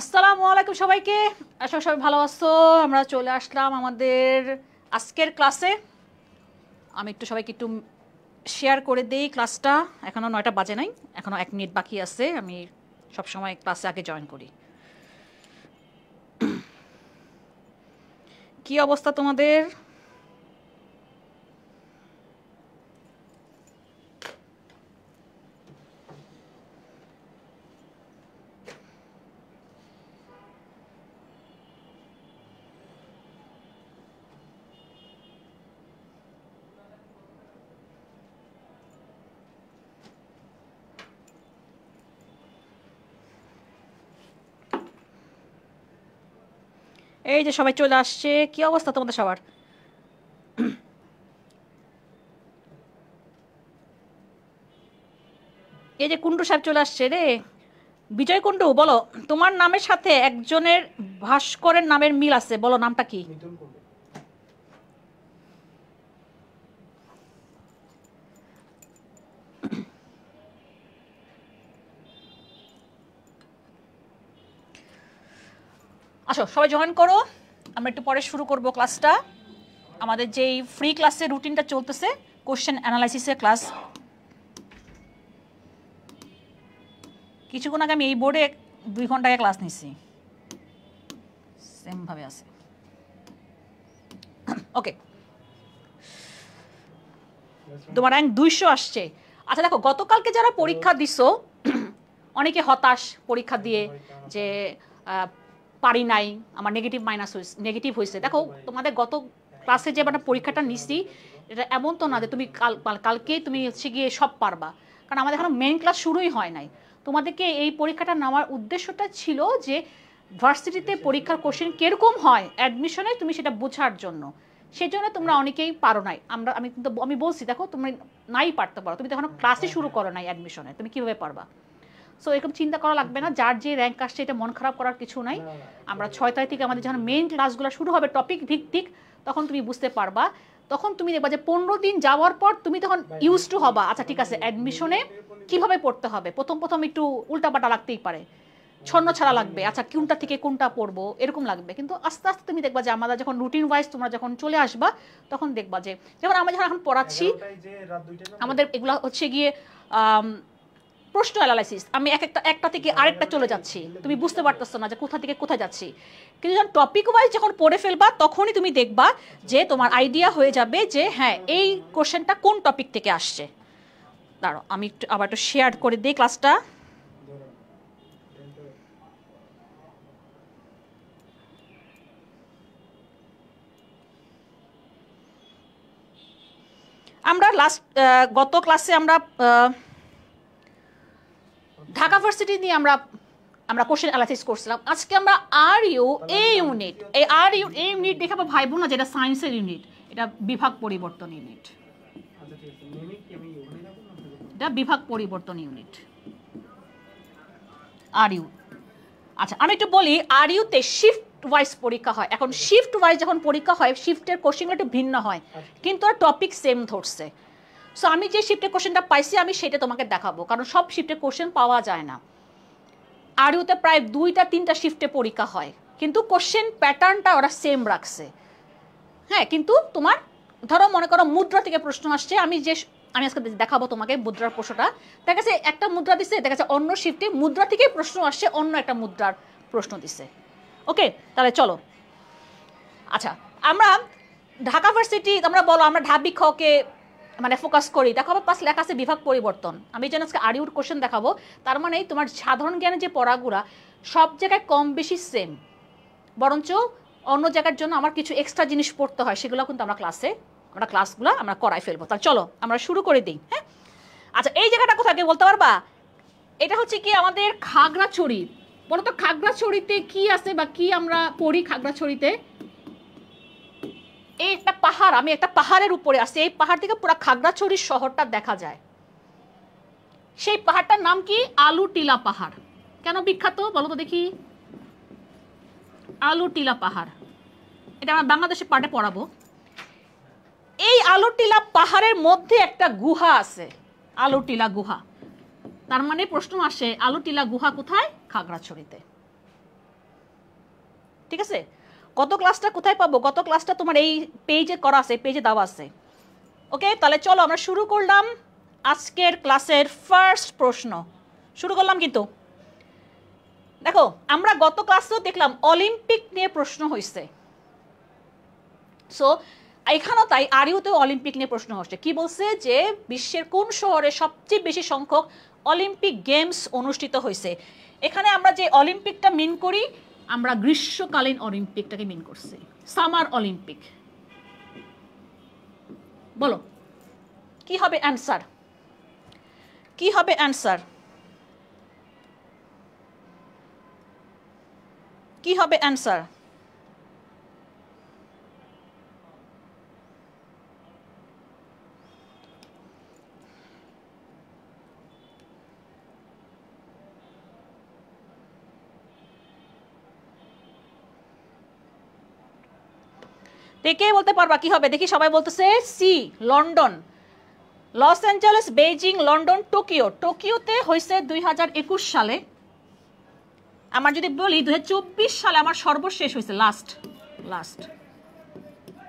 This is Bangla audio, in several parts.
আসসালামু আলাইকুম সবাইকে। আশা করি সবাই ভালো আছো। আমরা চলে আসলাম আমাদের আজকের ক্লাসে। আমি একটু সবাইকে একটু শেয়ার করে দেই ক্লাসটা। এখনও 9টা বাজে নাই, এখনও 1 মিনিট বাকি আছে। আমি সবসময় ক্লাসে আগে জয়েন করি। কি অবস্থা তোমাদের? এই যে সবাই চলে আসছে। কি অবস্থা তোমাদের সবার? এই যে কুন্ডু সাহেব চলে আসছে রে। বিজয় কুন্ডু, বলো তোমার নামের সাথে একজনের ভাস্করের নামের মিল আছে, বলো নামটা কি? আসো সবাই জয়েন করো। আমরা একটু পরে শুরু করব ক্লাসটা। আমাদের যেই ফ্রি ক্লাসের রুটিনটা চলতেছে, কোশ্চেন অ্যানালাইসিসের ক্লাস। কিছুক্ষণ আগে আমি এই বোর্ডে 2 ঘন্টা আগে ক্লাস নিচ্ছি, সেমভাবে আছে। ওকে, তোমার র্যাঙ্ক 200 আসছে। আচ্ছা দেখো, গতকালকে যারা পরীক্ষা দিছো অনেকে হতাশ পরীক্ষা দিয়ে, যে পারি নাই, আমার নেগেটিভ হয়েছে। দেখো তোমাদের গত ক্লাসে যে আমরা পরীক্ষাটা নিচ্ছি, এটা এমন তো না যে তুমি কালকে তুমি হচ্ছে গিয়ে সব পারবা, কারণ আমাদের এখনো মেইন ক্লাস শুরুই হয় নাই। তোমাদেরকে এই পরীক্ষাটা নেওয়ার উদ্দেশ্যটা ছিল যে ভার্সিটিতে পরীক্ষার কোশ্চেন কীরকম হয় অ্যাডমিশনে তুমি সেটা বোঝার জন্য। সেই জন্য তোমরা অনেকেই পারো নাই। আমি বলছি দেখো তুমি নাই পারতে পারো, তুমি তো এখনো ক্লাসই শুরু করো নাই অ্যাডমিশনে, তুমি কীভাবে পারবা? সো এরকম চিন্তা করা লাগবে না, যার যে র্যাঙ্ক আসছে এটা মন খারাপ করার কিছু নাই। আমরা 6 তারিখ থেকে আমাদের যখন মেইন ক্লাসগুলো শুরু হবে টপিক ভিত্তিক, তখন তুমি বুঝতে পারবা। তখন তুমি দেখবা যে 15 দিন যাওয়ার পর তুমি তখন ইউজ টু হবা। আচ্ছা ঠিক আছে, অ্যাডমিশনে কীভাবে পড়তে হবে। প্রথম একটু উল্টাপাল্টা লাগতেই পারে, ছন্ন ছাড়া লাগবে, আচ্ছা কোনটা থেকে কোনটা পড়বো এরকম লাগবে। কিন্তু আস্তে আস্তে তুমি দেখবা যে আমাদের যখন রুটিন ওয়াইজ তোমরা যখন চলে আসবা, তখন দেখবা যে যেমন আমরা যখন এখন পড়াচ্ছি, আমাদের এগুলো হচ্ছে গিয়ে প্রশ্ন অ্যানালাইসিস। আমি একটা থেকে আরেকটা চলে যাচ্ছি, তুমি বুঝতে পারতেছো না যে কোথা থেকে কোথায় যাচ্ছি। কিন্তু যখন টপিক ওয়াইজ যখন পড়ে ফেলবা, তখনই তুমি দেখবা যে তোমার আইডিয়া হয়ে যাবে যে হ্যাঁ এই কোশ্চেনটা কোন টপিক থেকে আসছে। দাঁড়াও আমি আবার একটু শেয়ার করে দিই ক্লাসটা। আমরা গত ক্লাসে আমরা ঢাকা ভার্সিটি নিয়ে আমরা কোশ্চেন অ্যানালাইসিস করছিলাম। আজকে আমরা এই ইউনিট দেখাবো ভাইবো না, যেটা সায়েন্সের ইউনিট, এটা বিভাগ পরিবর্তন ইউনিট। এটা বিভাগ পরিবর্তন ইউনিট আচ্ছা আমি একটু বলি, তে শিফট ওয়াইজ পরীক্ষা হয়। এখন শিফট ওয়াইজ যখন পরীক্ষা হয়, শিফটের কোশ্চেনগুলো একটু ভিন্ন হয়, কিন্তু আর টপিক সেম ধরছে। সো আমি যে শিফটের কোশ্চেনটা পাইছি আমি সেটা তোমাকে দেখাবো, কারণ সব শিফটের কোশ্চেন পাওয়া যায় না। তে প্রায় 2-3টা শিফটে পরীক্ষা হয়, কিন্তু কোশ্চেন প্যাটার্নটা ওরা সেম রাখছে। হ্যাঁ, কিন্তু তোমার ধরো মনে করো মুদ্রা থেকে প্রশ্ন আসছে, আমি আজকে দেখাবো তোমাকে মুদ্রার প্রশ্নটা। দেখা গেছে একটা মুদ্রা দিছে, দেখা গেছে অন্য শিফটে মুদ্রা থেকে প্রশ্ন আসছে, অন্য একটা মুদ্রার প্রশ্ন দিছে। ওকে, তাহলে চলো। আচ্ছা আমরা ঢাকা ভার্সিটি, আমরা বলো আমরা ঢাবি খকে মানে ফোকাস করি। দেখো আমার পাশ লেখা আছে বিভাগ পরিবর্তন। আমি যেন আজকে আরিউর কোশ্চেন দেখাবো, তার মানে তোমার সাধারণ জ্ঞানের যে পড়াগুলা সব জায়গায় কম বেশি সেম, বরঞ্চ অন্য জায়গার জন্য আমার কিছু এক্সট্রা জিনিস পড়তে হয়, সেগুলো কিন্তু আমরা ক্লাসগুলো আমরা করাই ফেলবো। তাহলে চলো আমরা শুরু করে দিই। হ্যাঁ, আচ্ছা এই জায়গাটা কোথায় বলতে পারবা? এটা হচ্ছে কি আমাদের খাগড়াছড়ি। বলো তো খাগড়াছড়িতে কি আছে বা কি আমরা পড়ি খাগড়াছড়িতে? এই একটা পাহাড়, আমি একটা পাহাড়ের উপরে আছি, এই পাহাড় থেকে পুরো খাগড়াছড়ি শহরটা দেখা যায়। সেই পাহাড়টার নাম কি? আলুটিলা পাহাড়। কেন বিখ্যাত বলো তো দেখি? আলুটিলা পাহাড়, এটা আমরা বাংলাদেশের পার্টে পড়াবো। এই আলুটিলা পাহাড়ের মধ্যে একটা গুহা আছে, আলুটিলা গুহা। তার মানে প্রশ্ন আসে আলুটিলা গুহা কোথায়? খাগড়াছড়িতে। ঠিক আছে? গত ক্লাসটা কোথায় পাবো? গত ক্লাসটা তোমার এই পেজে করা আছে, পেজে দেওয়া আছে। ওকে, তাহলে চলো আমরা শুরু করলাম আজকের ক্লাসের ফার্স্ট প্রশ্ন। শুরু করলাম কিন্তু দেখো, আমরা গত ক্লাসেও দেখলাম অলিম্পিক নিয়ে প্রশ্ন হয়েছে। সো এখানেও তাই, আরিউতেও অলিম্পিক নিয়ে প্রশ্ন হচ্ছে। কি বলছে যে বিশ্বের কোন শহরে সবচেয়ে বেশি সংখ্যক অলিম্পিক গেমস অনুষ্ঠিত হয়েছে। এখানে আমরা যে অলিম্পিকটা মিন করি, আমরা গ্রীষ্মকালীন অলিম্পিকটাকে মিন করছি, সামার অলিম্পিক। বলো কি হবে অ্যান্সার? কি হবে অ্যান্সার? কি হবে অ্যান্সার? কে বলতে পারবা কি হবে? দেখি সবাই বলতেছে সি, London. Los Angeles, Beijing, London, Tokyo. টোকিওতে হয়েছে 2021 সালে। আমার যদি বলি 2024 সালে আমার সর্বশেষ হয়েছে, লাস্ট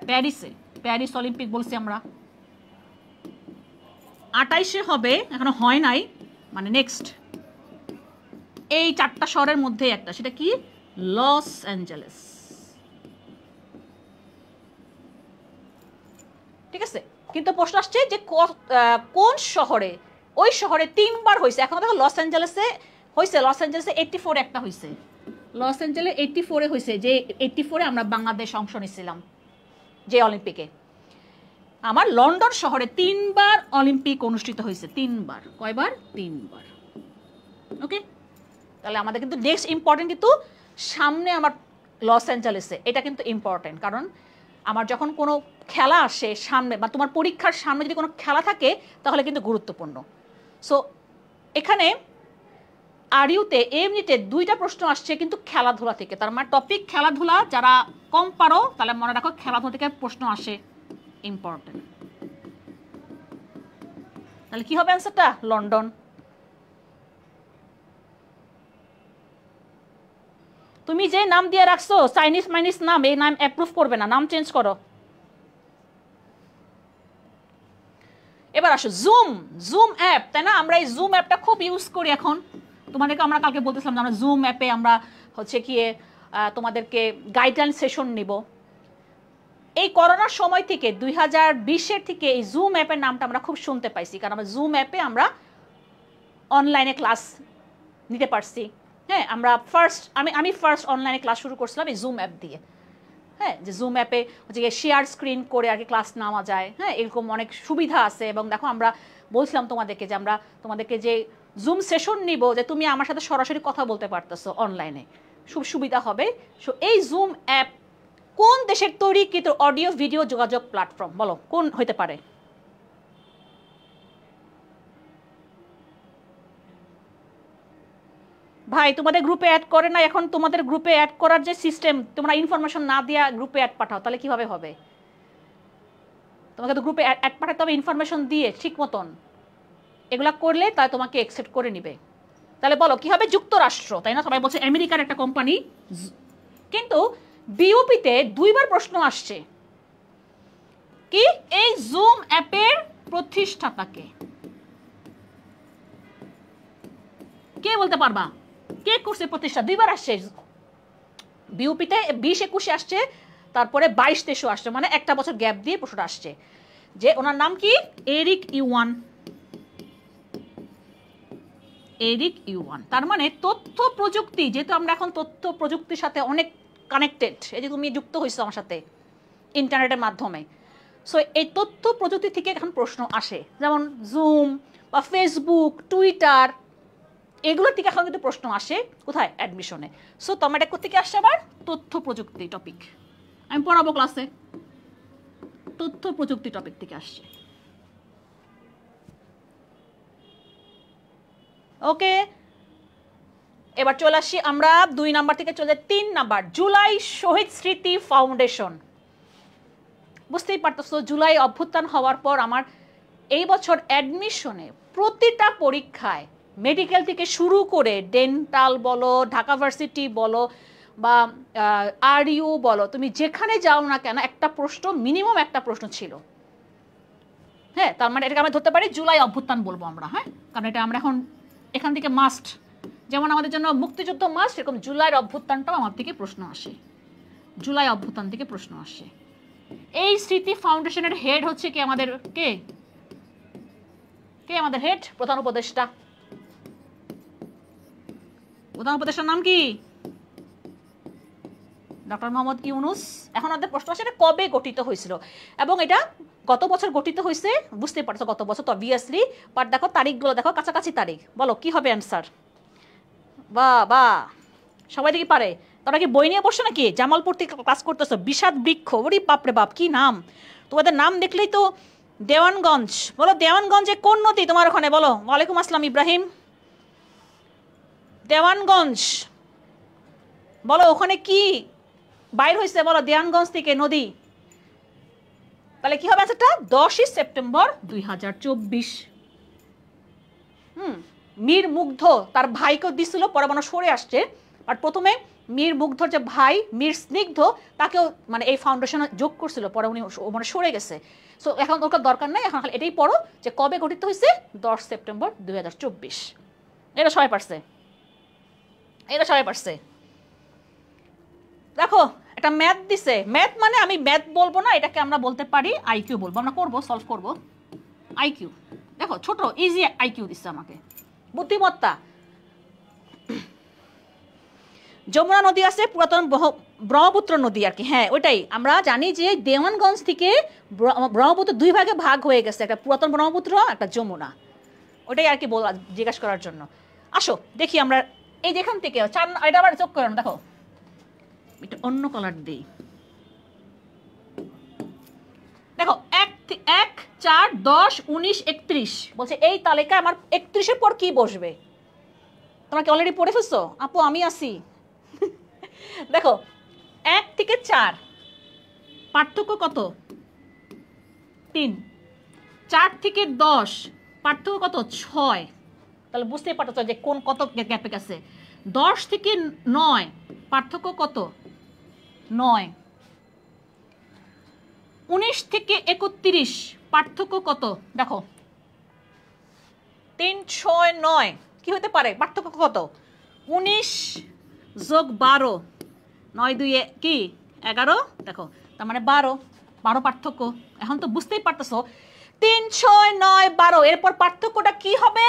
প্যারিসে, প্যারিস অলিম্পিক বলছি আমরা। 28-এ হবে, এখনো হয় নাই, মানে নেক্সট। এই 4টা শহরের মধ্যে একটা, সেটা কি? Los Angeles. ঠিক আছে, কিন্তু প্রশ্ন আসছে যে কোন শহরে? ওই শহরে 3বার হয়েছে। এখন দেখো লস অ্যাঞ্জেলেসে হয়েছে, লস অ্যাঞ্জেলেসে 84 একটা হয়েছে, লস অ্যাঞ্জেলেস 84-এ হয়েছে, যে 84-এ আমরা বাংলাদেশ অংশ নিয়েছিলাম যে অলিম্পিকে। আমার লন্ডন শহরে 3বার অলিম্পিক অনুষ্ঠিত হয়েছে, 3বার। কয়বার? 3বার। ওকে, তাহলে আমাদের কিন্তু নেক্সট ইম্পর্টেন্ট কিন্তু সামনে আমার লস অ্যাঞ্জেলেসে, এটা কিন্তু ইম্পর্টেন্ট। কারণ আমার যখন কোনো খেলা আসে সামনে, বা তোমার পরীক্ষার সামনে যদি কোনো খেলা থাকে, তাহলে কিন্তু গুরুত্বপূর্ণ। সো এখানে আরিউতে এমনিতে 2টা প্রশ্ন আসছে কিন্তু খেলাধুলা থেকে। তার মানে টপিক খেলাধুলা। যারা কম পারো তাহলে মনে রাখো খেলাধুলা থেকে প্রশ্ন আসে, ইম্পর্টেন্ট। তাহলে কি হবে অ্যান্সারটা? লন্ডন। তুমি যে নাম দিয়ে রাখছো চাইনিজ মাইনিস নাম, এই নাম অ্যাপ্রুভ করবে না, নাম চেঞ্জ করো। এবার আসো জুম অ্যাপ, তাই না? আমরা এই জুম অ্যাপটা খুব ইউজ করি এখন। তোমাদেরকে আমরা কালকে বলতেছিলাম যে আমরা জুম অ্যাপে আমরা হচ্ছে কি তোমাদেরকে গাইডলাইন সেশন নিব। এই করোনার সময় থেকে 2020-এর থেকে এই জুম অ্যাপের নামটা আমরা খুব শুনতে পাইছি, কারণ আমরা জুম অ্যাপে আমরা অনলাইনে ক্লাস নিতে পারছি। হ্যাঁ, আমরা আমি ফার্স্ট অনলাইনে ক্লাস শুরু করছিলাম এই জুম অ্যাপ দিয়ে। হ্যাঁ, যে জুম অ্যাপে হচ্ছে শেয়ার স্ক্রিন করে আর কি ক্লাস নেওয়া যায়। হ্যাঁ, এরকম অনেক সুবিধা আছে। এবং দেখো আমরা বলছিলাম তোমাদেরকে যে আমরা তোমাদেরকে যে জুম সেশন নিব, যে তুমি আমার সাথে সরাসরি কথা বলতে পারতেছো অনলাইনে, খুব সুবিধা হবে। সো এই জুম অ্যাপ কোন দেশের তৈরিকৃত অডিও ভিডিও যোগাযোগ প্ল্যাটফর্ম? বলো কোন হতে পারে? ভাই তোমাদের গ্রুপে অ্যাড করে না এখন। তোমাদের গ্রুপে অ্যাড করার যে সিস্টেম, তোমরা ইনফরমেশন না দিয়া গ্রুপে অ্যাড পাঠাও, তাহলে কিভাবে হবে? তোমাকে তো গ্রুপে অ্যাড পাঠাতে হবে ইনফরমেশন দিয়ে ঠিক মতন। এগুলা করলে তাই তোমাকে অ্যাকসেপ্ট করে নিবে। তাহলে বলো কি হবে? যুক্তরাষ্ট্র, তাই না? সবাই বলছে আমেরিকার একটা কোম্পানি। কিন্তু বিওপিতে 2বার প্রশ্ন আসছে কি? এই জুম অ্যাপের প্রতিষ্ঠাতাকে কে বলতে পারবা? কে করছে প্রতিষ্ঠা? 2বার আসছে বিওপিতে, 20-21-এ আসছে, তারপরে 22-23-এও আসছে, মানে একটা বছর গ্যাপ দিয়ে প্রশ্নটা আসছে। যে ওনার নাম কি? Eric yuan. Eric yuan. তার মানে তথ্য প্রযুক্তি, যেহেতু আমরা এখন তথ্য প্রযুক্তির সাথে অনেক কানেক্টেড, এই যে তুমি যুক্ত হয়েছো আমার সাথে ইন্টারনেটের মাধ্যমে। সো এই তথ্য প্রযুক্তি থেকে এখন প্রশ্ন আসে, যেমন জুম বা ফেসবুক, টুইটার, এগুলোর থেকে এখন কিন্তু প্রশ্ন আসে কোথায়? অ্যাডমিশনে। সো তোমার এটা কোথেকে আসছে? আবার তথ্য প্রযুক্তি টপিক আমি পড়াবো ক্লাসে, তথ্য প্রযুক্তি টপিক থেকে আসছে। ওকে, এবার চলে আসি আমরা 2 নাম্বার থেকে চলে 3 নাম্বার, জুলাই শহীদ স্মৃতি ফাউন্ডেশন। বুঝতেই পারতেছো জুলাই অভ্যুত্থান হওয়ার পর আমার এই বছর অ্যাডমিশনে প্রতিটা পরীক্ষায় মেডিকেল থেকে শুরু করে ডেন্টাল বলো, ঢাকা ভার্সিটি বলো, বা আর ইউ বলো, তুমি যেখানে যাও না কেন একটা প্রশ্ন, মিনিমাম একটা প্রশ্ন ছিল। হ্যাঁ, তার মানে এটাকে আমরা ধরতে পারি জুলাই অভ্যুত্থান বলবো আমরা। হ্যাঁ, কারণ এটা আমরা এখন এখান থেকে মাস্ট, যেমন আমাদের জন্য মুক্তিযুদ্ধ মাস্ট, এরকম জুলাইয়ের অভ্যুত্থানটাও আমার থেকে প্রশ্ন আসে, জুলাই অভ্যুত্থান থেকে প্রশ্ন আসে। এই স্মৃতি ফাউন্ডেশনের হেড হচ্ছে কি আমাদের, কে কে আমাদের হেড? প্রধান উপদেষ্টা। প্রধান উপদেষ্টার নাম কি? ডক্টর মোহাম্মদ ইউনুস। এখন আমাদের প্রশ্ন আসে এটা কবে গঠিত হয়েছিল, এবং এটা গত বছর গঠিত হয়েছে, বুঝতে পারছো গত বছর তো অবভিয়াসলি, বাট দেখো তারিখগুলো দেখো কাছাকাছি তারিখ, বলো কি হবে অ্যান্সার? বা সবাই দেখি পারে। তোরা কি বই নিয়ে বসছো নাকি? জামালপুর থেকে ক্লাস করতেছো, বিষাদ বৃক্ষ, ওরে বাপরে বাপ কি নাম তোমাদের, নাম দেখলেই তো। দেওয়ানগঞ্জ, বলো দেওয়ানগঞ্জে কোন নদী তোমার ওখানে? বলো। ওয়ালাইকুম আসসালাম ইব্রাহিম। দেওয়ানগঞ্জ, বলো ওখানে কি বাইর হয়েছে? বলো দেওয়ানগঞ্জ থেকে নদী। তাহলে কি হবে আচ্ছা, 10ই সেপ্টেম্বর 2024। মীর মুগ্ধ তার ভাইকে দিছিল, পরে মানে সরে আসছে, আর প্রথমে মীর মুগ্ধর যে ভাই মীর স্নিগ্ধ তাকেও মানে এই ফাউন্ডেশনে যোগ করছিল, পরে উনি মানে সরে গেছে। সো এখন ওর দরকার নাই, এখন খালি এটাই পড়ো যে কবে গঠিত হয়েছে, 10 সেপ্টেম্বর 2024। এটা সবাই পারছে, এটা সবাই পারছে। দেখো একটা ম্যাথ দিছে, ম্যাথ মানে আমি ম্যাথ বলবো না, এটাকে আমরা বলতে পারি আইকিউ বলবো, আমরা করবো, সলভ করবো আইকিউ। দেখো ছোট ইজি আইকিউ দিচ্ছে আমাকে, বুদ্ধিমত্তা। যমুনা নদী আছে, পুরাতন ব্রহ্মপুত্র নদী আর কি। হ্যাঁ ওইটাই, আমরা জানি যে দেওয়ানগঞ্জ থেকে ব্রহ্মপুত্র দুই ভাগে ভাগ হয়ে গেছে, একটা পুরাতন ব্রহ্মপুত্র, একটা যমুনা। ওটাই আর কি জিজ্ঞাসা করার জন্য। আসো দেখি আমরা এই যেখান থেকে এটা আবার চোখ করেন, দেখো এটা অন্য কালার দিই। দেখো 1, 4, 10, 19, 31 বলছে এই তালিকায় আমার 31-এর পর কি বসবে? তোমরা কি অলরেডি পড়ে ফেলছো? আপু আমি আসি। দেখো 1 থেকে 4 পার্থক্য কত? 3। 4 থেকে 10 পার্থক্য কত? 6। তাহলে বুঝতেই পারছো যে কোন কত গ্যাপে গেছে। 10 থেকে 9 পার্থক্য কত? 9। 19 থেকে 31 পার্থক্য কত? দেখো 3, 6, 9 কি হতে পারে? পার্থক্য কত? 19 যোগ 12, 9 2 কি 11, দেখো তার মানে 12 পার্থক্য। এখন তো বুঝতেই পারতেছো 3, 6, 9, 12 এরপর পার্থক্যটা কি হবে?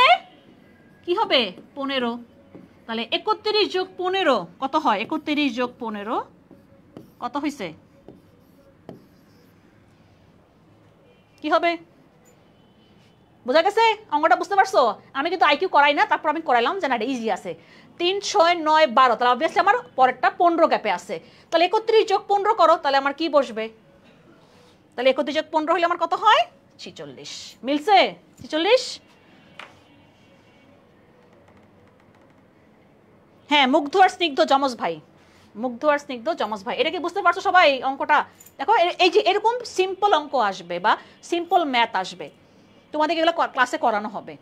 কি হবে? 15। তাহলে 31 যোগ 15 কত হয়? 31 যোগ 15 কত হয়েছে? কি হবে? বোঝা গেছে? অঙ্কটা বুঝতে পারছো? আমি কিন্তু আইকিউ করাই না, তারপর আমি করাইলাম যে না এটা ইজি আছে। 3, 6, 9, 12, তাহলে অবভিয়াসলি আমার পরেরটা 15 গ্যাপে আছে। তাহলে 31 যোগ 15 করো, তাহলে আমার কি বসবে? তাহলে 31 যোগ 15 হলে আমার কত হয়? 46। মিলছে? 46। হ্যাঁ, মুগ্ধ আর স্নিগ্ধ যমজ ভাই, মুগ্ধ আর স্নিগ্ধ যমজ ভাই। এটা কি বুঝতে পারছো সবাই অঙ্কটা? দেখো এই যে এরকম সিম্পল অঙ্ক আসবে বা সিম্পল ম্যাথ আসবে, তোমাদের এগুলো ক্লাসে করানো হবে।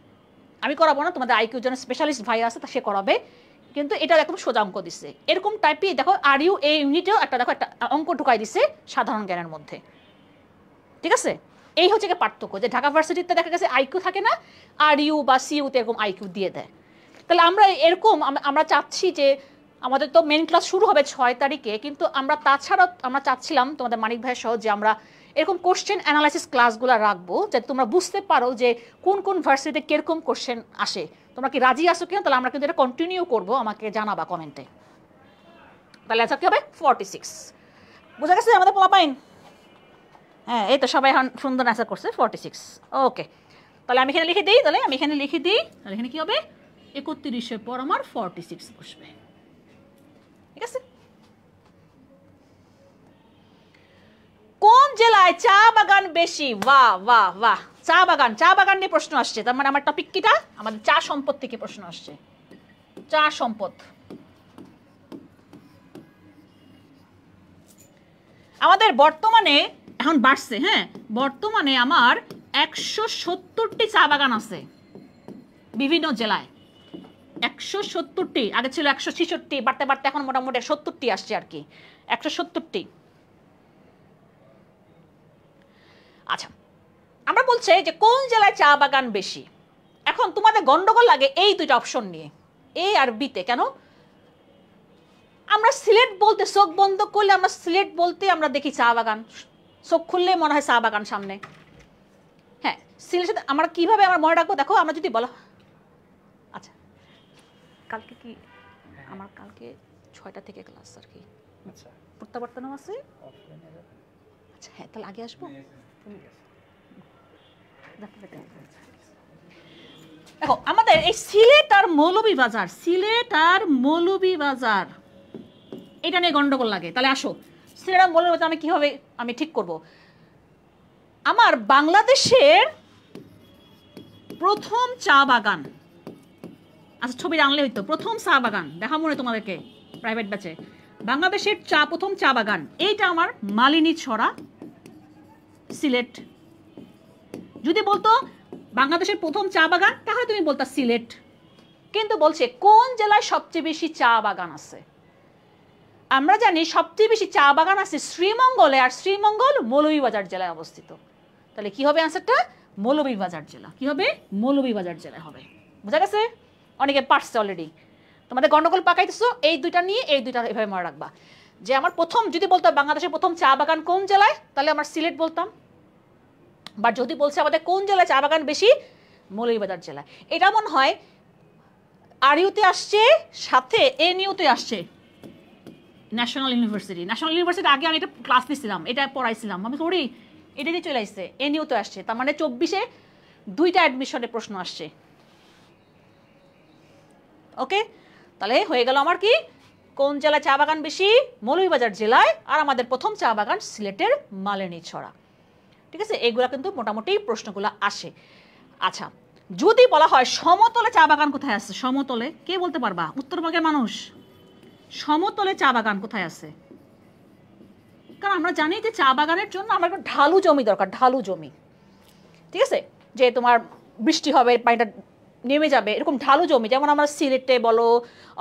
আমি করাবো না, তোমাদের আইকিউ জন্য স্পেশালিস্ট ভাই আছে, তা সে করাবে। কিন্তু এটা একদম সোজা অঙ্ক দিচ্ছে এরকম টাইপই। দেখো আর ইউ এই ইউনিটেও একটা দেখো একটা অঙ্ক ঢুকাই দিচ্ছে সাধারণ জ্ঞানের মধ্যে, ঠিক আছে? এই হচ্ছে কি পার্থক্য, যে ঢাকা ভার্সিটিতে দেখা গেছে আইকিউ থাকে না, আর ইউ বা সিইউতে এরকম আইকিউ দিয়ে দেয়। তাহলে আমরা এরকম আমরা চাচ্ছি যে আমাদের তো মেন ক্লাস শুরু হবে 6 তারিখে, কিন্তু আমরা তাছাড়াও আমরা চাচ্ছিলাম তোমাদের মানিক ভাইয়ের সহ যে আমরা এরকম কোশ্চেন অ্যানালাইসিস ক্লাসগুলো রাখবো, যাতে তোমরা বুঝতে পারো যে কোন কোন ভার্সিটিতে কিরকম কোশ্চেন আসে। তোমরা কি রাজি আসো কিনা? তাহলে আমরা কিন্তু এটা কন্টিনিউ করবো, আমাকে জানাবা কমেন্টে। তাহলে অ্যান্সার কি হবে? 46। বুঝা গেছে আমাদের পোলাপাইন? হ্যাঁ এই তো সবাই এখন সুন্দর অ্যান্সার করছে 46। ওকে, তাহলে আমি এখানে লিখে দিই, তাহলে এখানে কি হবে? 31-এর পর আমার 46 বসবে, ঠিক আছে? কোন জেলায় চা বাগান বেশি? বাহ বাহ বাহ, চা বাগান নিয়ে প্রশ্ন আসছে। তার মানে আমার টপিক কিটা? আমাদের চা সম্পদ থেকে প্রশ্ন আসছে। চা সম্পদ আমাদের বর্তমানে এখন বাড়ছে। হ্যাঁ, বর্তমানে আমার 170টি চা বাগান আছে বিভিন্ন জেলায়। 170টি, আগে ছিল 166, বাড়তে বাড়তে এখন মোটামুটি 70টি আসছে আর কি, 170টি। আচ্ছা, আমরা বলছে যে কোন জেলায় চা বাগান বেশি। এখন তোমাদের গন্ডগোল লাগে এই দুইটা অপশন নিয়ে, এ আর বিতে। কেন? আমরা সিলেট বলতে চোখ বন্ধ করলে আমরা সিলেট বলতে আমরা দেখি চা বাগান, চোখ খুললে মনে হয় চা বাগান সামনে। হ্যাঁ, সিলেটের সাথে আমরা কিভাবে আমার মনে রাখবো, দেখো আমরা যদি বলো, আচ্ছা কালকে কি আমার কালকে 6টা থেকে ক্লাস আর কি, আচ্ছা প্রত্যাবর্তনও আছে। আচ্ছা হ্যাঁ, তাহলে আগে আসবো। দেখো আমাদের এই সিলেট আর মৌলভীবাজার, সিলেট আর মৌলভীবাজার এটা নিয়ে গন্ডগোল লাগে। তাহলে আসো সিলেট আর মৌলভীবাজার আমি কিভাবে আমি ঠিক করব। আমার বাংলাদেশের প্রথম চা বাগান, আচ্ছা ছবি আনলে হইতো, প্রথম চা বাগান দেখা মনে তোমাদেরকে প্রাইভেট ব্যাচে, বাংলাদেশের প্রথম চা বাগান এইটা আমার মালিনী ছড়া সিলেট। যদি বলতো বাংলাদেশের প্রথম চা বাগান তাহলে তুমি বলতা সিলেট, কিন্তু বলছে কোন জেলায় সবচেয়ে বেশি চা বাগান আছে। আমরা জানি সবচেয়ে বেশি চা বাগান আছে শ্রীমঙ্গলে, আর শ্রীমঙ্গল মৌলভীবাজার জেলায় অবস্থিত। তাহলে কি হবে আনসারটা? মৌলভীবাজার জেলা। কি হবে? মৌলভীবাজার জেলায় হবে। বোঝা গেছে? অনেকে পারছে অলরেডি, তোমাদের গন্ডগোল পাকাইতেছো এই দুইটা নিয়ে, এই দুইটা এভাবে মনে রাখবা যে আমার প্রথম যদি বলতো বাংলাদেশের প্রথম চা বাগান কোন জেলায়, তাহলে আমার সিলেট বলতাম। বা যদি বলছে আমাদের কোন জেলায় চা বাগান বেশি, মৌলভীবাজার জেলায়। এটা মনে হয় আরইউতে আসছে, সাথে এনইউতে আসছে, ন্যাশনাল ইউনিভার্সিটি। ন্যাশনাল ইউনিভার্সিটি আগে আমি এটা ক্লাস নিয়েছিলাম, এটা পড়াইছিলাম আমি, সরি এটা দিয়ে চলে আসছে, এনইউতে আসছে। তার মানে 24-এ 2টা অ্যাডমিশনের প্রশ্ন আসছে। ওকে, তাহলে হয়ে গেল আমার কি, কোন জেলায় চা বাগান বেশি, মৌলভীবাজার জেলায়, আর আমাদের প্রথম চা বাগান সিলেটের মালিনীছড়া। ঠিক আছে, এইগুলা কিন্তু মোটামুটি প্রশ্নগুলো আসে। আচ্ছা, যদি বলা হয় সমতলে চা বাগান কোথায় আছে, সমতলে কে বলতে পারবা? উত্তরবঙ্গের মানুষ, সমতলে চা বাগান কোথায় আছে? কারণ আমরা জানি যে চা বাগানের জন্য আমার একটা ঢালু জমি দরকার, ঢালু জমি। ঠিক আছে, যে তোমার বৃষ্টি হবে, পানিটা নেমে যাবে, এরকম ঢালু জমি, যেমন আমরা সিলেটে বলো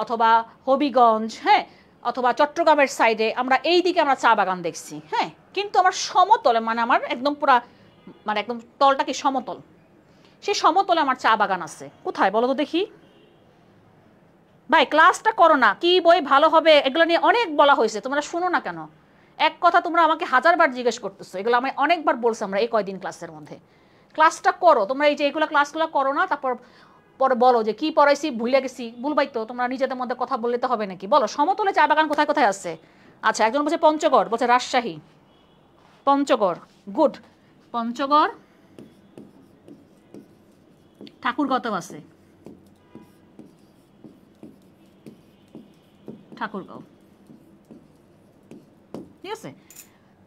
অথবা হবিগঞ্জ, হ্যাঁ, অথবা চট্টগ্রামের সাইডে আমরা এই দিকে আমরা চা বাগান দেখছি। হ্যাঁ, কিন্তু আমার সমতলে, মানে আমার একদম পুরা, মানে একদম তলটা কি সমতল, সেই সমতলে আমার চা বাগান আছে কোথায় বলো তো দেখি। ভাই ক্লাসটা করো না, কি বই ভালো হবে এগুলো নিয়ে অনেক বলা হয়েছে, তোমরা শুনো না কেন? এক কথা তোমরা আমাকে 1000বার জিজ্ঞেস করতেছো, এগুলো আমি অনেকবার বলছি আমরা এই কয়দিন ক্লাসের মধ্যে। ক্লাসটা করো তোমরা, এই যে এগুলো ক্লাসগুলো করো না, তারপর পরে বলো যে কি পড়াইছি ভুলে গেছি, ভুলবাই তো, তোমরা নিজেদের মধ্যে কথা বললে তো হবে নাকি। বলো সমতলে চা বাগান কোথায় কোথায় আছে? আচ্ছা, একজন বলছে পঞ্চগড়, বলছে রাজশাহী, পঞ্চগড়, গুড, পঞ্চগড়, ঠাকুরগাঁও আছে, ঠাকুরগাঁও, ঠিক আছে।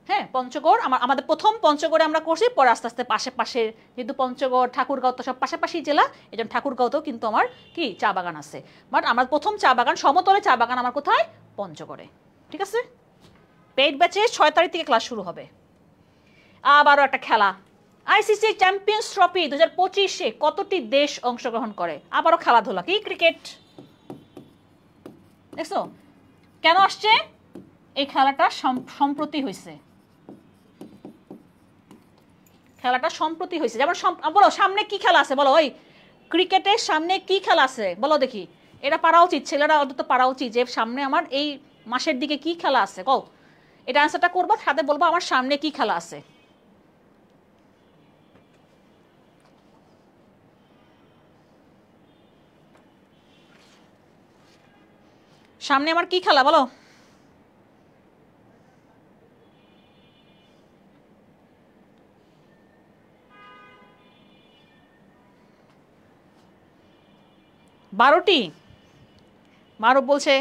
হ্যাঁ, পঞ্চগড় আমাদের প্রথম পঞ্চগড়ে আমরা করছি, পরে আস্তে আস্তে পাশে পাশে, যেহেতু পঞ্চগড় ঠাকুরগাঁও তো সব পাশাপাশি জেলা, এই জন্য ঠাকুরগাঁওতেও কিন্তু আমার কি চা বাগান আছে। বাট আমার প্রথম চা বাগান, সমতলে চা বাগান আমার কোথায়? পঞ্চগড়ে। ঠিক আছে, পেইড ব্যাচে 6 তারিখ থেকে ক্লাস শুরু হবে। আবারও একটা খেলা, আইসিসি চ্যাম্পিয়ন্স ট্রফি 2025-এ কতটি দেশ অংশগ্রহণ করে? আবারও খেলাধুলা, কি ক্রিকেট। দেখছো কেন আসছে? এই খেলাটা সম্প্রতি হয়েছে, খেলাটা সম্প্রতি হয়েছে। যেমন বলো সামনে কি খেলা আছে, বলো ওই ক্রিকেটের সামনে কি খেলা আছে বলো দেখি। এটা পারা উচিত, ছেলেরা অন্তত পারা উচিত যে সামনে আমার এই মাসের দিকে কি খেলা আছে, কও। এটা আনসারটা করবো, সাথে বলবো আমার সামনে কি খেলা আছে। সামনে আমার কি খেলা বলো। বারোটি, মারুফ বলছে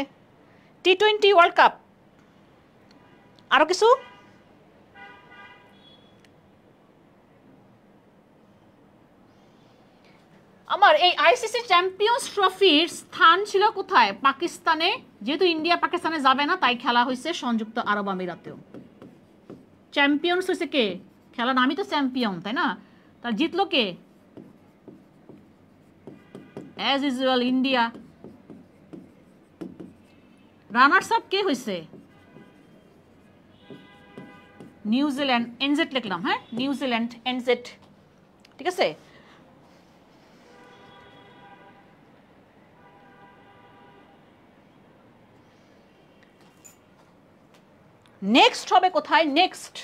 T20 ওয়ার্ল্ড কাপ, আরো কিছু? আমার এই আইসিসি চ্যাম্পিয়ন্স ট্রফির স্থান ছিল কোথায়? পাকিস্তানে। যেহেতু ইন্ডিয়া পাকিস্তানে যাবে না, তাই খেলা হয়েছে সংযুক্ত আরব আমিরাতেও। চ্যাম্পিয়ন্স হয়েছে কে? খেলার নামই তো চ্যাম্পিয়ন, তাই না? তার জিতলো কে? As usual India. Runners up কে হয়েছে? নিউজিল্যান্ড, এনজেড লিখলাম, হ্যাঁ নিউজিল্যান্ড এনজেড, ঠিক আছে। নেক্সট হবে কোথায়? নেক্সট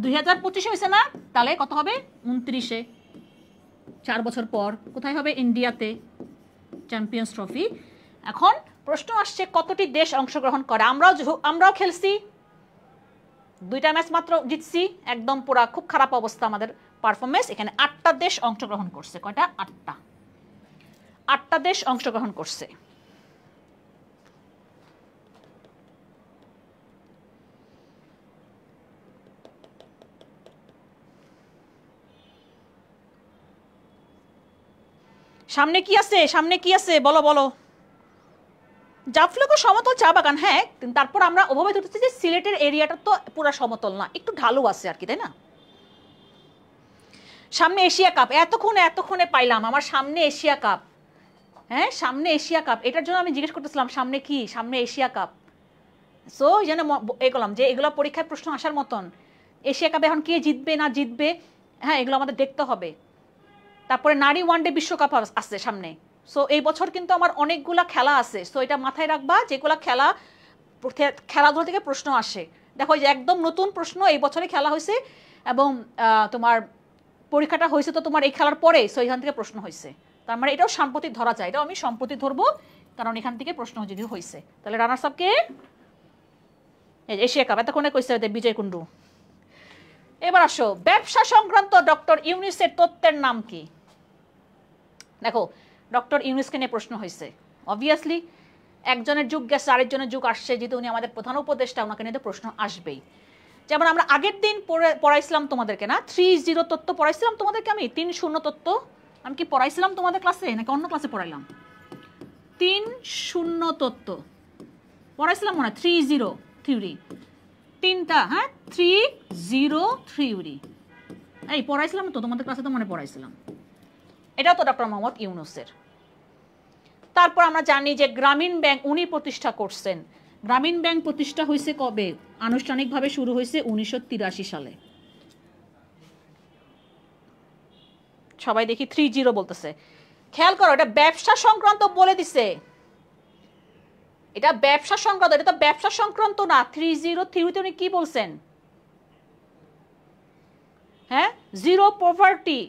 2025 হয়েছে না, তাহলে কত হবে? 29-এ, 4 বছর পর। কোথায় হবে? ইন্ডিয়াতে, চ্যাম্পিয়ন্স ট্রফি। এখন প্রশ্ন আসছে কতটি দেশ অংশগ্রহণ করে। আমরাও খেলছি, 2টা ম্যাচ মাত্র জিতছি, একদম পুরা খুব খারাপ অবস্থা আমাদের পারফরমেন্স। এখানে 8টা দেশ অংশগ্রহণ করছে। কয়টা? 8টা দেশ অংশগ্রহণ করছে। সামনে কি আছে? সামনে কি আছে বলো বলো। জাফলং সমতল চা বাগান, হ্যাঁ, তারপর আমরা ওভাবে ধরতেছি যে সিলেটের এরিয়াটা তো পুরো সমতল না, একটু ঢালু আছে আর কি, তাই না? সামনে এশিয়া কাপ, এতক্ষণে পাইলাম আমার সামনে এশিয়া কাপ। হ্যাঁ সামনে এশিয়া কাপ, এটার জন্য আমি জিজ্ঞেস করতেছিলাম সামনে কি, সামনে এশিয়া কাপ। সো যেন এগুলাম যে এগুলো পরীক্ষায় প্রশ্ন আসার মতন। এশিয়া কাপে এখন কে জিতবে না জিতবে, হ্যাঁ এগুলো আমাদের দেখতে হবে। তারপরে নারী ওয়ানডে বিশ্বকাপ আছে সামনে। সো এই বছর কিন্তু আমার অনেকগুলা খেলা আছে, সো এটা মাথায় রাখবা, যেগুলো খেলাধুলা থেকে প্রশ্ন আসে। দেখো যে একদম নতুন প্রশ্ন এই বছরে খেলা হয়েছে, এবং তোমার পরীক্ষাটা হয়েছে তো তোমার এই খেলার পরে, সো এখান থেকে প্রশ্ন হয়েছে। তার মানে এটাও সাম্প্রতিক ধরা যায়, এটাও আমি সাম্প্রতিক ধরবো, কারণ এখান থেকে প্রশ্ন যদিও হয়েছে। তাহলে রানার্স আপকে এশিয়া কাপ, এতক্ষণে কইছে বিজয় কুন্ডু। এবার আসো, ব্যবসা সংক্রান্ত ডক্টর ইউনুসের তত্ত্বের নাম কি? দেখো ডক্টর ইউনুসকে নিয়ে প্রশ্ন হয়েছে, অবভিয়াসলি একজনের যুগ গেছে আরেকজনের যুগ আসছে, যেহেতু উনি আমাদের প্রধান উপদেষ্টা, ওনাকে নিয়ে তো প্রশ্ন আসবেই। যেমন আমরা আগের দিন পড়াইছিলাম তোমাদেরকে না, 3-0 তত্ত্ব পড়াইছিলাম তোমাদেরকে, আমি 3-0 তত্ত্ব আমি কি পড়াইছিলাম তোমাদের ক্লাসে নাকি অন্য ক্লাসে পড়াইলাম? 3-0 তত্ত্ব পড়াইছিলাম মনে হয়, 3-0 থিওরি, 3টা, হ্যাঁ 3-0 থিওরি এই পড়াইছিলাম তো তোমাদের ক্লাসে, তো মনে পড়াইছিলাম। এটাও তো ডক্টর মোহাম্মদ ইউনুসের। তারপর আমরা জানি যে গ্রামীণ ব্যাংক উনি প্রতিষ্ঠা করছেন। গ্রামীণ ব্যাংক প্রতিষ্ঠা হয়েছে কবে? আনুষ্ঠানিকভাবে শুরু হয়েছে 1983 সালে। সবাই দেখি 3-0 বলতেছে, খেয়াল করো এটা ব্যবসা সংক্রান্ত বলে দিছে, এটা ব্যবসা সংক্রান্ত, এটা তো ব্যবসা সংক্রান্ত না। 3-0 থিওরিতে উনি কি বলছেন? হ্যাঁ, 0 poverty,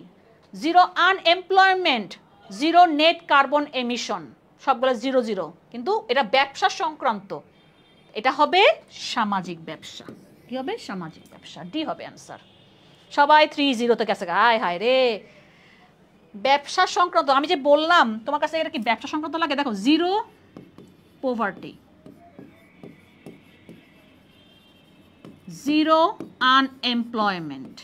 0 unemployment, 0 net carbon emission, সবগুলো 0-0, কিন্তু এটা ব্যবসা সংক্রান্ত, এটা হবে সামাজিক ব্যবসা। কি হবে? সামাজিক ব্যবসা, ডি হবে অ্যান্সার। সবাই 3-0 তে গেছে, হায় হায় রে, ব্যবসা সংক্রান্ত। আমি যে বললাম তোমার কাছে এটা কি ব্যবসা সংক্রান্ত লাগে? দেখো 0 poverty, 0 unemployment,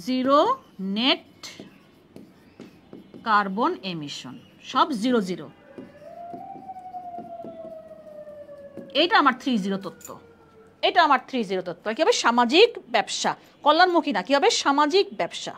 0 net carbon emission, সব 0-0। এটা আমার 3-0 তত্ত্ব, এটা আমার 3-0 তত্ত্ব। কি হবে? সামাজিক ব্যবসা, কল্যাণমুখী না, কি হবে? সামাজিক ব্যবসা।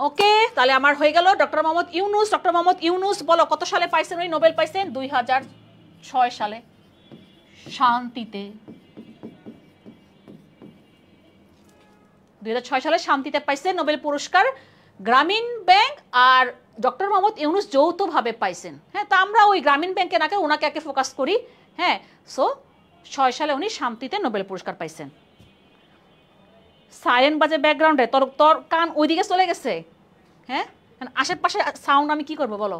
ওকে, তাহলে আমার হয়ে গেল ডক্টর মোহাম্মদ ইউনুস। ডক্টর মোহাম্মদ ইউনুস বলো কত সালে পাইছেন উনি নোবেল পাইছেন? 2006 সালে, শান্তিতে। 2006 সালে শান্তিতে পাইছেন নোবেল পুরস্কার। গ্রামীণ ব্যাংক আর ডক্টর মোহাম্মদ ইউনুস যৌথভাবে পাইছেন। হ্যাঁ, তা আমরা ওই গ্রামীণ ব্যাংকে নাকি ওনাকে একে ফোকাস করি। হ্যাঁ, সো 6 সালে উনি শান্তিতে নোবেল পুরস্কার পাইছেন। সাইরেন বাজে ব্যাকগ্রাউন্ডে, তোর কান ওইদিকে চলে গেছে। হ্যাঁ, আশেপাশে সাউন্ড আমি কি করব বলো।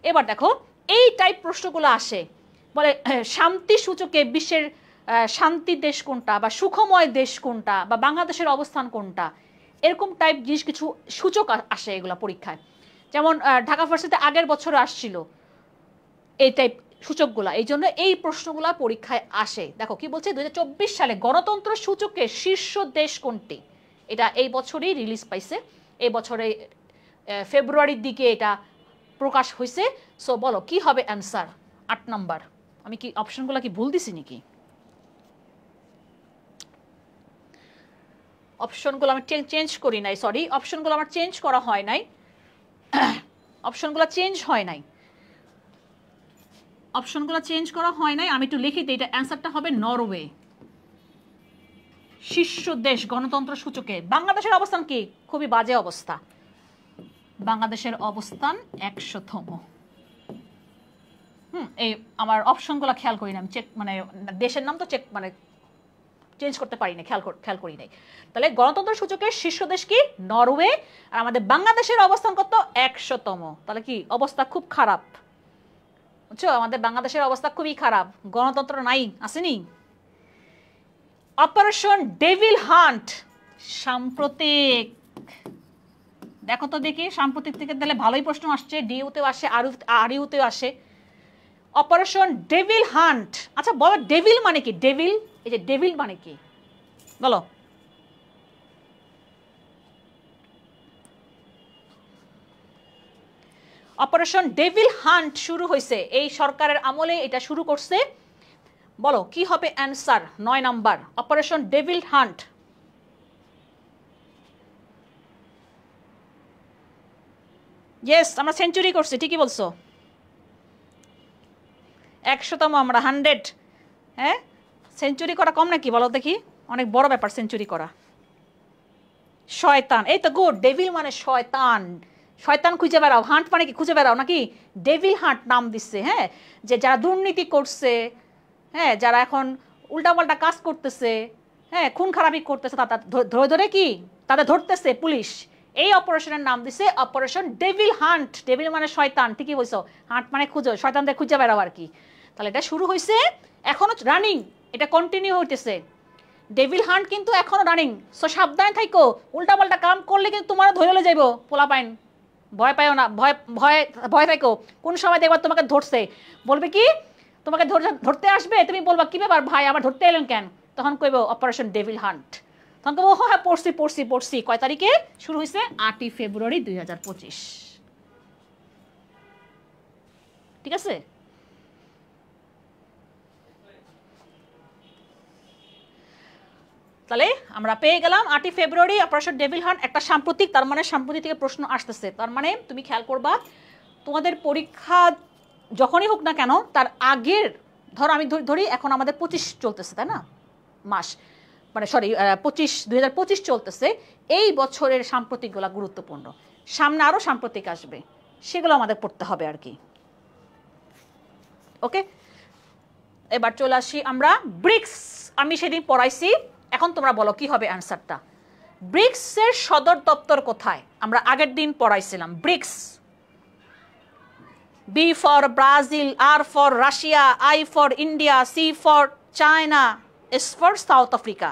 এবার দেখো এই টাইপ প্রশ্নগুলো আসে, বলে শান্তি সূচকে বিশ্বের শান্তি দেশ কোনটা, বা সুখময় দেশ কোনটা, বা বাংলাদেশের অবস্থান কোনটা, এরকম টাইপ জিনিস কিছু সূচক আসে এগুলো পরীক্ষায়। যেমন ঢাকা ভার্সিটিতে আগের বছর আসছিল এই টাইপ সূচকগুলা, এই জন্য এই প্রশ্নগুলা পরীক্ষায় আসে। দেখো কি বলছে, 2024 সালে গণতন্ত্র সূচকের শীর্ষ দেশ কোনটি? এটা এই বছরই রিলিজ পাইছে, এই বছরে ফেব্রুয়ারির দিকে এটা প্রকাশ হয়েছে। সো বলো কি হবে অ্যান্সার? 8 নাম্বার। আমি কি অপশনগুলো কি ভুল দিছি নাকি? অপশনগুলো আমি চেঞ্জ করি নাই, সরি, অপশনগুলো আমার চেঞ্জ করা হয় নাই, অপশনগুলো চেঞ্জ হয় নাই, অপশনগুলো চেঞ্জ করা হয় নাই। আমি একটু লিখে দিই, এটা অ্যান্সারটা হবে নরওয়ে। শীর্ষ দেশ গণতন্ত্র সূচকে। বাংলাদেশের অবস্থান কি? খুবই বাজে অবস্থা। বাংলাদেশের অবস্থান 100তম। এই আমার অপশনগুলো খেয়াল করি না, আমি চেক মানে দেশের নাম তো চেক মানে চেঞ্জ করতে পারি না, খেয়াল করি নাই। তাহলে গণতন্ত্র সূচকের শীর্ষ দেশ কি? নরওয়ে। আর আমাদের বাংলাদেশের অবস্থান কত? 100তম। তাহলে কি অবস্থা খুব খারাপ, বুঝছো? আমাদের বাংলাদেশের অবস্থা খুবই খারাপ, গণতন্ত্র নাই, আসেনি। অপারেশন ডেভিল হান্ট সাম্প্রতিক, দেখো তো দেখি, সাম্প্রতিক থেকে তাহলে ভালোই প্রশ্ন আসছে, ডিইউতেও আসে, আরইউতেও আসে। অপারেশন ডেভিল হান্ট, আচ্ছা বলো ডেভিল মানে কি? ডেভিল, এই যে ডেভিল মানে কি বলো? অপারেশন ডেভিল হান্ট শুরু হয়েছে এই সরকারের আমলে, এটা শুরু করছে। বলো কি হবে answer? 9 number, operation devil hunt. Yes, আমরা সেঞ্চুরি করছি, ঠিকই বলছো। 100তম আমরা, 100। হ্যাঁ, সেঞ্চুরি করা কম নাকি বলো দেখি? অনেক বড় ব্যাপার সেঞ্চুরি করা। শয়তান, এই তো গুড। ডেভিল মানে শয়তান, শয়তান খুঁজে বেড়াও। হান্ট মানে কি? খুঁজে বেড়াও নাকি? ডেভিল হান্ট নাম দিচ্ছে। হ্যাঁ, যে যারা দুর্নীতি করছে, হ্যাঁ, যারা এখন উল্টাপাল্টা কাজ করতেছে, হ্যাঁ, খুন খারাপি করতেছে, ধরে ধরে কি তাদের ধরতেছে পুলিশ। এই অপারেশনের নাম দিছে অপারেশন ডেভিল হান্ট। ডেভিল মানে শয়তান, ঠিকই বলছো। হান্ট মানে খুঁজো, শয়তানদের খুঁজে বেড়াও আর কি। তাহলে এটা শুরু হয়েছে, এখনো রানিং, এটা কন্টিনিউ হইতেছে। ডেভিল হান্ট কিন্তু এখনো রানিং। সো সাবধানে থাইকো, উল্টাপাল্টা কাম করলে কিন্তু তোমার ধরে যাইব পোলা পাইন। ভয় পাইও না, ভয় ভয় ভয় থাইকো। কোন সময় দেখবা তোমাকে ধরছে, বলবে কি তোমাকে ধরতে আসবে, তুমি বলবা কি ব্যাপার ভাই, আবার ধরতে এলেন কেন? তখন কইব অপারেশন ডেভিল হান্ট। তখন কইব হ্যাঁ পড়ছি। কয় তারিখে শুরু হয়েছে? 8ই ফেব্রুয়ারি 2025। ঠিক আছে? তাহলে আমরা পেয়ে গেলাম 8ই ফেব্রুয়ারি অপারেশন ডেভিল হান্ট। একটা সাম্প্রতিক, তার মানে সাম্প্রতিক থেকে প্রশ্ন আসতেছে। তার মানে তুমি খেয়াল করবা, তোমাদের পরীক্ষা যখনই হোক না কেন, তার আগের, ধরো আমি ধরি এখন আমাদের 25 চলতেছে, তাই না, মাস, মানে সরি 2025 চলতেছে। এই বছরের সাম্প্রতিকগুলো গুরুত্বপূর্ণ, সামনে আরও সাম্প্রতিক আসবে, সেগুলো আমাদের পড়তে হবে আর কি। ওকে, এবার চলে আসি আমরা ব্রিক্স। আমি সেদিন পড়াইছি, এখন তোমরা বলো কি হবে অ্যান্সারটা। ব্রিক্সের সদর দপ্তর কোথায়? আমরা আগের দিন পড়াইছিলাম bricks. B for Brazil, R for Russia, I for India, C for China, S for South Africa।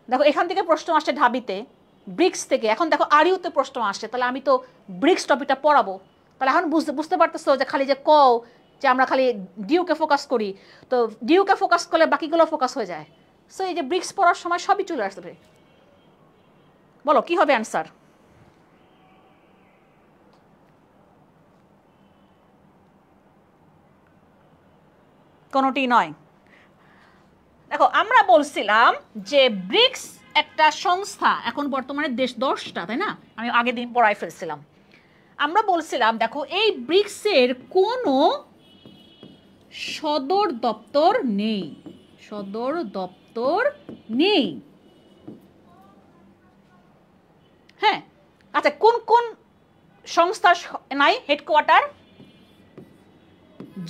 দেখো এখান থেকে প্রশ্ন আসছে ঢাবিতে, ব্রিক্স থেকে। এখন দেখো আরইউতে প্রশ্ন আসছে, তাহলে আমি তো ব্রিক্স টপিকটা পড়াবো। তাহলে এখন বুঝতে পারতেছো যে খালি যে যে আমরা খালি ডিউকে ফোকাস করি, তো ডিউকে ফোকাস করলে বাকিগুলো ফোকাস হয়ে যায়। সো এই যে ব্রিক্স পড়ার সময় সবই চলে আসবে। বলো কি হবে অ্যান্সার? কোনোটি নয়। দেখো আমরা বলছিলাম যে ব্রিক্স একটা সংস্থা, এখন বর্তমানে দেশ 10টা, তাই না? আমি আগের দিন পড়াই ফেলছিলাম। আমরা বলছিলাম দেখো এই ব্রিক্সের কোনো সদর দপ্তর নেই, সদর দপ্তর নেই। হ্যাঁ, আচ্ছা কোন কোন সংস্থার নাই হেডকোয়ার্টার?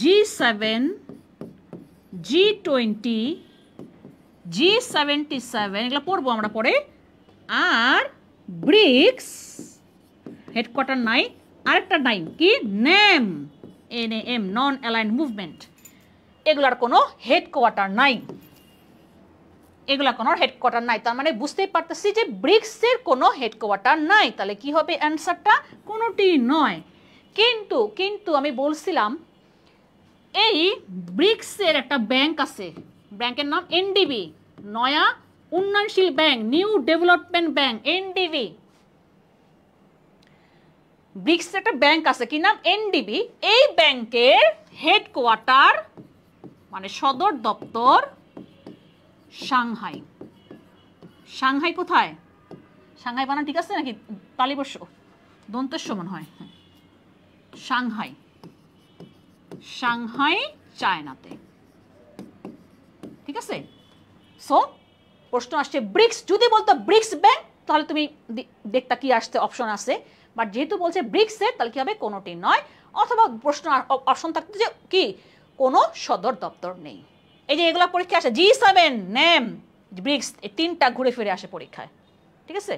G7, G20, G77, এগুলো পড়বো আমরা পরে। আর ব্রিক্স হেডকোয়ার্টার নাই। আরেকটা নাই কি? NAM, NAM, নন অ্যালাইন্ড মুভমেন্ট। এগুলার কোনো হেডকোয়ার্টার নাই, এগুলা কোনো হেডকোয়ার্টার নাই। তার মানে বুঝতেই পারতেছি যে ব্রিক্সের কোনো হেডকোয়ার্টার নাই। তাহলে কি হবে অ্যান্সারটা? কোনোটি নয়। কিন্তু আমি বলছিলাম এই ব্রিক্সের একটা ব্যাংক আছে, ব্যাংকের নাম এনডিবি, নয়া উন্নয়নশীল bank, new development bank, NDB. ব্রিক্সের একটা ব্যাংক আছে, কি নাম? এনডিবি। এই ব্যাংকের হেডকোয়ার্টার মানে সদর দপ্তর সাংহাই। সাংহাই কোথায়? সাংহাই বানান ঠিক আছে নাকি তালিবর্ষ দন্তেস্ব মনে হয়? সাংহাই, সাংহাই চায়নাতে, ঠিক আছে। সো প্রশ্ন আসছে ব্রিক্স, যদি বলতো ব্রিক্স ব্যাংক তাহলে তুমি দেখতা কি আসতে অপশন আছে, বাট যেহেতু বলছে ব্রিক্সের তাহলে কি হবে? কোনোটি নয়, অথবা প্রশ্ন অপশন থাকতে যে কি কোনো সদর দপ্তর নেই। এই যে এগুলা পরীক্ষা আসে G7 নেম ব্রিক্স, এই তিনটা ঘুরে ফিরে আসে পরীক্ষায়, ঠিক আছে।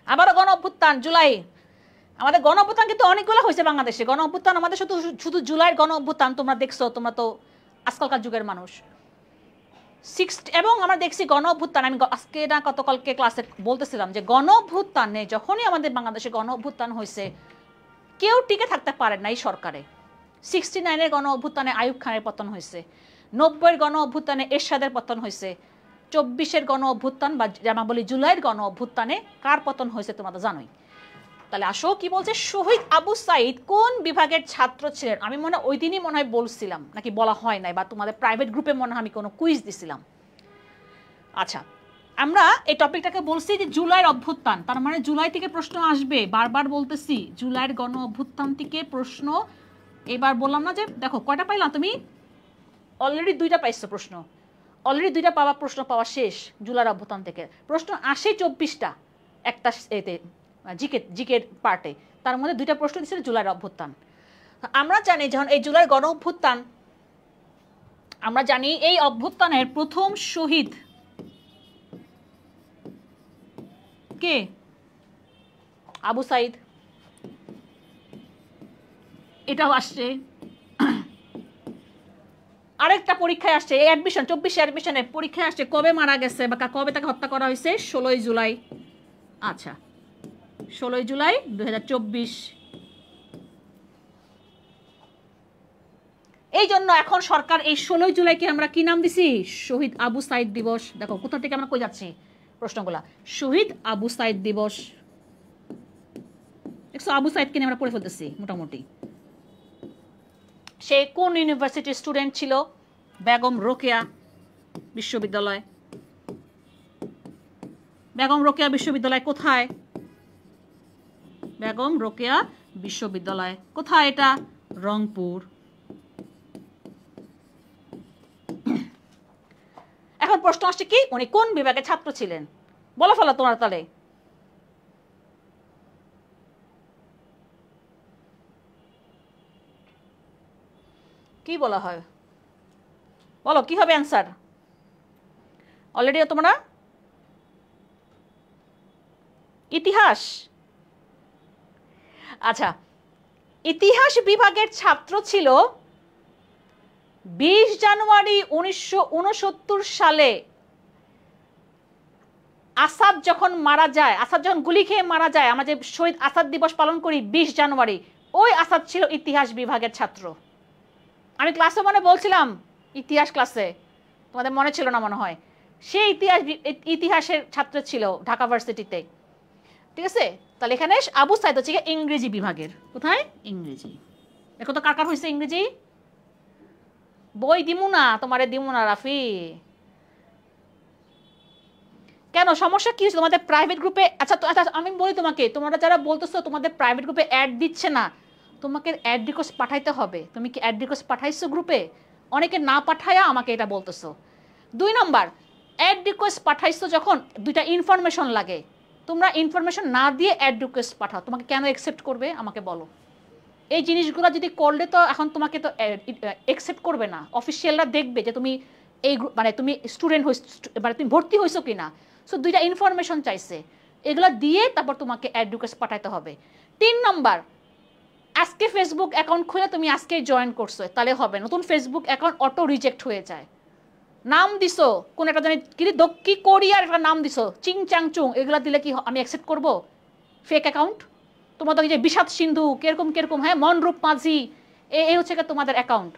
আবারও গণ অভ্যুত্থান জুলাই। আমাদের গণ অভ্যুত্থান কিন্তু অনেকগুলো হয়েছে বাংলাদেশে। গণ অভ্যুত্থান আমাদের শুধু জুলাইয়ের গণ অভ্যুত্থান তোমরা দেখছো, তোমরা তো আজকালকার যুগের মানুষ। এবং আমরা দেখছি গণ অভ্যুত্থান, আমি আজকে না গতকালকে ক্লাসে বলতেছিলাম যে গণ অভ্যুত্থানে যখনই আমাদের বাংলাদেশে গণ অভ্যুত্থান হয়েছে কেউ টিকে থাকতে পারে না এই সরকারে। 69-এর গণ অভ্যুত্থানে আইয়ুব খানের পতন হয়েছে, 90-এর গণ অভ্যুত্থানে এরশাদের পতন হয়েছে, 24-এর গণ অভ্যুত্থান বা আমরা বলি জুলাইয়ের গণ অভ্যুত্থানে কার পতন হয়েছে তোমরা তো জানোই। তাহলে আসো কি বলছে, শহীদ আবু সাইদ কোন বিভাগের ছাত্র ছিলেন? আমি মনে হয় ওই দিনই মনে হয় বলছিলাম, নাকি বলা হয় নাই, বা তোমাদের প্রাইভেট গ্রুপে মনে হয় আমি কোনো কুইজ দিছিলাম। আচ্ছা, আমরা এই টপিকটাকে বলছি যে জুলাইয়ের অভ্যুত্থান, তার মানে জুলাই থেকে প্রশ্ন আসবে, বারবার বলতেছি জুলাইয়ের গণ অভ্যুত্থান থেকে প্রশ্ন। এবার বললাম না যে দেখো কয়টা পাইলাম, তুমি অলরেডি 2টা পাইছো প্রশ্ন, অলরেডি 2টা প্রশ্ন পাওয়া শেষ জুলাইয়ের অভ্যুত্থান থেকে। প্রশ্ন আসে 24টা একটা এতে জিকের পার্টে, তার মধ্যে 2টা প্রশ্ন দিয়েছিল জুলাইয়ের অভ্যুত্থান। আমরা জানি যখন এই জুলাইয়ের গণ অভ্যুত্থান, আমরা জানি এই অভ্যুত্থানের প্রথম শহীদ কে? আবু সাইদ। এটাও আসছে, আরেকটা পরীক্ষায় আসছে, এই অ্যাডমিশন 24 অ্যাডমিশনের পরীক্ষায় আসছে কবে মারা গেছে বা কবে তাকে হত্যা করা হয়েছে? 16 জুলাই। আচ্ছা, 16 জুলাই 2024। এই জন্য এখন সরকার এই 16 জুলাইকে আমরা কি নাম দিছি? শহীদ আবু সাইদ দিবস। দেখো কোথা থেকে আমরা কই যাচ্ছি প্রশ্নগুলা, শহীদ আবু সাইদ দিবস। দেখছো আবু সাইদকে নিয়ে আমরা পড়ে ফেলতেছি মোটামুটি। সে কোন ইউনিভার্সিটির স্টুডেন্ট ছিল? বেগম রোকেয়া বিশ্ববিদ্যালয়। বেগম রোকেয়া বিশ্ববিদ্যালয় কোথায়? বেগম রোকেয়া বিশ্ববিদ্যালয় কোথায়? এটা রংপুর। এখন প্রশ্ন আসছে কি উনি কোন বিভাগের ছাত্র ছিলেন? বলে ফেলো তোমরা তাহলে। কি বলা হয় বলো, কি হবে অ্যান্সার? অলরেডি তোমরা ইতিহাস। আচ্ছা, ইতিহাস বিভাগের ছাত্র ছিল 20 জানুয়ারি 1969 সালে আসাদ যখন মারা যায়, আসাদ যখন গুলি খেয়ে মারা যায়, আমরা যে শহীদ আসাদ দিবস পালন করি 20 জানুয়ারি, ওই আসাদ ছিল ইতিহাস বিভাগের ছাত্র। আমি ক্লাসে মনে বলছিলাম, ইতিহাস ক্লাসে, তোমাদের মনে ছিল না মনে হয়, সে ইতিহাসের ছাত্র ছিল ঢাকা ভার্সিটিতে, ঠিক আছে। তাহলে এখানে আবু সাইদ হচ্ছে ইংরেজি বিভাগের। কোথায়? ইংরেজি। দেখো তো কার কার হয়েছে ইংরেজি। বই দিমু না তোমারে, দিমু না রাফি। কেন সমস্যা কি হয়েছে তোমাদের প্রাইভেট গ্রুপে? আচ্ছা আমি বলি তোমাকে, তোমরা যারা বলতেছো তোমাদের প্রাইভেট গ্রুপে অ্যাড দিচ্ছে না, তোমাকে অ্যাড রিকোয়েস্ট পাঠাইতে হবে। তুমি কি অ্যাড রিকোয়েস্ট পাঠাইছো গ্রুপে? অনেকে না পাঠায়া আমাকে এটা বলতেছো। 2 নম্বর, অ্যাড রিকোয়েস্ট পাঠাইছো যখন 2টা ইনফরমেশন লাগে, তোমরা ইনফরমেশন না দিয়ে অ্যাড রিকোয়েস্ট পাঠাও, তোমাকে কেন অ্যাকসেপ্ট করবে আমাকে বলো। এই জিনিসগুলো যদি করলে তো এখন তোমাকে তো অ্যাকসেপ্ট করবে না, অফিসিয়ালরা দেখবে যে তুমি এই মানে তুমি স্টুডেন্ট মানে তুমি ভর্তি হয়েছো কিনা। সো 2টা ইনফরমেশন চাইছে, এগুলো দিয়ে তারপর তোমাকে অ্যাড রিকোয়েস্ট পাঠাইতে হবে। 3 নম্বর, আজকে ফেসবুক অ্যাকাউন্ট খুলে তুমি আজকে জয়েন করছো তাহলে হবে, নতুন ফেসবুক অ্যাকাউন্ট অটো রিজেক্ট হয়ে যায়। নাম দিছো কোন একটা জানি কি কোরিয়ার একটা নাম দিছো চিং চাং চুং, এগুলা দিলে কি আমি অ্যাকসেপ্ট করব ফেক অ্যাকাউন্ট? তোমাদের যে বিষাদ সিন্ধু কিরকম কিরকম, হ্যাঁ মনরূপ মাঝি, এই হচ্ছে তোমাদের অ্যাকাউন্ট,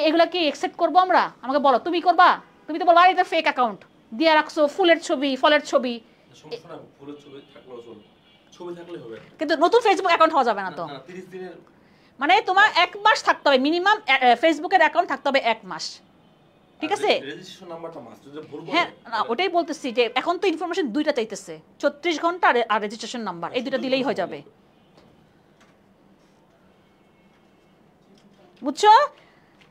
এগুলা কি অ্যাকসেপ্ট করবো আমরা? আমাকে বলো, তুমি করবা? তুমি তো বলবা এটা ফেক অ্যাকাউন্ট দিয়ে রাখছো, ফুলের ছবি ফলের ছবি, কিন্তু নতুন ফেসবুক অ্যাকাউন্ট হওয়া যাবে না তো। মানে তোমার 1 মাস থাকতে হবে মিনিমাম, ফেসবুকের অ্যাকাউন্ট থাকতে হবে 1 মাস, ঠিক আছে? হ্যাঁ ওটাই বলতেছি যে এখন তো ইনফরমেশন দুইটা চাইতেছে, 36 ঘন্টা আর রেজিস্ট্রেশন নাম্বার, এই দুইটা দিলেই হয়ে যাবে, বুঝছো?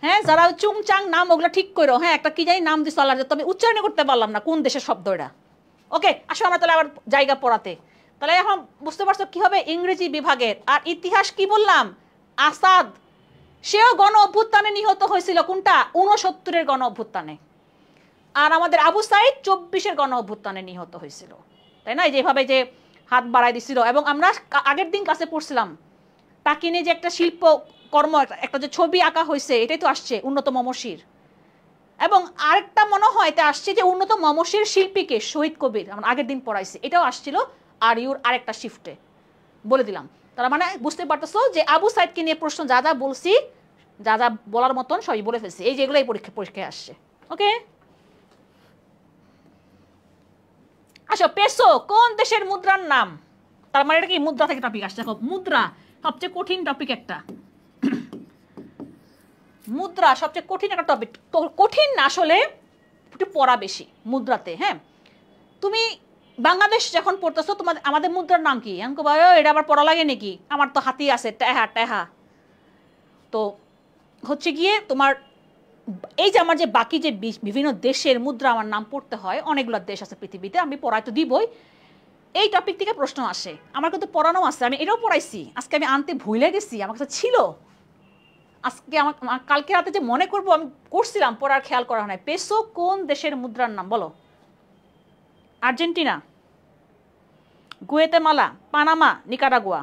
হ্যাঁ যারা চুং চাং নাম ওগুলো ঠিক করো, হ্যাঁ একটা কি জানি নাম দিছো আল্লাহ, তবে উচ্চারণ করতে পারলাম না কোন দেশের শব্দ এটা। ওকে আসো আমরা তাহলে আবার জায়গা পড়াতে, তাহলে এখন বুঝতে পারছো কি হবে ইংরেজি বিভাগের। আর ইতিহাস কি বললাম, আসাদ সেও গণ অভ্যুত্থানে নিহত হয়েছিল, কোনটা 69-এর গণ অভ্যুত্থানে, আর আমাদের আবু সাইদ 24-এর গণ অভ্যুত্থানে নিহত হয়েছিল, তাই না? যেভাবে যে হাত বাড়াই দিছিল, এবং আমরা আগের দিন কাছে পড়ছিলাম টাকিনে যে একটা শিল্প কর্ম, একটা যে ছবি আঁকা হয়েছে, এটাই তো আসছে উন্নত মমশির, এবং আরেকটা মনে হয় এটা আসছে যে উন্নত মমশির শিল্পীকে শহীদ কবির, আমরা আগের দিন পড়াইছি, এটাও আসছিল আর ইউর আরেকটা শিফটে, বলে দিলাম। তার মানে বুঝতে পারতেছো যে আবু সাইদকে নিয়ে প্রশ্ন যা যা বলছি, যা যা বলার মতন সবই বলে ফেলছি, এই যেগুলো এই পরীক্ষায় আসছে। ওকে আসো, পেসো কোন দেশের মুদ্রার নাম? তার মানে এটা কি মুদ্রা থেকে টপিক আসছে? দেখো মুদ্রা সবচেয়ে কঠিন টপিক একটা, মুদ্রা সবচেয়ে কঠিন একটা টপিক, কঠিন না আসলে একটু পড়া বেশি মুদ্রাতে। হ্যাঁ তুমি বাংলাদেশ যখন পড়তেছো তোমাদের আমাদের মুদ্রার নাম কি? আমি কব এটা আবার পড়া লাগে নাকি, আমার তো হাতি আছে টেহা টেহা। তো হচ্ছে গিয়ে তোমার এই যে আমার যে বাকি যে বিভিন্ন দেশের মুদ্রা আমার নাম পড়তে হয়, অনেকগুলো দেশ আছে পৃথিবীতে, আমি পড়াই তো দিবই, এই টপিক থেকে প্রশ্ন আসে, আমার কিন্তু পড়ানো আছে, আমি এটাও পড়াইছি, আজকে আমি আনতে ভুলে গেছি, আমার কাছে ছিল, আজকে আমার কালকে রাতে যে মনে করবো আমি করছিলাম, পড়ার খেয়াল করা হয়। পেসো কোন দেশের মুদ্রার নাম বলো? Argentina, Guatemala, Panama, Nicaragua.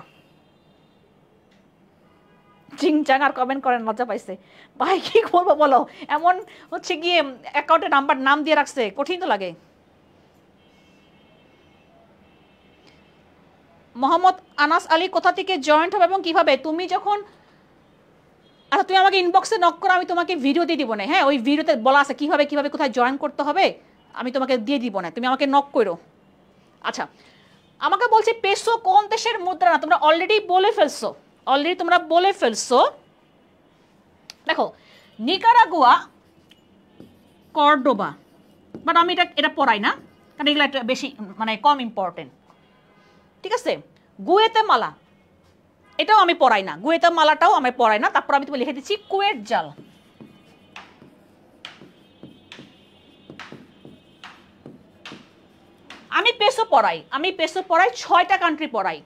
চিংচাং আর কমেন্ট করেন, লজ্জা পাইছে ভাই, কি করবো বলো, এমন হচ্ছে গিয়ে অ্যাকাউন্টে নাম দিয়ে রাখছে, কঠিন তো লাগে। মোহাম্মদ আনাস আলী কোথা থেকে জয়েন্ট হবে এবং কিভাবে? তুমি যখন, আচ্ছা তুমি আমাকে ইনবক্সে নক করো, আমি তোমাকে ভিডিও দিয়ে দিব না, হ্যাঁ ওই ভিডিওতে বলা আছে কিভাবে কিভাবে কোথায় জয়েন করতে হবে, আমি তোমাকে দিয়ে দিব না, তুমি আমাকে নক করো। আচ্ছা আমাকে বলছি পেসো কোন দেশের মুদ্রা না, তোমরা অলরেডি বলে ফেলছো, দেখো নিকারাগুয়া, কর্ডোবা, বাট আমি এটা পড়াই না কারণ এগুলো একটা বেশি মানে কম ইম্পর্টেন্ট, ঠিক আছে? গুয়েতেমালা এটাও আমি পড়াই না, গুয়েতেমালাটাও আমি পড়াই না। তারপর আমি লিখে দিচ্ছি কুয়েত জাল। আমি পেসো পড়াই 6টা কান্ট্রি পড়াই,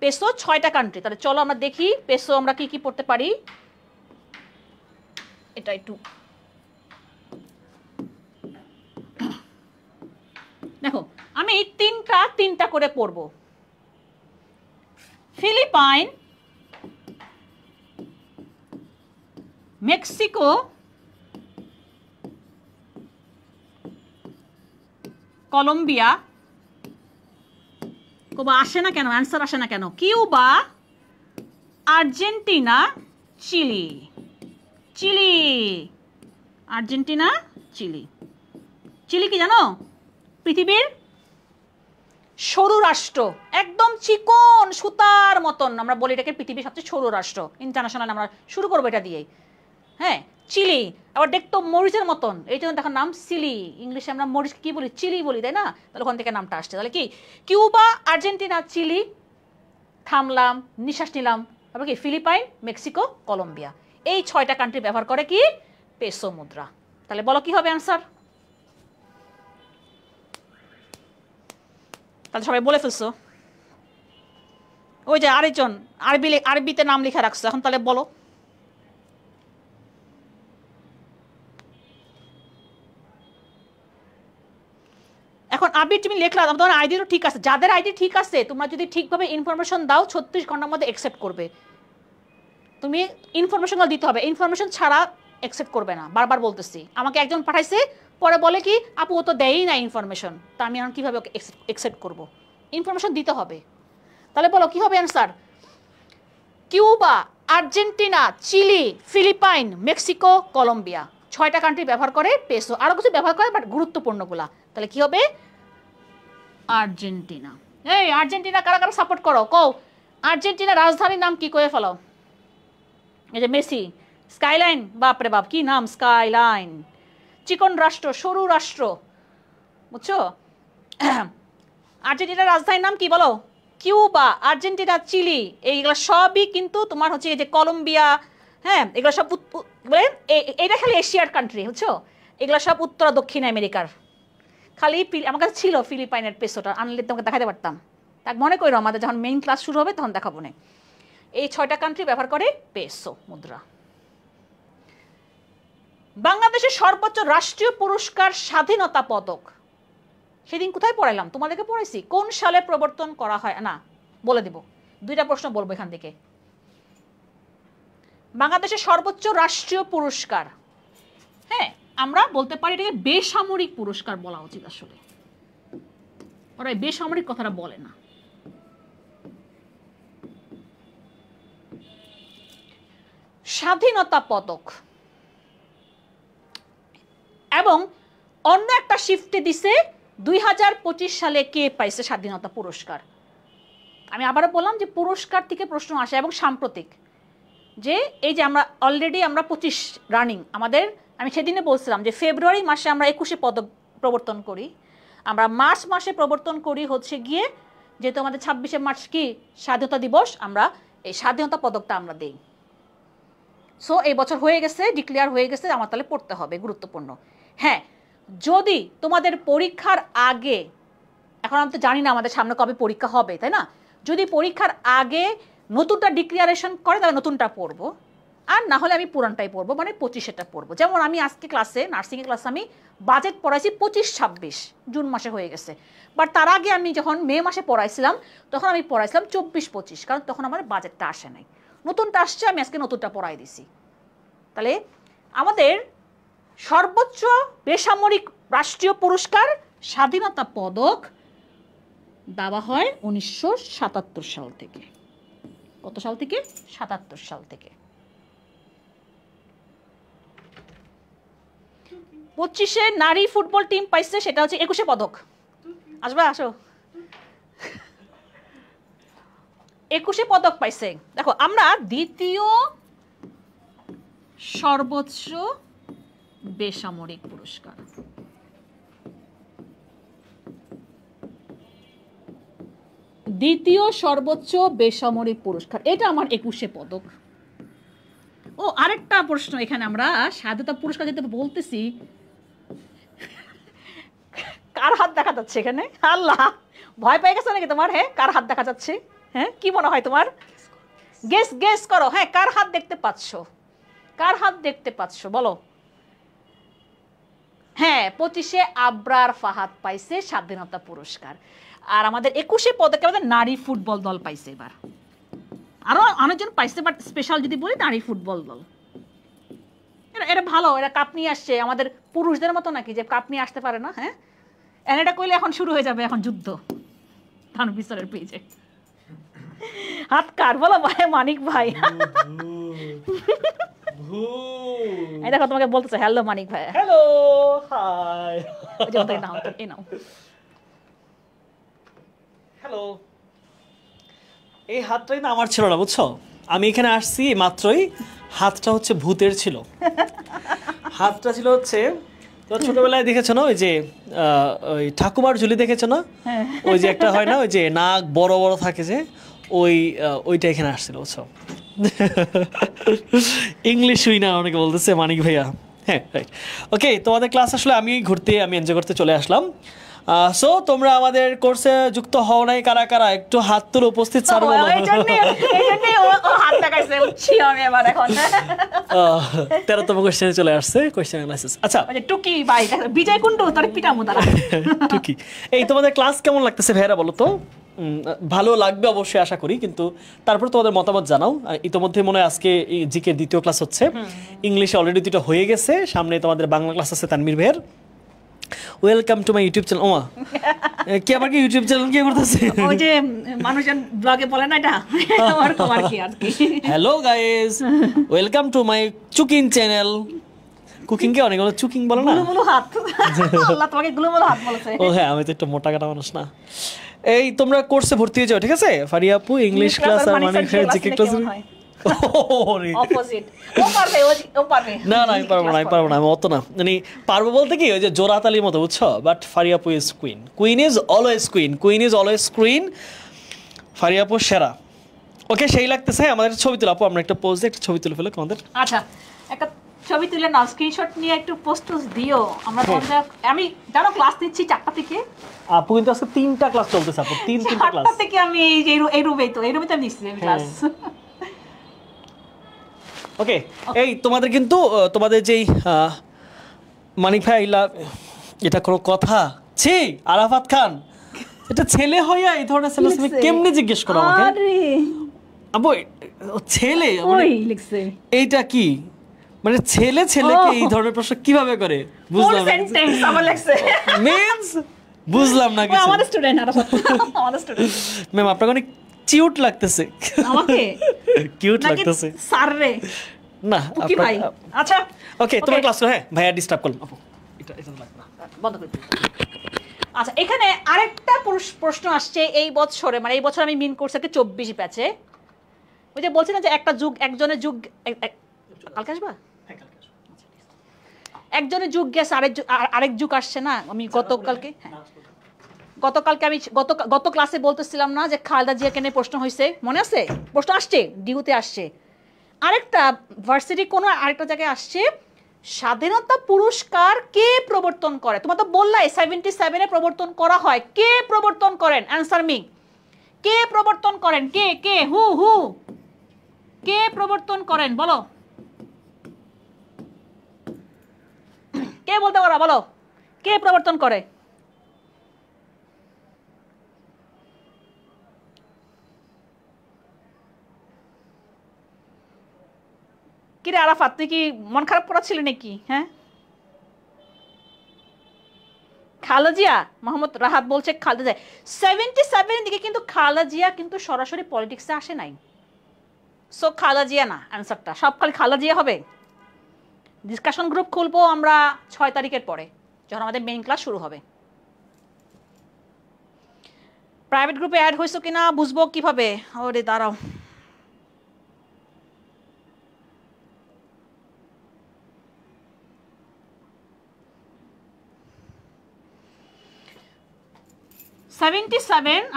পেসো 6টা কান্ট্রি। তাহলে চলো আমরা দেখি পেসো আমরা কি কি পড়তে পারি। এটা একটু দেখো, আমি তিনটা করে পড়ব। ফিলিপাইন, মেক্সিকো, কলম্বিয়া, আসে না কেন, অ্যান্সার আসে না কেন, Cuba, Argentina, Chile. Argentina, Chile কি জানো? পৃথিবীর সরু রাষ্ট্র, একদম চিকন সুতার মতন, আমরা বলি এটাকে পৃথিবীর সবচেয়ে সরু রাষ্ট্র। ইন্টারন্যাশনাল আমরা শুরু করবো এটা দিয়ে। হ্যাঁ চিলি, আবার দেখতো মরিচের মতন, এই জন্য দেখার নাম চিলি। ইংলিশে আমরা মরিচ কি বলি, চিলি বলি, তাই না? তাহলে ওখান থেকে নামটা আসছে। তাহলে কি কিউবা, আর্জেন্টিনা, চিলি, থামলাম, নিঃশ্বাস নিলাম, তারপর কি ফিলিপাইন, মেক্সিকো, কলম্বিয়া, এই 6টা কান্ট্রি ব্যবহার করে কি পেসো মুদ্রা। তাহলে বলো কি হবে অ্যান্সার? তাহলে সবাই বলে ফেলছো, ওই যে আরেকজন আরবিতে নাম লিখে রাখছো, এখন তাহলে বলো। এখন আবির তুমি লিখলা, তোমার আইডিও ঠিক আছে, যাদের আইডি ঠিক আছে তোমরা যদি ঠিকভাবে ইনফরমেশন দাও 36 ঘন্টার মধ্যে অ্যাকসেপ্ট করবে। তুমি ইনফরমেশন দিতে হবে, ইনফরমেশন ছাড়া অ্যাকসেপ্ট করবে না, বারবার বলতেছি। আমাকে একজন পাঠাইছে, পরে বলে কি আপু ও তো দেয়ই না ইনফরমেশন, তা আমি এখন কীভাবে ওকে অ্যাকসেপ্ট করবো? ইনফরমেশন দিতে হবে। তাহলে বলো কী হবে answer? Cuba, Argentina, Chile, Philippine, Mexico, Colombia, 6টা কান্ট্রি ব্যবহার করে পেসো। আরও কিছু ব্যবহার করে বাট গুরুত্বপূর্ণগুলা। তাহলে কি হবে? আর্জেন্টিনা। এই আর্জেন্টিনা কারা কারা সাপোর্ট করো কও? আর্জেন্টিনা রাজধানীর নাম কি কয়ে ফেলো? এই যে মেসি, স্কাইলাইন, বাপরে বাপ কি নাম স্কাইলাইন। চিকন রাষ্ট্র, সরু রাষ্ট্র, বুঝছো? আর্জেন্টিনার রাজধানীর নাম কি বলো? কিউবা, আর্জেন্টিনা, চিলি, এইগুলো সবই কিন্তু তোমার হচ্ছে এই যে কলম্বিয়া, হ্যাঁ এগুলো সব এইটা খালি এশিয়ার কান্ট্রি, বুঝছো? এগুলো সব উত্তর দক্ষিণ আমেরিকার। খালি আমার কাছে ছিল ফিলিপাইনের পেসোটা, আনলে তোমাকে দেখাতে পারতাম। তাক মনে করো আমাদের যখন মেইন ক্লাস শুরু হবে তখন দেখাবো না। এই 6টা কান্ট্রি ব্যবহার করে পেসো মুদ্রা। বাংলাদেশের সর্বোচ্চ রাষ্ট্রীয় পুরস্কার স্বাধীনতা পদক, সেদিন কোথায় পড়াইলাম? তোমাদেরকে পড়াইছি। কোন সালে প্রবর্তন করা হয়? না বলে দিব, 2টা প্রশ্ন বলবো এখান থেকে। বাংলাদেশের সর্বোচ্চ রাষ্ট্রীয় পুরস্কার, হ্যাঁ আমরা বলতে পারি এটাকে বেসামরিক পুরস্কার বলা উচিত। আসলে ওরা বেসামরিক কথাটা বলে না। স্বাধীনতা পদক এবং অন্য একটা শিফটে দিছে 2025 সালে কে পাইছে স্বাধীনতা পুরস্কার। আমি আবারও বললাম যে পুরস্কার থেকে প্রশ্ন আসে এবং সাম্প্রতিক, যে এই যে আমরা অলরেডি আমরা 25 রানিং আমাদের। আমি সেদিনে বলছিলাম যে ফেব্রুয়ারি মাসে আমরা 21 পদক প্রবর্তন করি, আমরা মার্চ মাসে প্রবর্তন করি হচ্ছে গিয়ে, যেহেতু আমাদের 26শে মার্চ কি স্বাধীনতা দিবস, আমরা এই স্বাধীনতা পদকটা আমরা দেই। সো এই বছর হয়ে গেছে, ডিক্লেয়ার হয়ে গেছে, আমার তাহলে পড়তে হবে, গুরুত্বপূর্ণ। হ্যাঁ যদি তোমাদের পরীক্ষার আগে, এখন আমি তো জানি না আমাদের সামনে কবে পরীক্ষা হবে, তাই না? যদি পরীক্ষার আগে নতুনটা ডিক্লারেশন করে তাহলে নতুনটা পড়বো, আর না হলে আমি পুরানটাই পড়বো, মানে 25টা পড়বো। যেমন আমি আজকে ক্লাসে নার্সিংয়ের ক্লাসে আমি বাজেট পড়াইছি 25-26 জুন মাসে হয়ে গেছে, বাট তার আগে আমি যখন মে মাসে পড়াইছিলাম তখন আমি পড়াইছিলাম 24-25, কারণ তখন আমার বাজেটটা আসে নাই। নতুনটা আসছে, আমি আজকে নতুনটা পড়াই দিছি। তাহলে আমাদের সর্বোচ্চ বেসামরিক রাষ্ট্রীয় পুরস্কার স্বাধীনতা পদক দেওয়া হয় 1977 সাল থেকে। কত সাল থেকে? 77 সাল থেকে। 25-এ নারী ফুটবল টিম পাইছে, সেটা হচ্ছে 21 পদক। আসবা, আসো। 21 পদক পাইছে। দেখো আমরা দ্বিতীয় সর্বোচ্চ বেসামরিক পুরস্কার, দ্বিতীয় সর্বোচ্চ বেসামরিক পুরস্কার, এটা আমার 21 পদক। ও আরেকটা প্রশ্ন এখানে, আমরা স্বাধীনতা পুরস্কার যেটা বলতেছি, কার হাত দেখা যাচ্ছে এখানে? আল্লাহ, ভয় পেয়ে গেছে নাকি তোমার? হ্যাঁ কার হাত দেখা যাচ্ছে? হ্যাঁ কি মনে হয় তোমার? গেস করো। হ্যাঁ কার হাত দেখতে পাচ্ছ? কার হাত দেখতে পাচ্ছ বলো? হ্যাঁ 25-এ আবরার ফাহাদ পাইছে স্বাধীনতা পুরস্কার। আর আমাদের 21 পদকে আমাদের নারী ফুটবল দল পাইছে। এবার আরো অনেকজন পাইছে, বাট স্পেশাল যদি বলি নারী ফুটবল দল। এটা ভালো, এরা কাপ নিয়ে আসছে। আমাদের পুরুষদের মতো নাকি যে কাপ নিয়ে আসতে পারে না? হ্যাঁ এটা কইলে এখন শুরু হয়ে যাবে এখন যুদ্ধ তানভীরের পেজে। হাত কার বলো ভাই? মানিক ভাই। এই দেখো তোমাকে বলতেছে হ্যালো মানিক ভাই। Hello, high. নাও এই নাও। হ্যালো। এই হাতটাই না আমার ছিল না, বুঝছো? আমি এখানে আসছি মাত্রই, হাতটা হচ্ছে ভূতের ছিল। হাতটা ছিল হচ্ছে, তো ছোটবেলায় দেখেছো না ওই যে ওই ঠাকুমার ঝুলি দেখেছো না? ওই যে একটা হয় না ওই যে নাক বড় বড় থাকে যে, ওইটা এখানে আসছিল, বুঝছো? ইংলিশ উই না অনেকে বলতেছে মানিক ভাইয়া। হ্যাঁ রাইট, ওকে। তোমাদের ক্লাস আসলে আমি এনজয় করতে চলে আসলাম। সো তোমরা আমাদের কোর্সে যুক্ত হও নাই কারা কারা? একটু হাত তুলে উপস্থিত স্যার বলো। 13তম কোশ্চেনে চলে আসছে, কোশ্চেন অ্যানালাইসিস। আচ্ছা টুকি ভাই, বিজয় কুন্ডু তার পিটামু তারা। টুকি, এই তোমাদের ক্লাস কেমন লাগতেছে ভাইরা বলো তো? ভালো লাগবে অবশ্যই আশা করি, কিন্তু তারপর তোমাদের মতামত জানাও। ইতোমধ্যে মনে হয় আজকে জিকে দ্বিতীয় ক্লাস হচ্ছে, ইংলিশে অলরেডি দুটো হয়ে গেছে, সামনে তোমাদের বাংলা ক্লাস আছে তানভীর ভাইয়ের। Welcome to my YouTube channel. ওমা কি আবার কি ইউটিউব চ্যানেল কি করতেছে? ওই যে মানুষজন ব্লগে বলে না এটা ওরকম আর কি আর কি। Hello guys, welcome to my cooking channel. Cooking কে অনেক চুকিং বলে না? গুলুমুলু হাত, আল্লাহ তোমাকে গুলুমুলু হাত বলেছে। ও হ্যাঁ, আমি তো একটু মোটা কাটা মানুষ না। এই তোমরা কোর্সে ভর্তি হয়ে যাও, ঠিক আছে? ফারিয়া আপু ইংলিশ ক্লাস আর মানে জিকে ক্লাস। অপোজিট ও পারবে, ও পারবে না না, আমি পারবো না, আমি অত না। মানে পারবো বলতে কি, ওই যে জোরাত আলীর মতো, বুঝছো? বাট ফারিয়া আপু is queen, queen is always queen, queen is always queen. Faria আপু সেরা। ওকে, সেই লাগতেছে। আমাদের ছবি তুলে আপু, আমরা একটা পোজ দিয়ে একটা ছবি তুলে ফেলে আমাদের। আচ্ছা, একটা ছবি তুলে নাও, স্ক্রিনশট নিয়ে একটু পোস্ট দিও। আমরা তোমাদের, আমি জানো ক্লাস নিচ্ছি 4টা থেকে। আপু কিন্তু আজকে 3টা ক্লাস চলতেছে আপু, 3টা ক্লাস। 4টা থেকে আমি এই রুমে তো নিচ্ছি আমি ক্লাস। ওকে, এই তোমাদের কিন্তু তোমাদের যেই মানিক ভাই এটা কোনো কথা? ছি আরাফাত খান, এটা ছেলে হইয়া এই ধরনের ছেলে তুমি কেমনে জিজ্ঞেস করো আমাকে? আরে আপু ছেলে ওই লিখছে, এইটা কি মানে ছেলে ছেলেকে এই ধরনের প্রশ্ন কিভাবে করে? বুঝলাম না সেন্টেন্স আমার লিখছে মিন্স, বুঝলাম না কিছু। আমাদের স্টুডেন্ট আরাফাত, আমাদের স্টুডেন্ট। ম্যাম আপনাকে অনেক কিউট লাগতেছে। আমাকে কিউট লাগতেছে স্যার রে না কি ভাই? আচ্ছা ওকে, তোমার ক্লাস করো। হ্যাঁ ভাইয়া ডিস্টার্ব করলাম আপু, এটা লাগবে না, বন্ধ করে দিই। আচ্ছা, এখানে আরেকটা প্রশ্ন আসছে এই বছরে, মানে এই বছর আমি মিন করছি একটা 24 ব্যাচে। ওই যে বলছি না যে একটা যুগ, একজনের যুগ, কালকে আসবা? একজনের যুগ গেছে, আরেক যুগ আসছে না। আমি গতকালকে আমি গত ক্লাসে বলতেছিলাম না যে খালেদা জিয়াকে নিয়ে প্রশ্ন হয়েছে, মনে আছে? প্রশ্ন আসছে, ডিউতে আসছে। আরেকটা ভার্সিটি কোনো আরেকটা জায়গায় আসছে, স্বাধীনতা পুরস্কার কে প্রবর্তন করে? তোমার তো বললাই 77-এ প্রবর্তন করা হয়। কে প্রবর্তন করেন? Answer me. কে প্রবর্তন করেন? কে কে হু হু কে প্রবর্তন করেন? বলো, কে বলতে পারো? বলো, কে প্রবর্তন করে? কিরে আরাফাত, তুই কি মন খারাপ করাচ্ছিলি নাকি? হ্যাঁ, খালেদা জিয়া। মোহাম্মদ রাহাত বলছে খালেদা জিয়া। 77 দিকে কিন্তু খালেদা জিয়া কিন্তু সরাসরি পলিটিক্সে আসে নাই। সো খালেদা জিয়া না অ্যান্সারটা, সব খালি খালেদা জিয়া হবে। ডিসকাশন গ্রুপ খুলবো আমরা 6 তারিখের পরে, যখন আমাদের মেইন ক্লাস শুরু হবে। প্রাইভেট গ্রুপে অ্যাড হয়েছো কিনা বুঝবো কিভাবে? ওরে দাঁড়াও,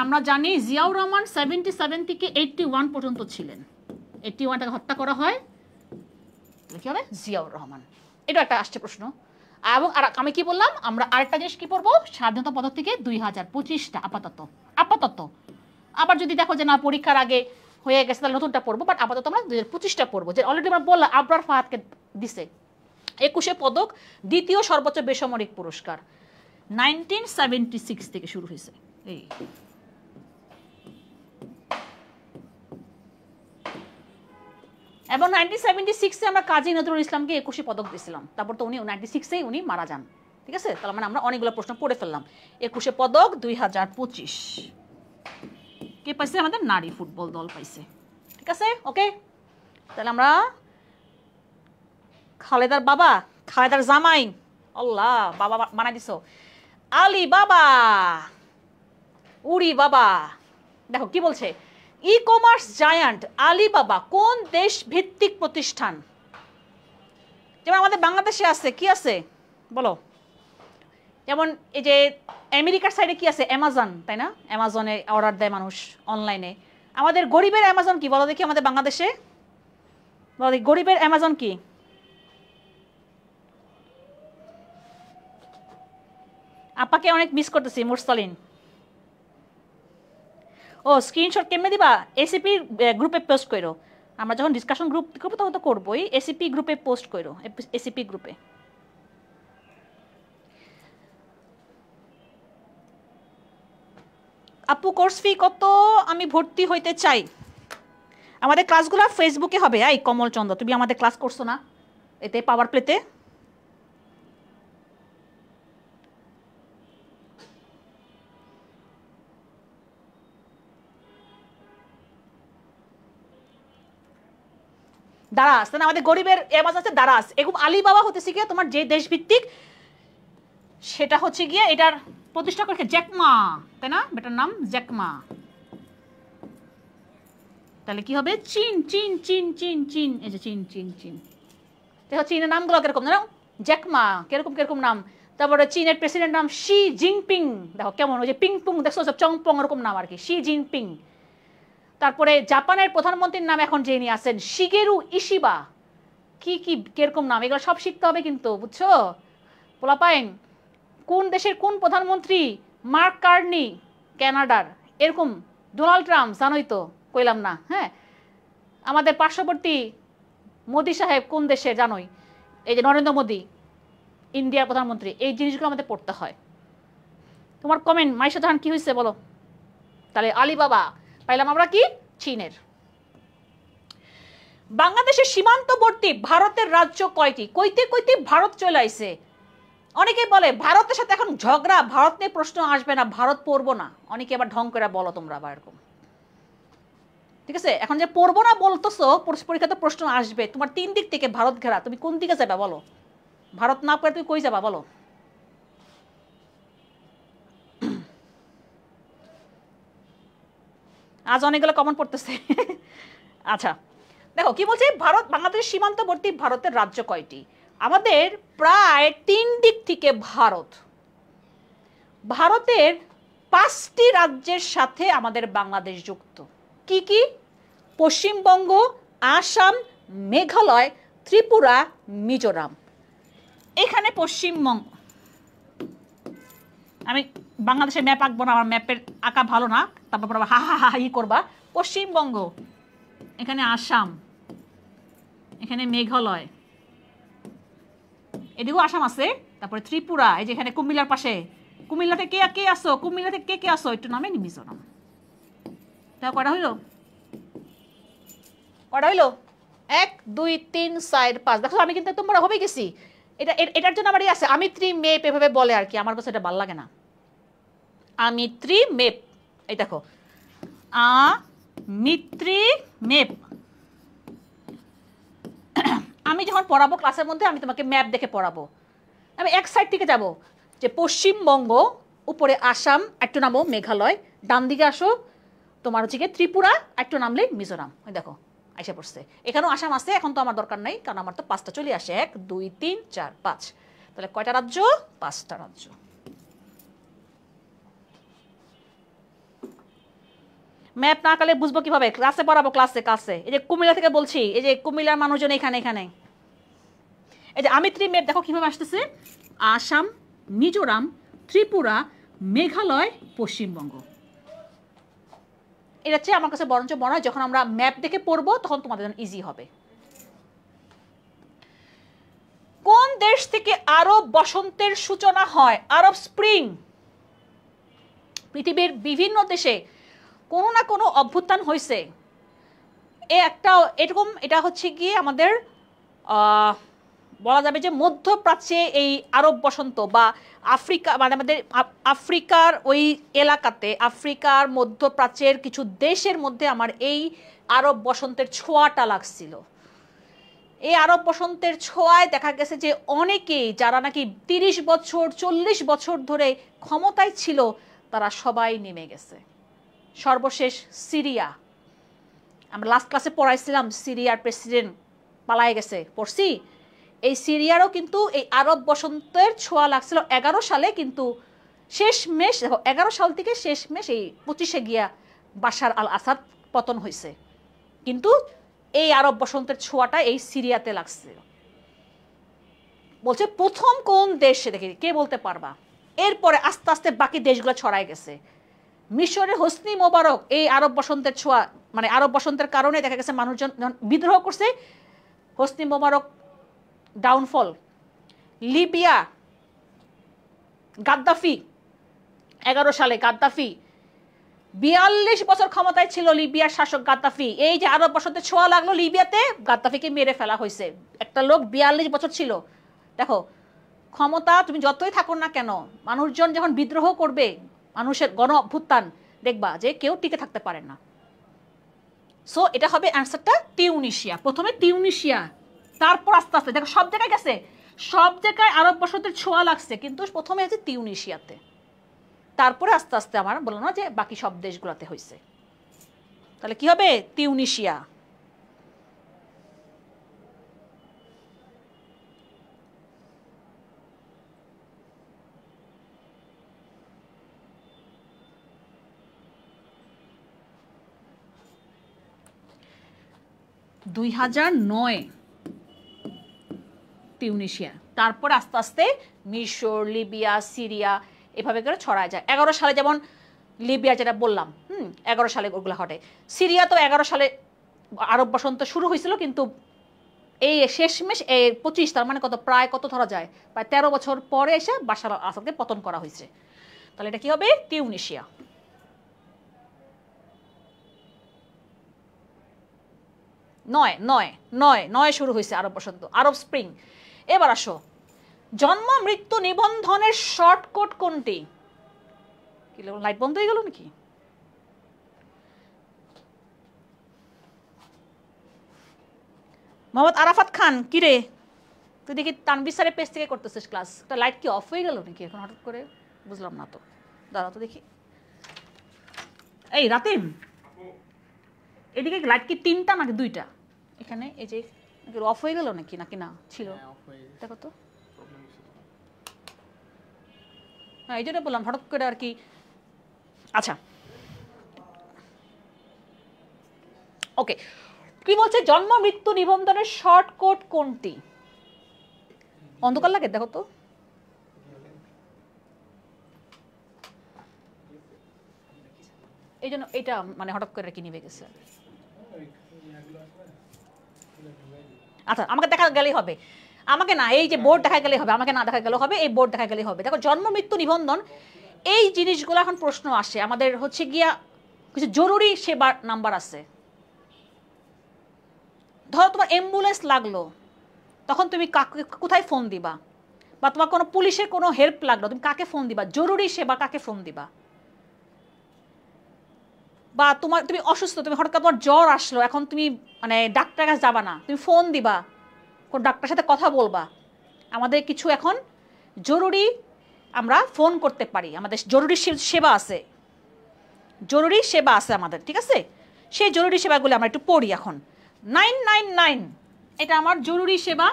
আমরা জানি জিয়াউর রহমান 77 থেকে 81 পর্যন্ত ছিলেন। 81টাকে হত্যা করা হয়, কি হবে? জিয়াউর রহমান। এটা একটা আসছে প্রশ্ন। এবং আর আমি কি বললাম, আমরা আরেকটা জিনিস কি পড়বো, স্বাধীনতা পদক থেকে 2025টা আপাতত। আবার যদি দেখো যে না পরীক্ষার আগে হয়ে গেছে তাহলে নতুনটা পড়বো, বাট আপাতত আমরা 2025টা পড়বো। যে অলরেডি আমরা বললাম আবরার ফাহাদকে দিছে 21 পদক, দ্বিতীয় সর্বোচ্চ বেসামরিক পুরস্কার। 1976 থেকে শুরু হয়েছে। এই এবং 1976-এ আমরা কাজী নজরুল ইসলামকে 21 পদক দিয়েছিলাম। তারপর তো উনি 96-এই উনি মারা যান। ঠিক আছে, তাহলে মানে আমরা অনেকগুলো প্রশ্ন পড়ে ফেললাম। 21 পদক 2025 কে পাইছে? আমাদের নারী ফুটবল দল পাইছে। ঠিক আছে, ওকে। তাহলে আমরা খালেদার বাবা, খালেদার জামাই, আল্লাহ বাবা বানাই দিছো, আলী বাবা, উড়ি বাবা। দেখো কি বলছে, ই কমার্স জায়ান্ট আলিবাবা কোন দেশ ভিত্তিক প্রতিষ্ঠান? যেমন আমাদের বাংলাদেশে আছে, কি আছে বলো? যেমন এই যে আমেরিকার সাইডে কি আছে? অ্যামাজন, তাই না? অ্যামাজনে অর্ডার দেয় মানুষ অনলাইনে। আমাদের গরিবের অ্যামাজন কি বলো দেখি? আমাদের বাংলাদেশে বলো দেখি, গরিবের অ্যামাজন কি? আপাকে অনেক মিস করতেছি, মুরসালিন। ও স্ক্রিনশট কেমনে দিবা? এসিপি গ্রুপে পোস্ট করো। আমরা যখন ডিসকাশন গ্রুপ করবো তখন তো করবোই। এসিপি গ্রুপে পোস্ট করো, এসিপি গ্রুপে। আপু কোর্স ফি কত? আমি ভর্তি হইতে চাই। আমাদের ক্লাসগুলো ফেসবুকে হবে। এই কমল চন্দ্র, তুমি আমাদের ক্লাস করছো না এতে পাওয়ার প্লেতে? দারাস, তাই না? আমাদের গরিবের এমাজ আছে দারাস। এরকম আলিবাবা হতেছে গিয়ে তোমার যে দেশভিত্তিক, সেটা হচ্ছে গিয়ে এটার প্রতিষ্ঠা করেছে জ্যাকমা, তাই না? বেটার নাম জ্যাকমা। তাহলে কি হবে? চীন চীন চীন চীন চীন, এই যে চীন চীন চীন। দেখো চীনের নামগুলো কিরকম জানো? জ্যাকমা, কিরকম কিরকম নাম। তারপরে চীনের প্রেসিডেন্ট নাম শি জিনপিং, দেখো কেমন, ওই যে পিং পুং দেখছো, চংপং এরকম নাম আর কি, শি জিনপিং। তারপরে জাপানের প্রধানমন্ত্রীর নাম এখন যিনি আছেন শিগেরু ইশিবা, কি কি কিরকম নাম, এগুলো সব শিখতে হবে কিন্তু, বুঝছো পোলাপাইন? কোন দেশের কোন প্রধানমন্ত্রী? মার্ক কার্নি কানাডার, এরকম। ডোনাল্ড ট্রাম্প জানোই তো, কইলাম না? হ্যাঁ, আমাদের পার্শ্ববর্তী মোদি সাহেব কোন দেশের জানোই? এই যে নরেন্দ্র মোদি, ইন্ডিয়ার প্রধানমন্ত্রী। এই জিনিসগুলো আমাদের পড়তে হয়। তোমার কমেন্ট মাইশা জাহান কি হয়েছে বলো? তাহলে আলিবাবা পাইলাম আমরা কি? চীনের। বাংলাদেশের সীমান্তবর্তী ভারতের রাজ্য কয়টি? কইতে কইতে ভারত চলে আইছে। অনেকে বলে ভারতের সাথে এখন ঝগড়া, ভারত নিয়ে প্রশ্ন আসবে না, ভারত পড়বো না। অনেকে আবার ঢং করে বলো তোমরা আবার এরকম, ঠিক আছে? এখন যে পড়বো না বলতেছো, পরীক্ষাতে প্রশ্ন আসবে। তোমার 3 দিক থেকে ভারত ঘেরা, তুমি কোন দিকে যাবে বলো? ভারত না পড়ে তুমি কই যাবা বলো? আজ অনেকগুলো কমন পড়তেছে। আচ্ছা দেখো কি বলছে, ভারত বাংলাদেশের সীমান্তবর্তী ভারতের রাজ্য কয়টি? আমাদের প্রায় 3 দিক থেকে ভারত। ভারতের 5টি রাজ্যের সাথে আমাদের বাংলাদেশ যুক্ত। কি কি? পশ্চিমবঙ্গ, আসাম, মেঘালয়, ত্রিপুরা, মিজোরাম। এখানে পশ্চিমবঙ্গ, আমি বাংলাদেশের ম্যাপ আঁকবো না, আমার ম্যাপের আঁকা ভালো না, তারপর হা হা হা ই করবা। পশ্চিমবঙ্গ, এখানে আসাম, এখানে মেঘালয়, এদিকেও আসাম আছে, তারপরে ত্রিপুরা, এই যে এখানে কুমিল্লার পাশে। কুমিল্লাতে কে কে আসো? কুমিল্লাতে কে কে আসো একটু নামে মিজোরাম। তা কটা হইল? কটা হইল? 1 2 3 4 5। দেখো আমি কিন্তু তোমরা হবে গেছি। এটার জন্য আমার আছে আমিত্রি মেপ এভাবে বলে আর কি, আমার কাছে এটা ভালো লাগে না। আমিত্রি মেপ, এই দেখো আমিত্রি মেপ। আমি যখন পড়াবো ক্লাসের মধ্যে, আমি তোমাকে ম্যাপ দেখে পড়াবো। আমি এক সাইড থেকে যাব, যে পশ্চিমবঙ্গ, উপরে আসাম, একটু নামো মেঘালয়, ডান দিকে আসো তোমার হচ্ছে গিয়ে ত্রিপুরা, একটু নামলে মিজোরাম। ওই দেখো আইসা পড়ছে। এখানেও আসাম আছে, এখন তো আমার দরকার নাই, কারণ আমার তো 5টা চলে আসে। 1 2 3 4 5। তাহলে কয়টা রাজ্য? 5টা রাজ্য। ম্যাপ না আঁকালে বুঝবো কিভাবে? ক্লাসে পড়াবো, ক্লাসে। এই যে কুমিল্লা থেকে বলছি, এই যে কুমিল্লার মানুষজন এখানে এখানে। এই যে আমিত্রি মেপ দেখো কিভাবে আসতেছে, আসাম, মিজোরাম, ত্রিপুরা, মেঘালয়, পশ্চিমবঙ্গ। এটা হচ্ছে আমার কাছে বরঞ্চ মনে হয় যখন আমরা ম্যাপ দেখে পড়বো তখন তোমাদের জন্য ইজি হবে। কোন দেশ থেকে আরব বসন্তের সূচনা হয়? আরব স্প্রিং। পৃথিবীর বিভিন্ন দেশে কোনো না কোনো অভ্যুত্থান হয়েছে। এরকম, এটা হচ্ছে গিয়ে আমাদের বলা যাবে যে মধ্যপ্রাচ্যে এই আরব বসন্ত বা আফ্রিকা, মানে আমাদের আফ্রিকার ওই এলাকাতে, আফ্রিকার মধ্যপ্রাচ্যের কিছু দেশের মধ্যে আমার এই আরব বসন্তের ছোঁয়াটা লাগছিল। এই আরব বসন্তের ছোঁয়ায় দেখা গেছে যে অনেকেই যারা নাকি 30 বছর 40 বছর ধরে ক্ষমতায় ছিল, তারা সবাই নেমে গেছে। সর্বশেষ সিরিয়া, আমরা লাস্ট ক্লাসে পড়াইছিলাম সিরিয়ার প্রেসিডেন্ট পালায়ে গেছে, পড়ছি। এই সিরিয়ারও কিন্তু এই আরব বসন্তের ছোঁয়া লাগছিল 11 সালে, কিন্তু শেষমেশ দেখো 11 সাল থেকে শেষমেশ এই 25-এ গিয়া বাশার আল আসাদ পতন হয়েছে, কিন্তু এই আরব বসন্তের ছোঁয়াটা এই সিরিয়াতে লাগছিল। বলছে প্রথম কোন দেশে, দেখি কে বলতে পারবা? এরপরে আস্তে আস্তে বাকি দেশগুলো ছড়ায় গেছে। মিশরের হোসনি মোবারক এই আরব বসন্তের ছোঁয়া, মানে আরব বসন্তের কারণে দেখা গেছে মানুষজন বিদ্রোহ করছে, হোসনি মোবারক ডাউনফল। লিবিয়া গাদ্দাফি, 11 সালে গাদ্দাফি 42 বছর ক্ষমতায় ছিল লিবিয়ার শাসক গাদ্দাফি। এই যে আরব বসন্তে ছোঁয়া লাগলো লিবিয়াতে, গাদ্দাফিকে মেরে ফেলা হয়েছে। একটা লোক 42 বছর ছিল। দেখো ক্ষমতা তুমি যতই থাকো না কেন, মানুষজন যখন বিদ্রোহ করবে, মানুষের গণ অভ্যুত্থান, দেখবা যে কেউ টিকে থাকতে পারে না। সো এটা হবে অ্যান্সারটা তিউনিশিয়া। প্রথমে তিউনিশিয়া, তারপর আস্তে আস্তে দেখো সব জায়গায় গেছে, সব জায়গায় আরব বসন্তের ছোঁয়া লাগছে, কিন্তু প্রথমে আছে তিউনিশিয়াতে, তারপরে আস্তে আস্তে আমার বললো না যে বাকি সব দেশগুলোতে হয়েছে। তাহলে কি হবে? তিউনিশিয়া। দুই 2009 তিউনিশিয়া, তারপর আস্তে আস্তে মিশর, লিবিয়া, সিরিয়া এভাবে করে ছড়ায় যায়। 11 সালে যেমন লিবিয়া যেটা বললাম, 11 সালে ওগুলো ঘটে। সিরিয়া তো 11 সালে আরব বসন্ত শুরু হয়েছিল, কিন্তু এই শেষমেশ 25, তার মানে প্রায় কত ধরা যায়, প্রায় 13 বছর পরে এসে বাশার আল আসাদকে পতন করা হয়েছে। তাহলে এটা কি হবে? তিউনিশিয়া। নয় শুরু হয়েছে আরব বসন্ত, আরব স্প্রিং। এবার আসো, জন্ম মৃত্যু নিবন্ধনের শর্টকট কোনটি? কি লাইট বন্ধ হয়ে গেল নাকি? মোহাম্মদ আরাফাত খান, কিরে তুই দেখি তানভীর স্যারের পেজ থেকে করতেছিস ক্লাস, একটা লাইট কি অফ হয়ে গেল নাকি এখন হঠাৎ করে? বুঝলাম না তো, দাঁড়া তো দেখি। এই রাতিম, এদিকে লাইট কি 3টা নাকি 2টা? এখানে এই যে অফ হয়ে গেল নাকি না ছিল? দেখো তো। হ্যাঁ, এই জন্য বললাম হঠাৎ করে আর কি। আচ্ছা ওকে, কি বলছে? জন্ম মৃত্যু নিবন্ধনের শর্টকট কোনটি? অন্ধকার লাগে, দেখো তো। এই জন্য এটা মানে হঠাৎ করে আর কি নিভে গেছে। আচ্ছা, আমাকে দেখা গেলেই হবে, আমাকে না, এই যে বোর্ড দেখা গেলেই হবে, আমাকে না দেখা গেলেও হবে, এই বোর্ড দেখা গেলেই হবে। দেখো জন্ম মৃত্যু নিবন্ধন, এই জিনিসগুলো এখন প্রশ্ন আসে আমাদের, হচ্ছে গিয়া কিছু জরুরি সেবার নাম্বার আছে। ধরো তোমার অ্যাম্বুলেন্স লাগলো, তখন তুমি কোথায় ফোন দিবা? বা তোমার কোনো পুলিশের কোনো হেল্প লাগলো, তুমি কাকে ফোন দিবা? জরুরি সেবা কাকে ফোন দিবা? বা তুমি অসুস্থ, তুমি হঠাৎ তোমার জ্বর আসলো, এখন তুমি মানে ডাক্তারের কাছে যাবা না, তুমি ফোন দিবা, কোন ডাক্তারের সাথে কথা বলবা। আমাদের কিছু এখন জরুরি আমরা ফোন করতে পারি, আমাদের জরুরি সেবা আছে, জরুরি সেবা আছে আমাদের, ঠিক আছে? সেই জরুরি সেবাগুলো আমরা একটু পড়ি এখন। 999 এটা আমার জরুরি সেবা।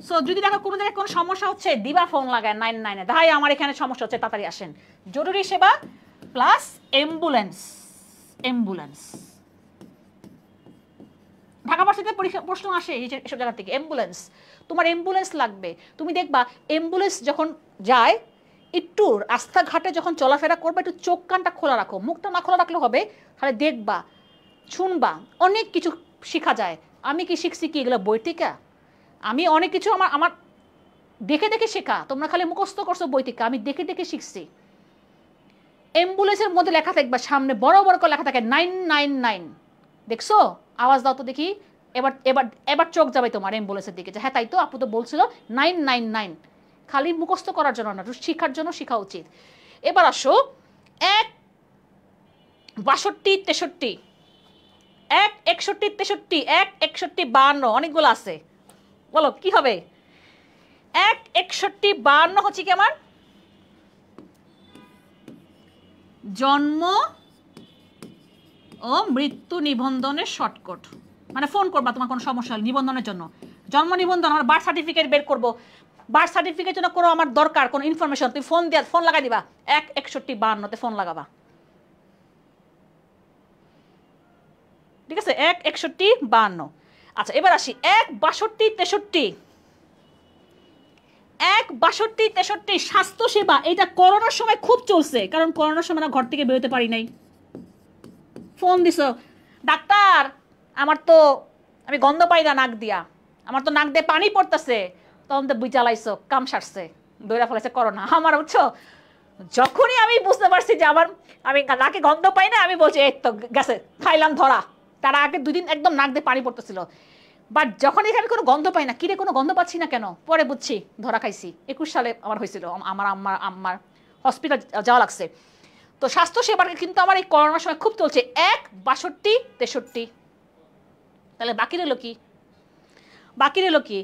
সো যদি দেখো কোনো জায়গায় কোনো সমস্যা হচ্ছে, দিবা ফোন লাগায় 99-এ, ভাই আমার এখানে সমস্যা হচ্ছে, তাড়াতাড়ি আসেন। জরুরি সেবা প্লাস অ্যাম্বুলেন্স। ঢাকা ভার্সিটিতে প্রশ্ন আসে এসব জায়গা থেকে, অ্যাম্বুলেন্স, তোমার অ্যাম্বুলেন্স লাগবে। তুমি দেখবা অ্যাম্বুলেন্স যখন যায়, একটু রাস্তাঘাটে যখন চলাফেরা করবে, একটু চোখ কানটা খোলা রাখো, মুখটা না খোলা রাখলে হবে, তাহলে দেখবা, শুনবা, অনেক কিছু শেখা যায়। আমি কি শিখছি কি এগুলো বই থেকে? আমি অনেক কিছু আমার দেখে দেখে শেখা, তোমরা খালি মুখস্থ করছো বই থেকে, আমি দেখে দেখে শিখছি। অ্যাম্বুলেন্সের মধ্যে লেখা থাকবে, সামনে বড় বড় করে লেখা থাকে 999, দেখছো? আওয়াজ দাও তো দেখি, এবার এবার এবার চোখ যাবে তোমার অ্যাম্বুলেন্সের দিকে, যে হ্যাঁ তাই তো, আপু তো বলছিল 999। খালি মুখস্থ করার জন্য না, শিক্ষার জন্য শেখা উচিত। এবার আসো 1 62 63, 1 61 63, 1 61 52, অনেকগুলো আছে, বলো কি হবে? 1 61 52 হচ্ছে কি আমার জন্ম ও মৃত্যু নিবন্ধনের শর্টকট। মানে ফোন করবা তোমার কোনো সমস্যা হলে নিবন্ধনের জন্য, জন্ম নিবন্ধন, আমার বার্থ সার্টিফিকেট বের করবো, বার্থ সার্টিফিকেট জন্য কোনো আমার দরকার কোনো ইনফরমেশন, তুমি ফোন লাগাই দিবা, 1 61 52-তে ফোন লাগাবা, ঠিক আছে? 1 61 52। আচ্ছা এবার আসি 1 62 63, 1 62 63 স্বাস্থ্যসেবা। এটা করোনার সময় খুব চলছে, কারণ করোনার সময় ঘর থেকে বেরোতে পারি নাই, ফোন দিছো, ডাক্তার আমার তো, আমি গন্ধ পাই না নাক দিয়া, আমার তো নাক দিয়ে পানি পড়তেছে, তখন তো বুঝ জ্বালাইছো, কাম সারছে, দৌড়া ফেলাইছে করোনা। আমার বুঝছো যখনই আমি বুঝতে পারছি যে আমি নাকে গন্ধ পাই না, আমি বলছি এই তো গেছে, খাইলাম ধরা। তার আগে 2 দিন একদম নাক দিয়ে পানি পড়তেছিল, বাট যখন এখানে কোনো গন্ধ পাই না, কিরে কোনো গন্ধ পাচ্ছি না কেন, পরে বুঝছি ধরা খাইছি। 21 সালে আমার হয়েছিল, আমার হসপিটাল যাওয়া লাগছে। তো স্বাস্থ্যসেবার কিন্তু আমার এই করোনার সময় খুব চলছে 1, 62, 63। তাহলে বাকি রইল কি?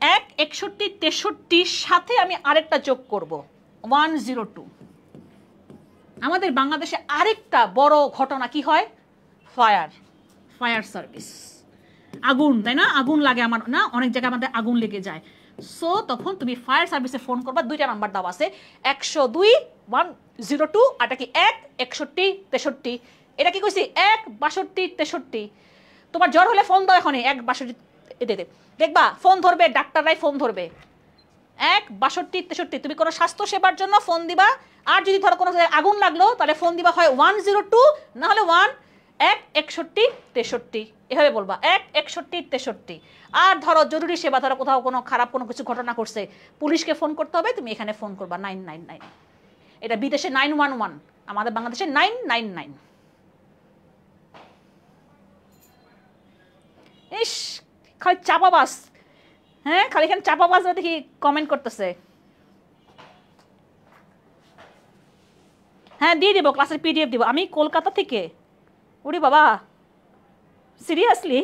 1, 61, 63 সাথে আমি আরেকটা যোগ করব 102। আমাদের বাংলাদেশে আরেকটা বড় ঘটনা কি হয়? Fire service. আগুন, তাই না? আগুন লাগে আমার না, অনেক জায়গায় আমাদের আগুন লেগে যায়। সো তখন তুমি ফায়ার সার্ভিসে ফোন করবা, 2টা নাম্বার দেওয়া আছে, 102 102, আর এটা কি 1, 61, 63। এটা কি কইছি? 1, 62, 63। তোমার জ্বর হলে ফোন দাও এখনই 1, 62 দেখবা ফোন ধরবে, ডাক্তাররাই ফোন ধরবে। 1, 62, 63 তুমি কোনো স্বাস্থ্যসেবার জন্য ফোন দিবা। আর যদি ধরো কোনো আগুন লাগলো তাহলে ফোন দিবা হয় 102, না হলে 1, 61, 63। এভাবে বলবা 1, 61, 63। আর ধরো জরুরি সেবা, ধরো কোথাও কোনো খারাপ কোনো কিছু ঘটনা করছে, পুলিশকে ফোন করতে হবে, তুমি এখানে ফোন করবা 999। এটা বিদেশে 911, আমাদের বাংলাদেশে 999। ইস, খালি চাপাবাস। হ্যাঁ, খালি এখানে চাপাবাস দেখি কমেন্ট করতেছে। হ্যাঁ, দিয়ে দিব, ক্লাসের PDF দিব। আমি কলকাতা থেকে। ওরে বাবা, সিরিয়াসলি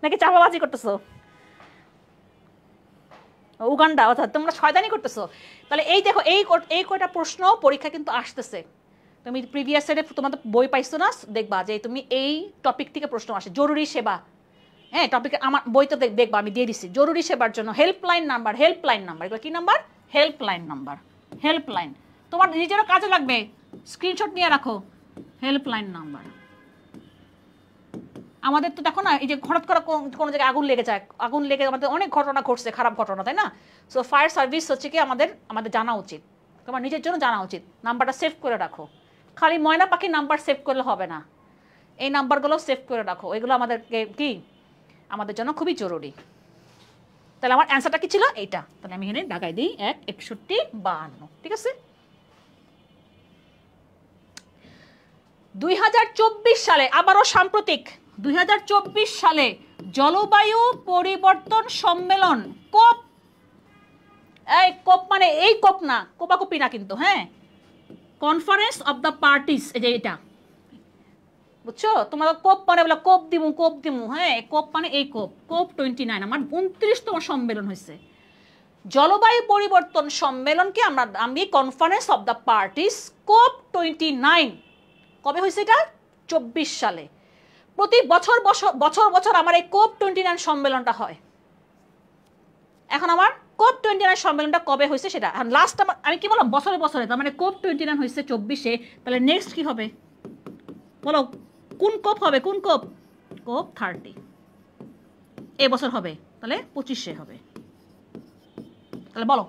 নাকি চাপাবাজি করতেছো? উগান্ডা, অর্থাৎ তোমরা শয়তানি করতেছো। তাহলে এই দেখো, এই কয়টা প্রশ্ন পরীক্ষা কিন্তু আসতেছে। তুমি প্রিভিয়াস ইয়ারে তোমাদের বই পাইছো না, দেখবা যে তুমি এই টপিক থেকে প্রশ্ন আসে। জরুরি সেবা, হ্যাঁ টপিক আমার বই তো দেখবা, আমি দিয়ে দিচ্ছি। জরুরি সেবার জন্য হেল্পলাইন নাম্বার, এগুলো কি নাম্বার? হেল্পলাইন। তোমার নিজেরও কাজে লাগবে, স্ক্রিনশট নিয়ে রাখো। Helpline number. আমাদের তো দেখো না, এই যে হঠাৎ করে কোনো জায়গায় আগুন লেগে যায়, আগুন লেগে আমাদের অনেক ঘটনা ঘটছে, খারাপ ঘটনা, তাই না? সো ফায়ার সার্ভিস হচ্ছে কি আমাদের জানা উচিত, তোমার নিজের জন্য জানা উচিত। নাম্বারটা সেভ করে রাখো। খালি ময়না পাখির নাম্বার সেভ করলে হবে না, এই নাম্বারগুলো সেভ করে রাখো। এগুলো আমাদেরকে কি আমাদের জন্য খুবই জরুরি। তাহলে আমার অ্যান্সারটা কি ছিল? এইটা। তাহলে আমি এখানে দাগাই দিই 1, 61, 52। ঠিক আছে। 2024 সালে, আবারও সাম্প্রতিক 2024 সালে জলবায়ু পরিবর্তন সম্মেলন, কোপ। এই কোপ মানে এই কোপ না, কোপাকুপি না কিন্তু, হ্যাঁ, কনফারেন্স অফ দ্য পার্টিস। এই যে এটা বুঝছো, তোমার কোপ মানে বলে কোপ দিমু, হ্যাঁ, কোপ মানে এই কোপ 29। আমার 29তম সম্মেলন হয়েছে। জলবায়ু পরিবর্তন সম্মেলনকে আমি কনফারেন্স অফ দ্য পার্টিস কোপ 29 কবে হয়েছে? এটা 24 সালে। প্রতি বছর আমার এই কোপ 29 সম্মেলনটা হয়। এখন আমার কোপ 29 সম্মেলনটা কবে হয়েছে সেটা লাস্ট আমি কি বললাম, বছরে। তার মানে কোপ 29 হয়েছে 24-এ। তাহলে নেক্সট কি হবে বলো? কোন কোপ হবে? কোপ 30 এই বছর হবে, তাহলে 25-এ হবে। তাহলে বলো।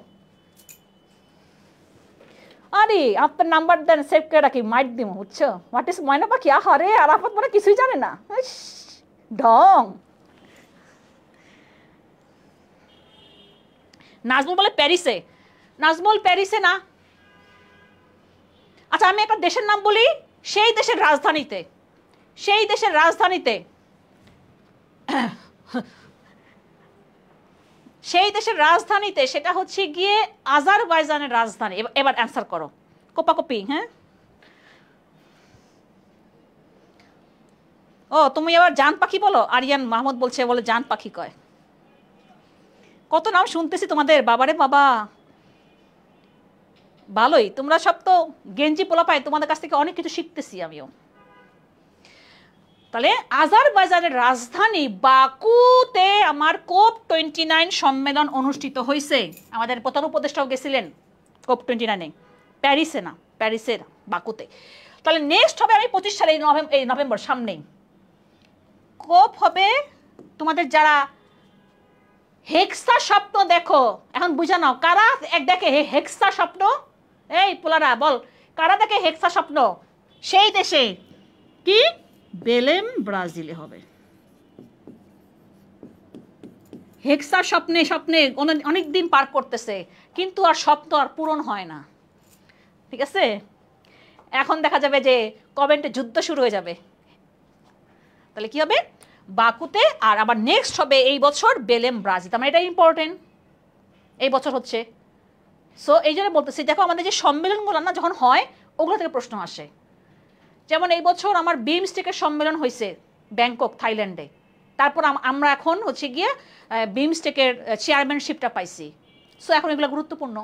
আরে আপনার নাম্বার দেন, সেভ করে রাখি, মাইট দিব, বুঝছো? হোয়াট ইজ ময়না পাখি? আহারে, আরাফাত মানে কিছুই জানে না, ঢং। নাজমুল বলে প্যারিসে। নাজমুল প্যারিসে না। আচ্ছা, আমি একটা দেশের নাম বলি, সেই দেশের রাজধানীতে সেটা হচ্ছে গিয়ে আজারবাইজানের রাজধানী। এবার অ্যান্সার করো, কোপাকপি। হ্যাঁ, ও তুমি আবার জান পাখি বলো। আরিয়ান মাহমুদ বলছে, বলে জান পাখি কয়। কত নাম শুনতেছি তোমাদের, বাবারে বাবা। ভালোই, তোমরা সব তো গেঞ্জি পোলা পাই, তোমাদের কাছ থেকে অনেক কিছু শিখতেছি আমিও। তাহলে আজারবাইজানের রাজধানী বাকুতে আমার কোপ 29 সম্মেলন অনুষ্ঠিত হয়েছে। আমাদের প্রধান উপদেষ্টাও গেছিলেন কোপ 29-এ, প্যারিসে না, প্যারিসের বাকুতে। তাহলে নেক্সট হবে আমি 25 সালে, এই নভেম্বর সামনেই কোপ হবে। তোমাদের যারা হেক্সা স্বপ্ন দেখো, এখন বুঝে নাও কারা দেখে হেক্সা স্বপ্ন। এই পোলারা বল, কারা দেখে হেক্সা স্বপ্ন? সেই দেশে কি বেলেম ব্রাজিলে হবে। হেক্সা স্বপ্নে স্বপ্নে অনেক দিন পার করতেছে, কিন্তু আর স্বপ্ন আর পূরণ হয় না। ঠিক আছে, এখন দেখা যাবে যে কমেন্টে যুদ্ধ শুরু হয়ে যাবে। তাহলে কি হবে? বাকুতে, আর আবার নেক্সট হবে এই বছর বেলেম ব্রাজিল। আমার এটা ইম্পর্টেন্ট, এই বছর হচ্ছে। সো এই জন্য বলতেছি, দেখো আমাদের যে সম্মেলনগুলো না যখন হয় ওগুলো থেকে প্রশ্ন আসে। যেমন এই বছর আমার বিমস্টেকের সম্মেলন হয়েছে ব্যাংকক, থাইল্যান্ডে। তারপর আমরা এখন হচ্ছে গিয়ে বিমস্টেকের চেয়ারম্যানশিপটা পাইছি। সো এখন এগুলো গুরুত্বপূর্ণ।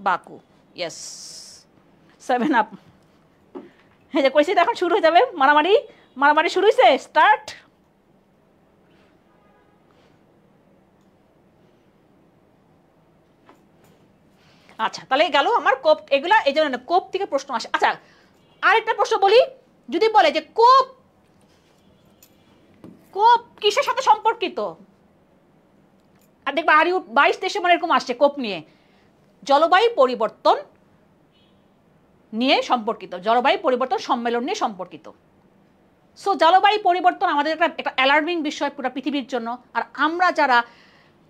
Baku, yes, 7 up. হ্যাঁ, যে কইছি এখন শুরু হয়ে যাবে মারামারি। মারামারি শুরু হয়েছে, স্টার্ট। আচ্ছা, তাহলে গেল আমার কোপ। এগুলা এই জন্য কোপ থেকে প্রশ্ন আসে। আচ্ছা, আরেকটা প্রশ্ন বলি, যদি বলে যে কোপ কোপ কিসের সাথে সম্পর্কিত, আর দেখবা আর 22 দেশে মানে এরকম আসছে কোপ নিয়ে, জলবায়ু পরিবর্তন নিয়ে সম্পর্কিত, জলবায়ু পরিবর্তন সম্মেলন নিয়ে সম্পর্কিত। সো জলবায়ু পরিবর্তন আমাদের একটা অ্যালার্মিং বিষয় পুরো পৃথিবীর জন্য। আর আমরা যারা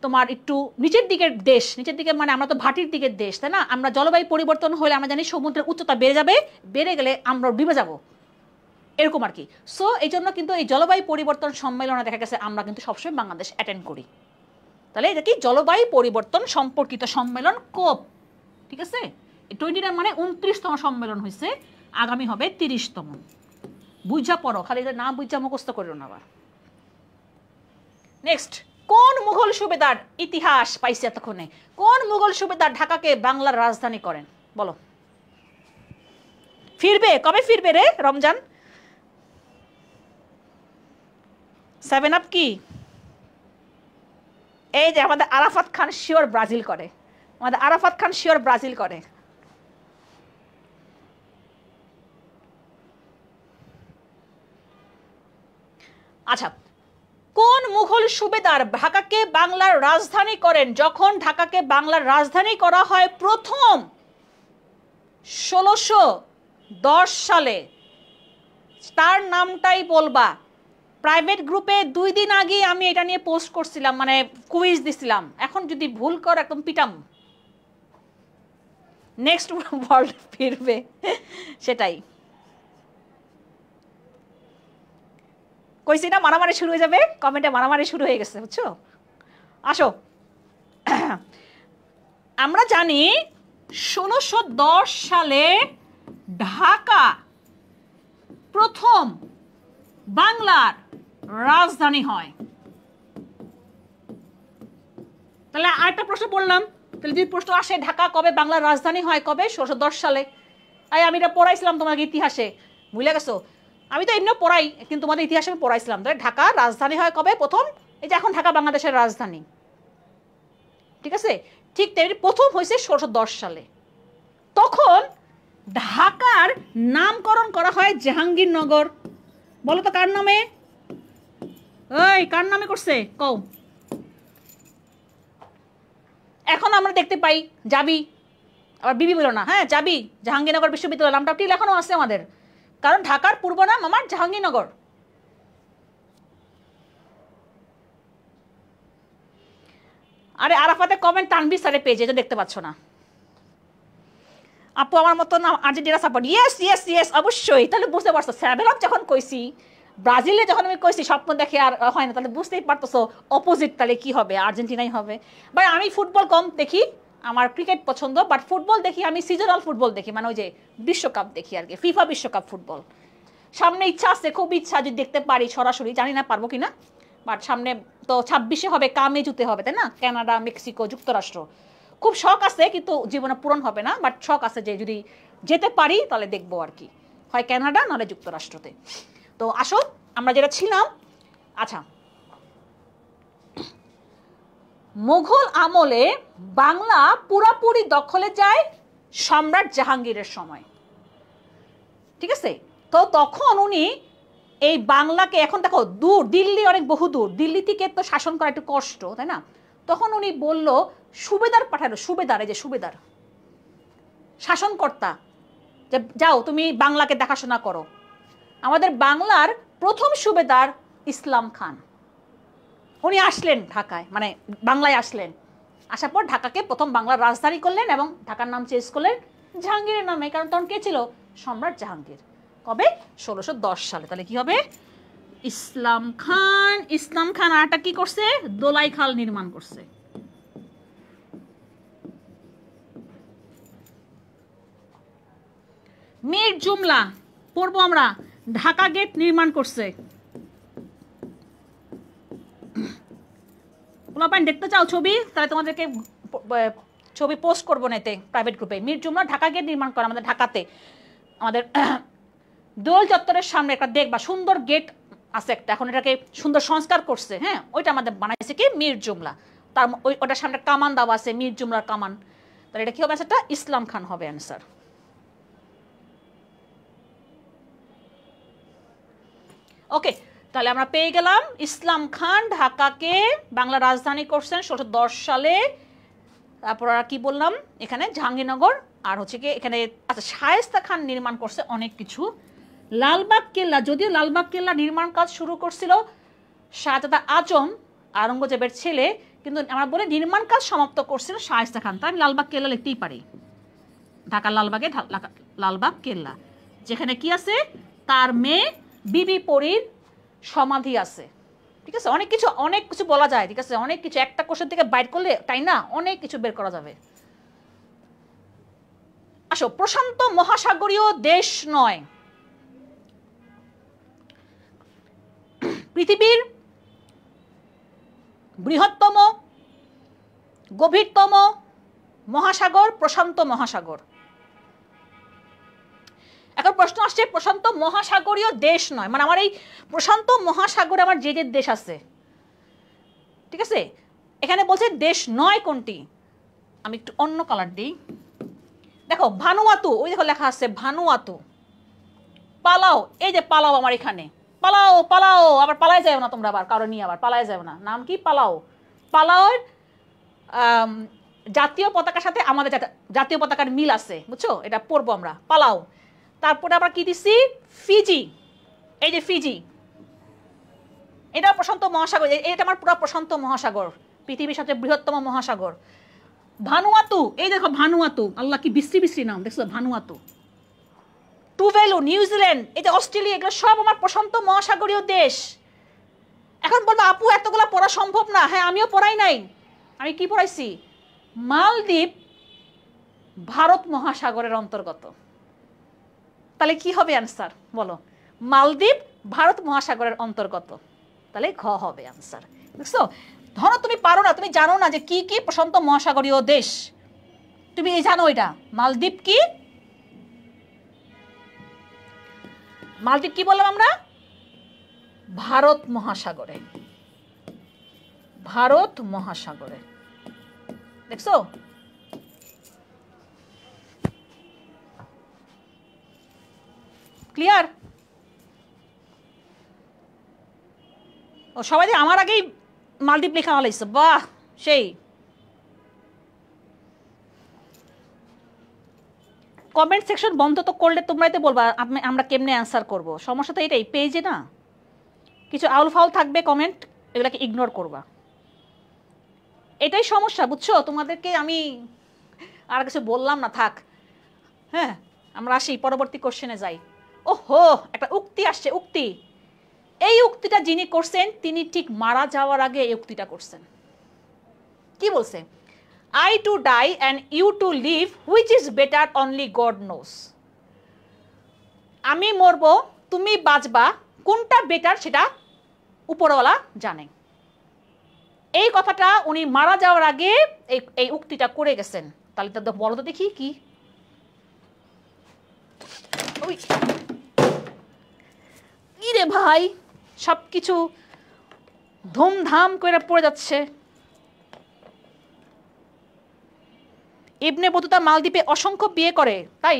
তোমার একটু নিচের দিকের দেশ, নিচের দিকে মানে আমরা তো ভাটির দিকের দেশ, তাই না? আমরা জলবায়ু পরিবর্তন হলে আমরা জানি সমুদ্রের উচ্চতা বেড়ে যাবে, বেড়ে গেলে আমরা ডুবে যাব, এরকম আর কি। সো এই জন্য কিন্তু এই জলবায়ু পরিবর্তন সম্মেলনে দেখা গেছে আমরা কিন্তু সবসময় বাংলাদেশ অ্যাটেন্ড করি। তাহলে এটা কি জলবায়ু পরিবর্তন সম্পর্কিত সম্মেলন, কোপ। ঠিক আছে, 29 মানে 29তম সম্মেলন হয়েছে, আগামী হবে 30তম। বুঝা পড়ো, খালি এটা না বুঝা মুখস্থ করো না আবার। নেক্সট, কোন মুঘল সুবেদার, ইতিহাস পাইছে এতক্ষণে, কোন মুঘল সুবেদার ঢাকাকে বাংলার রাজধানী করেন? বলো। ফিরবে কবে, ফিরবে রে রমজান? 7 আপ কি? এই যে আমাদের আরাফাত খান শিওর ব্রাজিল করে, আমাদের আরাফাত খান শিওর ব্রাজিল করে। আচ্ছা, কোন মুঘল সুবেদার ঢাকাকে বাংলার রাজধানী করেন? যখন ঢাকাকে বাংলার রাজধানী করা হয় প্রথম 1610 সালে, তার নামটাই বলবা। প্রাইভেট গ্রুপে 2 দিন আগে আমি এটা নিয়ে পোস্ট করছিলাম, মানে কুইজ দিছিলাম। এখন যদি ভুল কর একদম পিটাম। নেক্সট ওয়ার্ল্ড ফিরবে, সেটাই কইছি না, মারামারি শুরু হয়ে যাবে। কমেন্টে মারামারি শুরু হয়ে গেছে, বুঝছো? আসো, আমরা জানি 1610 সালে ঢাকা প্রথম বাংলার রাজধানী হয়। তাহলে আরেকটা প্রশ্ন বললাম, তাহলে যদি প্রশ্ন আসে ঢাকা কবে বাংলার রাজধানী হয়, কবে? 1610 সালে। আমি এটা পড়াইছিলাম তোমাকে ইতিহাসে, ভুলে গেছো? আমি তো এমনিও পড়াই, কিন্তু তোমাদের ইতিহাসে আমি পড়াইছিলাম। তাহলে ঢাকা রাজধানী হয় কবে প্রথম? এই যে এখন ঢাকা বাংলাদেশের রাজধানী, ঠিক আছে? ঠিক তেমনি প্রথম হয়েছে 1610 সালে। তখন ঢাকার নামকরণ করা হয় জাহাঙ্গীরনগর। বলো তো কার নামে? ওই কার নামে করছে কও? এখন আমরা দেখতে পাই যাবি, আবার বিবি বলো না, হ্যাঁ যাবি, জাহাঙ্গীরনগর বিশ্ববিদ্যালয় নামটা ঠিক লেখানো আছে আমাদের, কারণ ঢাকার পূর্ব নাম আমার জাহাঙ্গীরনগর। আরে আরাফাতে কমেন্ট তানভীর স্যারের পেজে, এটা দেখতে পাচ্ছ না? আপু আমার মতো না Argentina support, yes yes yes অবশ্যই। তাহলে বুঝতে পারছো 7 আপ যখন কইছি, ব্রাজিলে যখন আমি কইছি স্বপ্ন দেখে আর হয় না, তাহলে বুঝতেই পারতেছো অপোজিট তাহলে কি হবে, আর্জেন্টিনাই হবে। ভাই আমি ফুটবল কম দেখি, আমার ক্রিকেট পছন্দ, বাট ফুটবল দেখি আমি সিজনাল ফুটবল দেখি, মানে ওই যে বিশ্বকাপ দেখি আর কি, ফিফা বিশ্বকাপ ফুটবল। সামনে ইচ্ছা আছে, খুব ইচ্ছা, যদি দেখতে পারি সরাসরি, জানি না পারবো কিনা, বাট সামনে তো 26-এ হবে, কামেজুতে হবে, তাই না? কানাডা, মেক্সিকো, যুক্তরাষ্ট্র। খুব শখ আছে, কিন্তু জীবনে পূরণ হবে না, বাট শখ আছে যে যদি যেতে পারি তাহলে দেখবো আর কি, হয় কানাডা নাহলে যুক্তরাষ্ট্রতে। তো আসো আমরা যেটা ছিলাম। আচ্ছা, মুঘল আমলে বাংলা পুরাপুরি দখলে যায় সম্রাট জাহাঙ্গীরের সময়, ঠিক আছে? তো তখন উনি এই বাংলাকে, এখন দেখো দূর, দিল্লি অনেক বহু দূর, দিল্লি থেকে তো শাসন করা একটু কষ্ট, তাই না? তখন উনি বলল সুবেদার পাঠালো, সুবেদার, এই যে সুবেদার শাসনকর্তা, যে যাও তুমি বাংলাকে দেখাশোনা করো। আমাদের বাংলার প্রথম সুবেদার ইসলাম খান, উনি আসলেন ঢাকায়, মানে বাংলায় আসলেন, আসার পর ঢাকাকে প্রথম বাংলার রাজধানী করলেন এবং ঢাকার নাম চেঞ্জ করলেন জাহাঙ্গীরের নামে। কারণ তখন কে ছিল? সম্রাট জাহাঙ্গীর। কবে? 1610 সালে। তাহলে কি হবে? ইসলাম খান। ইসলাম খান আরটা কি করছে? দোলাই খাল নির্মাণ করছে। মীর জুমলা পড়বো আমরা, ঢাকা গেট নির্মাণ করছে। দেখতে চাও ছবি? তাহলে তোমাদেরকে ছবি পোস্ট করবো না এতে, প্রাইভেট গ্রুপে। মীর জুমলা ঢাকা গেট নির্মাণ করে আমাদের ঢাকাতে, আমাদের দোল চত্বরের সামনে একটা দেখবা সুন্দর গেট আছে একটা, এখন এটাকে সুন্দর সংস্কার করছে। হ্যাঁ, ওইটা আমাদের বানাইছে কি? মীর জুমলা। তার ওটার সামনে কামান দেওয়া আছে, মীর জুমলার কামান। তাহলে এটা কি হবে? সেটা ইসলাম খান হবে অ্যান্সার। ওকে, তাহলে আমরা পেয়ে গেলাম ইসলাম খান ঢাকাকে বাংলা রাজধানী করছেন 1610 সালে। তারপর আর কি বললাম এখানে? জাহাঙ্গীরনগর। আর হচ্ছে কি এখানে, আচ্ছা, শায়েস্তা খান নির্মাণ করছে অনেক কিছু। লালবাগ কেল্লা, যদিও লালবাগ কেল্লা নির্মাণ কাজ শুরু করছিল শাহজাদা আজম, আওরঙ্গজেবের ছেলে, কিন্তু আমরা বলি নির্মাণ কাজ সমাপ্ত করছিল শায়েস্তা খান। তাই আমি লালবাগ কেল্লা লিখতেই পারি। ঢাকার লালবাগে লালবাগ কেল্লা, যেখানে কি আছে? তার মেয়ে বিবি পরীর সমাধি আছে। ঠিক আছে, অনেক কিছু বলা যায়। ঠিক আছে, অনেক কিছু একটা কোশ্চেন থেকে বাইর করলে তাই না অনেক কিছু বের করা যাবে। আসো, প্রশান্ত মহাসাগরীয় দেশ নয়, পৃথিবীর বৃহত্তম গভীরতম মহাসাগর প্রশান্ত মহাসাগর। এখন প্রশ্ন আসছে, প্রশান্ত মহাসাগরীয় দেশ নয় মানে আমার এই প্রশান্ত মহাসাগরে আমার যে যে দেশ আছে, ঠিক আছে, এখানে বলছে দেশ নয় কোনটি। আমি একটু অন্য কালার দিই। দেখো ভানুয়াতু, ওই দেখো লেখা আছে ভানুয়াতু। পালাও, এই যে পালাও আমার এখানে, পালাও পালাও, আবার পালায় যাও না তোমরা, আবার কারো নিয়ে আবার পালায় যাও না। নাম কি? পালাও। পালাওর জাতীয় পতাকার সাথে আমাদের জাতীয় পতাকার মিল আছে, বুঝছো? এটা পড়বো আমরা, পালাও। তারপরে আবার কি দিছি? ফিজি। এই যে ফিজি, এটা প্রশান্ত মহাসাগর, এটা আমার পুরো প্রশান্ত মহাসাগর, পৃথিবীর সবচেয়ে বৃহত্তম মহাসাগর। ভানুয়াতু, এই দেখো ভানুয়াতু, আল্লাহ কি বিশ্রী বিশ্রী নাম, দেখছো? ভানুয়াতু। টুভেলু, নিউজিল্যান্ড, এই যে অস্ট্রেলিয়া, এগুলো সব আমার প্রশান্ত মহাসাগরীয় দেশ। এখন বলবো আপু এতগুলো পড়া সম্ভব না। হ্যাঁ, আমিও পড়াই নাই। আমি কি পড়াইছি? মালদ্বীপ ভারত মহাসাগরের অন্তর্গত। তাহলে কি হবে অ্যান্সার বলো? মালদ্বীপ ভারত মহাসাগরের অন্তর্গত, তাহলে ঘ হবে অ্যান্সার। বুঝছো? ধরো তুমি পারো না, তুমি জানো না যে কি কি প্রশান্ত মহাসাগরীয় দেশ, তুমি জানো এটা। মালদ্বীপ কি? মালদ্বীপ কি বললাম আমরা? ভারত মহাসাগরে, ভারত মহাসাগরে। দেখছো? ক্লিয়ার? ও সবাই আমার আগেই মালদ্বীপ লেখা হলাইছে, বাহ সেই। কমেন্ট সেকশন বন্ধ তো করলে তোমরাই তো বলবা আমরা কেমনে অ্যান্সার করব। সমস্যা তো এটাই, পেজে না কিছু আউল ফাউল থাকবে কমেন্ট, এগুলাকে ইগনোর করবা, এটাই সমস্যা, বুঝছো? তোমাদেরকে আমি আর কিছু বললাম না, থাক। হ্যাঁ, আমরা আসি পরবর্তী কোশ্চেনে যাই। ওহো, একটা উক্তি আসছে, উক্তি। এই উক্তিটা যিনি করছেন তিনি ঠিক মারা যাওয়ার আগে এই উক্তিটা করছেন। কি বলছে? I to die and you to live, which is better only God knows. আমি মরবো, তুমি বাঁচবা, কোনটা বেটার সেটা উপরওয়ালা জানে। এই কথাটা উনি মারা যাওয়ার আগে এই উক্তিটা করে গেছেন। তাহলে তো বলো তো দেখি কি। ওই রে ভাই, সবকিছু ধুমধাম করে পড়ে যাচ্ছে। ইবনে বতুতা মালদ্বীপে অসংখ্য বিয়ে করে, তাই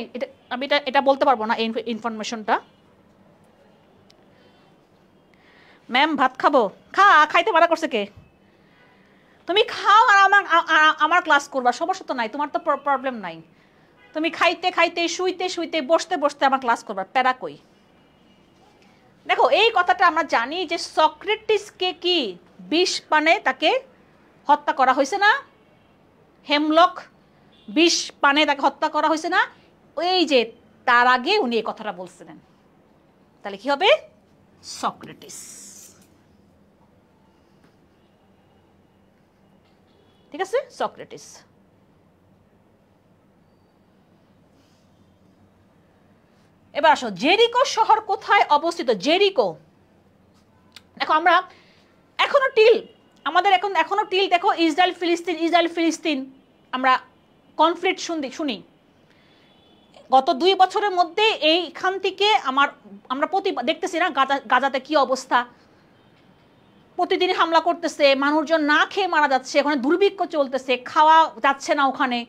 আমি এটা বলতে পারবো না এই ইনফরমেশনটা। ম্যাম ভাত খাবো? খাইতে মানা করছে কে? তুমি খাও আর আমার ক্লাস করবা, সমস্যা তো নাই, তোমার তো প্রবলেম নাই। তুমি খাইতে খাইতে শুইতে শুইতে বসতে বসতে আমার ক্লাস করবা, প্যারা কই? দেখো এই কথাটা আমরা জানি যে সক্রেটিসকে কি বিষ পানে তাকে হত্যা করা হয়েছে না? হেমলক বিষ পানে তাকে হত্যা করা হয়েছে না? ওই যে তার আগে উনি এই কথাটা বলছিলেন। তাহলে কি হবে? সক্রেটিস। ঠিক আছে, সক্রেটিস। এবার আসো, জেরিকো শহর কোথায় অবস্থিত? জেরিকো, দেখো আমরা এখনো টিল, আমাদের এখনো টিল দেখো, ইসরায়েল ফিলিস্তিন, ইসরায়েল ফিলিস্তিন আমরা কনফ্লিক্ট শুনি। গত 2 বছরের মধ্যে এইখান থেকে আমরা দেখতেছি না গাজাতে কি অবস্থা, প্রতিদিন হামলা করতেছে, মানুষজন না খেয়ে মারা যাচ্ছে, ওখানে দুর্ভিক্ষ চলতেছে, খাওয়া যাচ্ছে না ওখানে।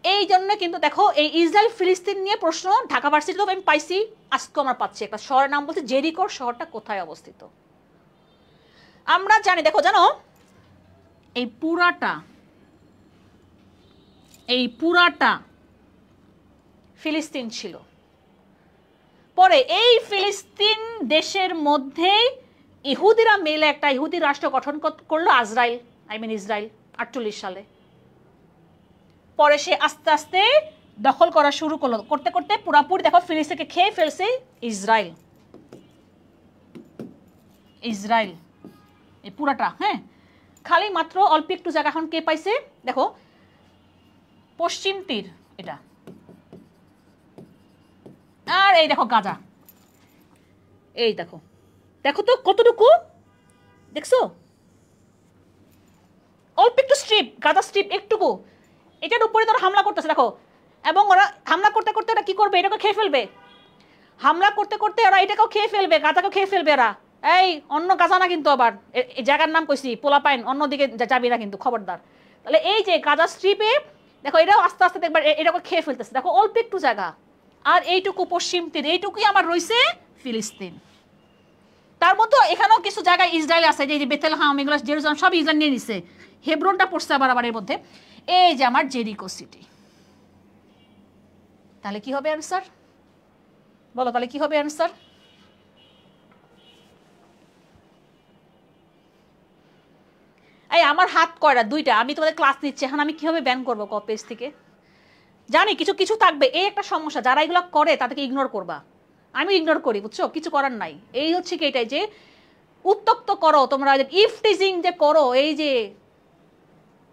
এই জন্য কিন্তু দেখো এই ইসরায়েল ফিলিস্তিন নিয়ে প্রশ্ন ঢাকা ভার্সিটিতে আমি পাইছি, আজকে আমরা পাচ্ছি। একটা শহরের নাম বলছে জেরিকো, শহরটা কোথায় অবস্থিত? আমরা জানি, দেখো জানো এই পুরাটা ফিলিস্তিন ছিল। পরে এই ফিলিস্তিন দেশের মধ্যেই ইহুদিরা মিলে একটা ইহুদি রাষ্ট্র গঠন করলো, ইসরায়েল 48 সালে। পরে সে আস্তে আস্তে দখল করা শুরু করলো, করতে করতে পুরাপুরি দেখো ফিলিস্তিনকে খেয়ে ফেলছে ইসরায়েল এই পুরাটা। হ্যাঁ, খালি মাত্র অল্প একটু জায়গা এখন কে পাইছে? দেখো পশ্চিম তীর এটা, আর এই দেখো গাজা, এই দেখো তো কতটুকু দেখছো, অল্প একটু স্ট্রিপ, গাজা স্ট্রিপ একটুকু, এটার উপরে তোরা হামলা করতেছে দেখো। এবং ওরা হামলা করতে করতে ওরা কি করবে? এটাকে খেয়ে ফেলবে। হামলা করতে করতে ওরা এটাকেও খেয়ে ফেলবে, গাজাকেও খেয়ে ফেলবে এরা। এই অন্য গাজা না কিন্তু, আবার এই জায়গার নাম কইছি পোলাপাইন, অন্যদিকে যাবি না কিন্তু, খবরদার। তাহলে এই যে গাজা স্ট্রিপে দেখো এটাও আস্তে আস্তে দেখবার এটাকে খেয়ে ফেলতেছে, দেখো অল্প একটু জায়গা। আর এইটুকু পশ্চিম তীর, এইটুকুই আমার রয়েছে ফিলিস্তিন। তার মধ্যে এখানেও কিছু জায়গায় ইসরায়েল আছে, যে বেথেলহাম, এগুলো জেরুজালেম সব ইসরায়েল নিয়ে নিছে, হেব্রনটা পড়ছে আবার এর মধ্যে। এই যে আমার জেরিকো সিটি। তাহলে কি হবে অ্যান্সার? বলো তাহলে কি হবে অ্যান্সার? এই আমার হাত কয়টা? 2টা। আমি তোমাদের ক্লাস নিচ্ছি, এখন আমি কিভাবে ব্যান করবো পেজ থেকে? জানি কিছু কিছু থাকবে, এই একটা সমস্যা, যারা এগুলো করে তাদেরকে ইগনোর করবা। আমি ইগনোর করি, বুঝছো, কিছু করার নাই। এই হচ্ছে কি এটাই যে উত্তক্ত করো তোমরা, ইফ টিজিং যে করো, এই যে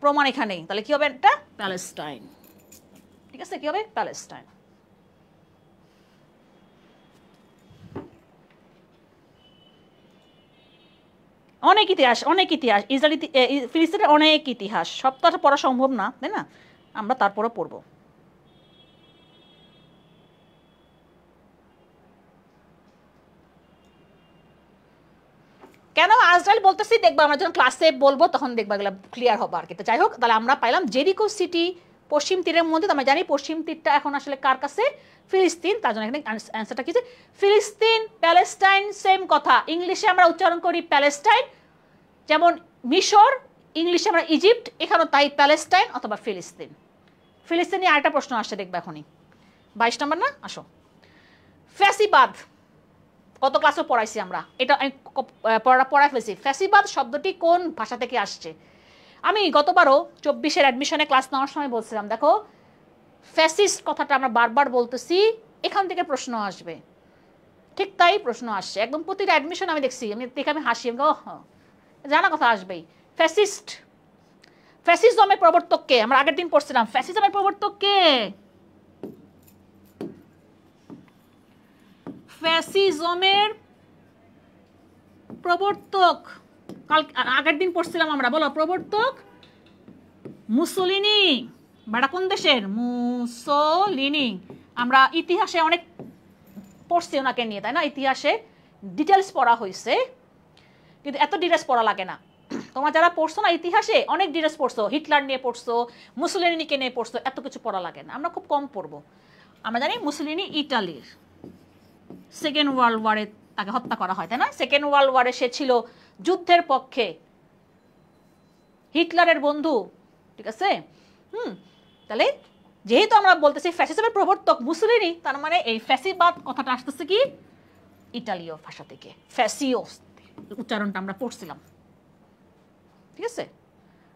প্রমাণ এখানেই। তাহলে কি হবে? এটা প্যালেস্টাইন। ঠিক আছে, কি হবে? প্যালেস্টাইন। অনেক ইতিহাস ফিলিস্তিনের অনেক ইতিহাস, সব তো পড়া সম্ভব না, তাই না? আমরা তারপরে পড়বো। কেন ইসরায়েল বলতেছি দেখবা, আমরা যখন ক্লাসে বলবো তখন দেখবা এগুলো ক্লিয়ার হবে আর কি। তো যাই হোক, তাহলে আমরা পাইলাম জেরিকো সিটি পশ্চিম তীরের মধ্যে। আমরা জানি পশ্চিম তীরটা এখন আসলে কার কাছে? ফিলিস্তিন। তার জন্য এখানে অ্যান্সারটা কি? ফিলিস্তিন, প্যালেস্টাইন সেম কথা। ইংলিশে আমরা উচ্চারণ করি প্যালেস্টাইন, যেমন মিশর, ইংলিশে আমরা ইজিপ্ট, এখানেও তাই প্যালেস্টাইন অথবা ফিলিস্তিন। ফিলিস্তিন নিয়ে আরেকটা প্রশ্ন আসছে দেখবে এখনই, 22 নম্বর না? আসো, ফ্যাসিবাদ কত ক্লাসে পড়াইছি আমরা, এটা আমি পড়াই ফেলছি। ফ্যাসিবাদ শব্দটি কোন ভাষা থেকে আসছে? আমি গতবারও 24-এর অ্যাডমিশনে ক্লাস নেওয়ার সময় বলছিলাম, দেখো ফ্যাসিস্ট কথাটা আমরা বারবার বলতেছি, এখান থেকে প্রশ্ন আসবে। ঠিক তাই প্রশ্ন আসছে একদম প্রতিটা অ্যাডমিশন আমি দেখছি। আমি হাসি, জানা কথা আসবেই। ফ্যাসিজমের প্রবর্তক কে? আমরা আগের দিন পড়ছিলাম, ফ্যাসিজমের প্রবর্তক কে? ফ্যাসিজমের প্রবর্তক আগের দিন পড়ছিলাম আমরা, বলো প্রবর্তক মুসোলিনি। বাড়া কোন দেশের? মুসোলিনি। আমরা ইতিহাসে অনেক পড়ছি ওনাকে নিয়ে, তাই না? ইতিহাসে ডিটেলস পড়া হয়েছে, কিন্তু এত ডিটেলস পড়া লাগে না। তোমরা যারা পড়ছো না ইতিহাসে, অনেক ডিটেলস পড়ছো, হিটলার নিয়ে পড়ছো, মুসোলিনিকে নিয়ে পড়ছো, এত কিছু পড়া লাগে না, আমরা খুব কম পড়বো। আমরা জানি মুসোলিনি ইটালির, সেকেন্ড ওয়ার্ল্ড ওয়ারে তাকে হত্যা করা হয়, তাই না? সেকেন্ড ওয়ার্ল্ড ওয়ারে সে ছিল যুদ্ধের পক্ষে, হিটলারের বন্ধু, ঠিক আছে? তাহলে যেহেতু আমরা বলতেছি ফ্যাসিজমের প্রবর্তক মুসোলিনি, তার মানে এই ফ্যাসিবাদ কথাটা আসতেছে কি? ইটালীয় ভাষা থেকে, ফ্যাসিওস উচ্চারণটা আমরা পড়ছিলাম। ঠিক আছে,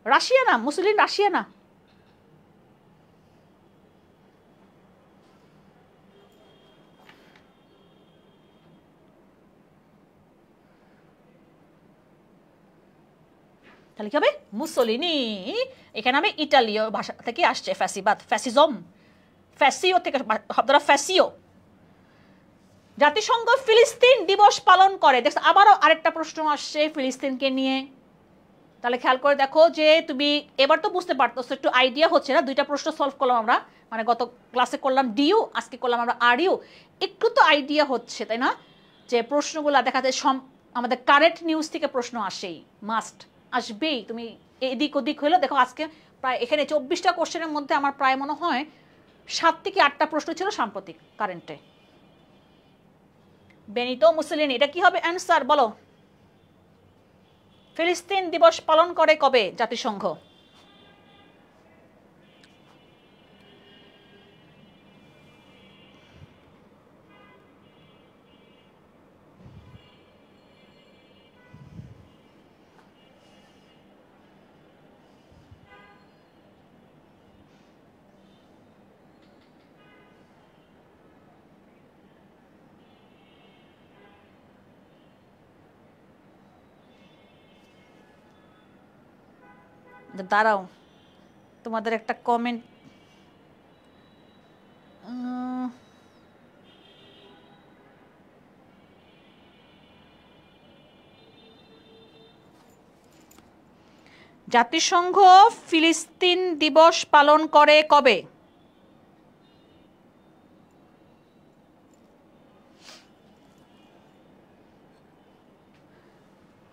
রাশিয়া না, মুসলিন রাশিয়া না। তাহলে কি হবে? মুসোলিনি। এখানে আমি ইটালীয় ভাষা থেকে আসছে, ফ্যাসিবাদ, ফ্যাসিজম, ফ্যাসিও থেকে শব্দটা ফ্যাসিও। জাতিসংঘ ফিলিস্তিন দিবস পালন করে। দেখো আবারও আরেকটা প্রশ্ন আসছে ফিলিস্তিনকে নিয়ে। তাহলে খেয়াল করে দেখো যে তুমি এবার তো বুঝতে পারতেছো, একটু আইডিয়া হচ্ছে না। দুইটা প্রশ্ন সলভ করলাম আমরা, মানে গত ক্লাসে করলাম ডিইউ, আজকে করলাম আমরা আরইউ। একটু তো আইডিয়া হচ্ছে, তাই না? যে প্রশ্নগুলো দেখা যায় আমাদের কারেন্ট নিউজ থেকে প্রশ্ন আসেই, মাস্ট আসবেই। তুমি এদিক ওদিক হইলো দেখো, আজকে প্রায় এখানে 24টা কোশ্চেনের মধ্যে আমার প্রায় মনে হয় 7 থেকে 8টা প্রশ্ন ছিল সাম্প্রতিক কারেন্টে। বেনিতো মুসলিনি, এটা কি হবে অ্যান্সার বলো? ফিলিস্তিন দিবস পালন করে কবে জাতিসংঘ? দাঁড়াও, তোমাদের একটা কমেন্ট। জাতিসংঘ ফিলিস্তিন দিবস পালন করে কবে?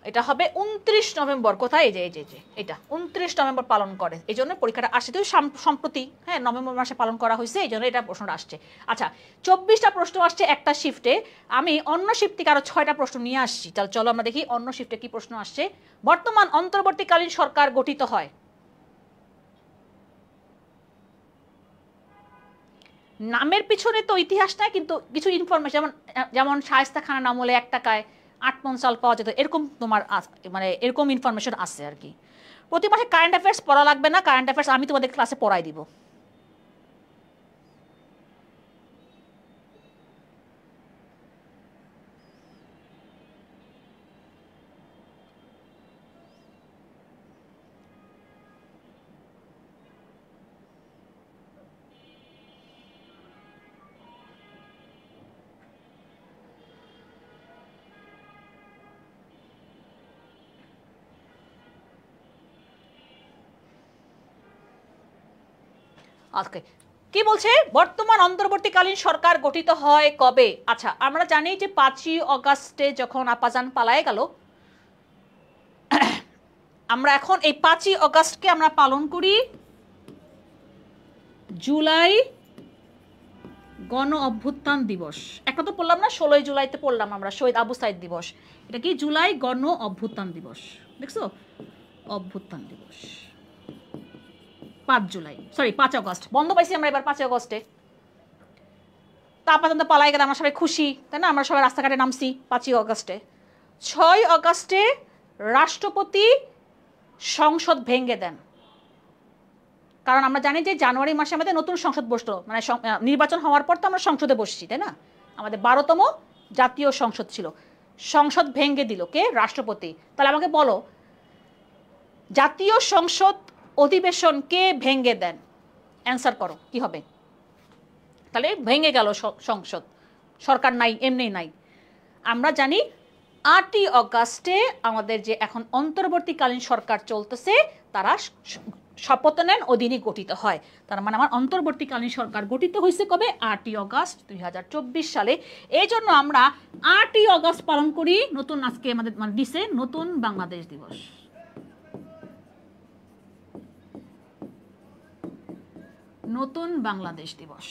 এটা হবে 29 নভেম্বর। কোথায়? এই যে এটা 29 নভেম্বর পালন করে, এই জন্য পরীক্ষাটা আসছে তো সম্প্রতি, হ্যাঁ নভেম্বর মাসে পালন করা হয়েছে, এই জন্য এটা প্রশ্নটা আসছে। আচ্ছা 24টা প্রশ্ন আসছে একটা শিফটে, আমি অন্য শিফট থেকে আরো 6টা প্রশ্ন নিয়ে আসছি। তাহলে চলো আমরা দেখি অন্য শিফটে কি প্রশ্ন আসছে। বর্তমান অন্তর্বর্তীকালীন সরকার গঠিত হয়। নামের পিছনে তো ইতিহাস নাই, কিন্তু কিছু ইনফরমেশন, যেমন শায়েস্তা খানের আমলে 1 টাকায় 8 মণ চাল পাওয়া যেত, এরকম তোমার মানে এরকম ইনফরমেশন আছে আর কি। প্রতি মাসে কারেন্ট অ্যাফেয়ার্স পড়া লাগবে না, কারেন্ট অ্যাফেয়ার্স আমি তোমাদের ক্লাসে পড়াই দিব। ওকে, কি বলছে? বর্তমান অন্তর্বর্তীকালীন সরকার গঠিত হয় কবে? আচ্ছা আমরা জানি যে 5ই অগাস্টে যখন আপাজান পালায়ে গেল, আমরা এখন এই 5ই অগাস্টকে আমরা পালন করি জুলাই গণ অভ্যুত্থান দিবস। একটা তো পড়লাম না, 16ই জুলাইতে পড়লাম আমরা শহীদ আবু সাইদ দিবস। এটা কি জুলাই গণ অভ্যুত্থান দিবস, দেখছো? অভ্যুত্থান দিবস 5 জুলাই, সরি 5 আগস্ট। বন্ধ পাইছি আমরা এবার 5 আগস্টে। তারপর তো পালাই গেলাম, আমরা সবাই খুশি, তাই না? আমরা সবাই রাস্তাঘাটে নামছি 5ই আগস্টে। 6 আগস্টে রাষ্ট্রপতি সংসদ ভেঙে দেন, কারণ আমরা জানি যে জানুয়ারি মাসে আমাদের নতুন সংসদ বসতো, মানে নির্বাচন হওয়ার পর তো আমরা সংসদে বসছি, তাই না? আমাদের 12তম জাতীয় সংসদ ছিল, সংসদ ভেঙে দিল কে? রাষ্ট্রপতি। তাহলে আমাকে বলো জাতীয় সংসদ অধিবেশন কে ভেঙে দেন? অ্যান্সার করো কি হবে? তাহলে ভেঙে গেল সংসদ, সরকার নাই, এমনি নাই। আমরা জানি 8ই অগাস্টে আমাদের যে এখন অন্তর্বর্তীকালীন সরকার চলতেছে তারা শপথ নেন, অধীনে গঠিত হয়। তার মানে আমার অন্তর্বর্তীকালীন সরকার গঠিত হয়েছে কবে? 8ই অগাস্ট 2024 সালে। এই জন্য আমরা 8ই অগাস্ট পালন করি নতুন, আজকে আমাদের মানে দিছে নতুন বাংলাদেশ দিবস। নতুন বাংলাদেশ দিবস।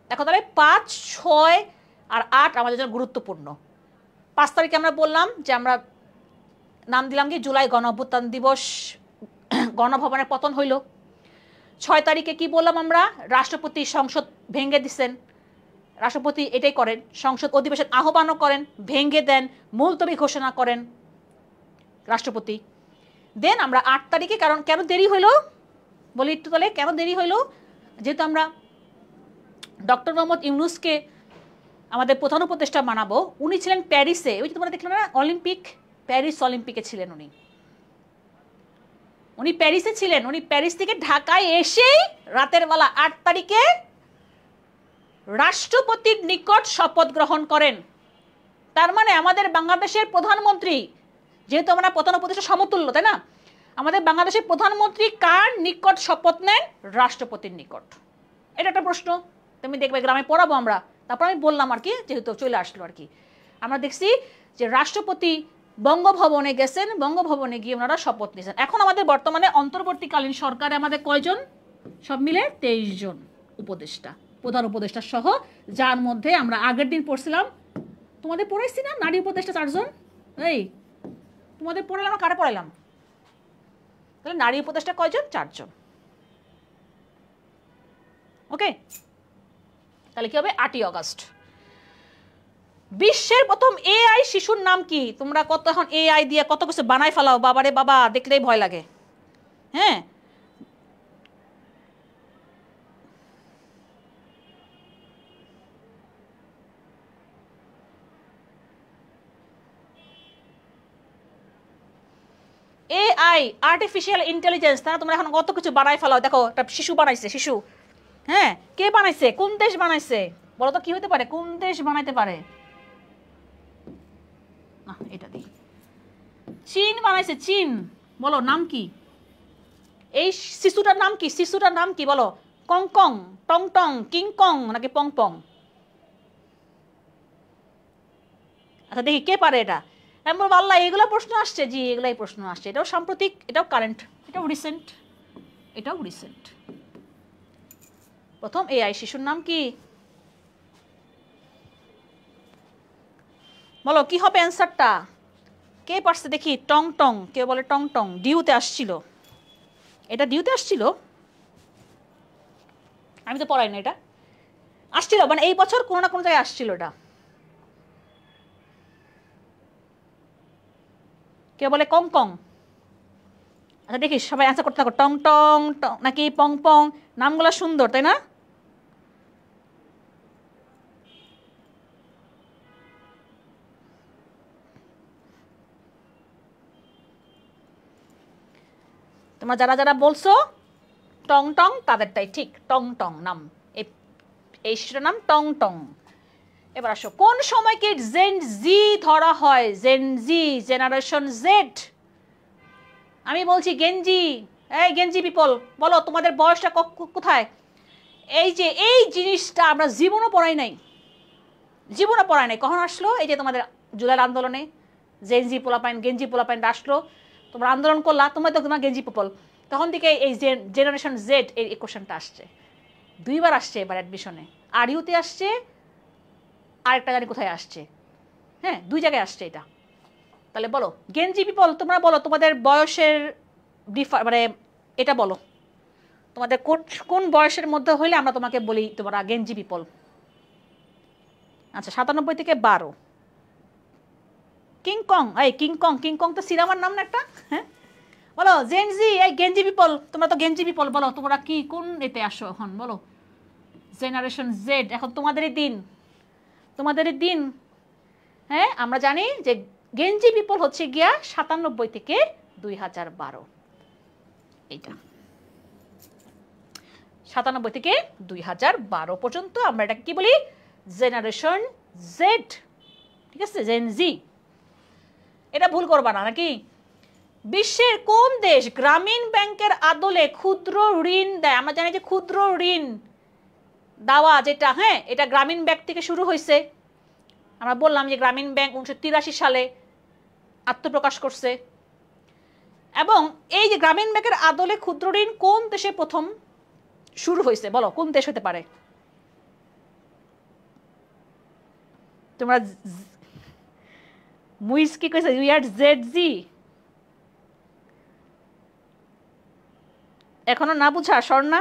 দেখো তাহলে 5, 6 আর 8 আমাদের জন্য গুরুত্বপূর্ণ। 5 তারিখে আমরা বললাম যে আমরা নাম দিলাম কি জুলাই গণ অভ্যুত্থান দিবস, গণভবনের পতন হইল। 6 তারিখে কি বললাম আমরা? রাষ্ট্রপতি সংসদ ভেঙে দিচ্ছেন, রাষ্ট্রপতি এটাই করেন, সংসদ অধিবেশন আহ্বানও করেন, ভেঙে দেন, মুলতবি ঘোষণা করেন রাষ্ট্রপতি। দেন আমরা 8 তারিখে, কারণ কেন দেরি হইলো বলি একটু তাহলে, কেন দেরি হইলো, যেহেতু আমরা ডক্টর মোহাম্মদ ইউনূসকে আমাদের প্রধান উপদেষ্টা বানাবো, উনি ছিলেন প্যারিসে, ওই যে তোমরা দেখলে না অলিম্পিক, প্যারিস অলিম্পিকে ছিলেন উনি প্যারিসে ছিলেন, উনি প্যারিস থেকে ঢাকায় এসেই রাতের বেলা 8 তারিখে রাষ্ট্রপতির নিকট শপথ গ্রহণ করেন। তার মানে আমাদের বাংলাদেশের প্রধানমন্ত্রী, যেহেতু আমরা প্রধান উপদেষ্টা সমতুল্য, তাই না, আমাদের বাংলাদেশের প্রধানমন্ত্রী কার নিকট শপথ নেন? রাষ্ট্রপতির নিকট। এটা একটা প্রশ্ন, তুমি দেখবে গ্রামে পড়াবো আমরা, তারপর আমি বললাম আর কি, যেহেতু চলে আসলো আর কি, আমরা দেখছি যে রাষ্ট্রপতি বঙ্গভবনে গেছেন, বঙ্গভবনে গিয়ে ওনারা শপথ নিয়েছেন। এখন আমাদের বর্তমানে অন্তর্বর্তীকালীন সরকারে আমাদের কয়জন? সব মিলে 23 জন উপদেষ্টা, প্রধান উপদেষ্টা সহ, যার মধ্যে আমরা আগের দিন পড়ছিলাম, তোমাদের পড়াইছি না নারী উপদেষ্টা 4 জন, এই তোমাদের পড়ালাম না কারে পড়াইলাম? তাহলে নারী উপদেষ্টা কয়জন? 4 জন। ওকে, তাহলে কি হবে? 8ই আগস্ট। বিশ্বের প্রথম এআই শিশুর নাম কি? তোমরা কত এখন এআই দিয়ে কত কিছু বানাই ফেলাও, বাবারে বাবা, দেখলেই ভয় লাগে। হ্যাঁ, এআই, আর্টিফিশিয়াল ইন্টেলিজেন্স, তারা তোমরা এখন কত কিছু বানাই ফেলাও। দেখো একটা শিশু বানাইছে, শিশু, হ্যাঁ, কে বানাইছে? কোন দেশ বানাইছে? বলো তো কি হতে পারে? কোন দেশ বানাইতে পারে? না, এটা দিই, চীন বানাইছে, চীন। বলো নাম কি? এই শিশুটার নাম কি? শিশুটার নাম কি বলো? কংকং, টংটং, কিংকং নাকি পংপং? আচ্ছা দেখি কে পারে এটা। আমি বলবো আল্লাহ, এগুলো প্রশ্ন আসছে, জি এগুলাই প্রশ্ন আসছে। এটাও সাম্প্রতিক, এটাও কারেন্ট, এটাও রিসেন্ট, এটাও রিসেন্ট। প্রথম এআই শিশুর নাম কি বলো? কি হবে অ্যান্সারটা? কে পারছে দেখি? টং টং, কে বলে টং টং? ডিউতে আসছিল, এটা ডিউতে আসছিল, আমি তো পড়াই না, এটা আসছিল মানে এই বছর কোনো না কোনো জায়গায় আসছিল এটা। কে বলে কং কং? আচ্ছা দেখি সবাই অ্যান্সার করতে থাকো। টং টং নাকি পং পং? নামগুলো সুন্দর তাই না? তোমরা যারা যারা বলছো টং টং, তাদেরটাই ঠিক, টং টং নাম, এই শিশুটার নাম টং টং। এবার আসো, কোন সময়কে জেন জি ধরা হয়? জেন জি, জেনারেশন জেড। আমি বলছি গেঞ্জি, এই গেঞ্জি পিপল বলো তোমাদের বয়সটা কোথায়? এই যে এই জিনিসটা আমরা জীবনও পড়াই নাই, জীবনও পড়াই নাই। কখন আসলো? এই যে তোমাদের জুলাই আন্দোলনে জেনজি পোলাপাইন, গেঞ্জি পোলাপাইন আসলো, তোমরা আন্দোলন করলা, তোমরা তো তোমার গেঞ্জি পিপল, তখন থেকে এই জেনারেশন জেড এই কোশ্চেনটা আসছে। 2 বার আসছে এবার অ্যাডমিশনে, আর ইউতে আসছে, আরেকটা জানি কোথায় আসছে, হ্যাঁ 2 জায়গায় আসছে এটা। তাহলে বলো গেঞ্জি পিপল, তোমরা বলো তোমাদের বয়সের মানে এটা বলো, তোমাদের কোন কোন বয়সের মধ্যে হইলে আমরা তোমাকে বলি তোমরা গেঞ্জি পিপল। আচ্ছা 97 থেকে 12। কিংকং, এই কিংকং, কিংকং তো সিনেমার নাম না একটা, হ্যাঁ বলো জেনজি, এই গেঞ্জি পিপল, তোমরা তো গেঞ্জি পিপল, বলো তোমরা কি কোন এতে আসো এখন বলো? জেনারেশন জেড, এখন তোমাদেরই দিন, তোমাদেরই দিন। হ্যাঁ আমরা জানি যে গেঞ্জি পিপল হচ্ছে গিয়া 97 থেকে 2012, এইটা 97 থেকে 2012 পর্যন্ত আমরা এটাকে কি বলি? জেনারেশন জেড, ঠিক আছে, জেন জি। এটা ভুল করবা না নাকি? বিশ্বের কোন দেশ গ্রামীণ ব্যাংকের আদলে ক্ষুদ্র ঋণ দেয়? আমরা জানি যে ক্ষুদ্র ঋণ দেওয়া যেটা, হ্যাঁ এটা গ্রামীণ ব্যাংক থেকে শুরু হয়েছে। আমরা বললাম যে গ্রামীণ ব্যাংক 1983 সালে আত্মপ্রকাশ করছে। এবং এই যে গ্রামীণ ব্যাংকের আদলে ক্ষুদ্র ঋণ কোন দেশে প্রথম শুরু হয়েছে বলো? কোন দেশ হতে পারে? তোমরা মুইস কি কইছে? ইউ আর জেড জি, এখনো না বুঝা স্বর্ণা?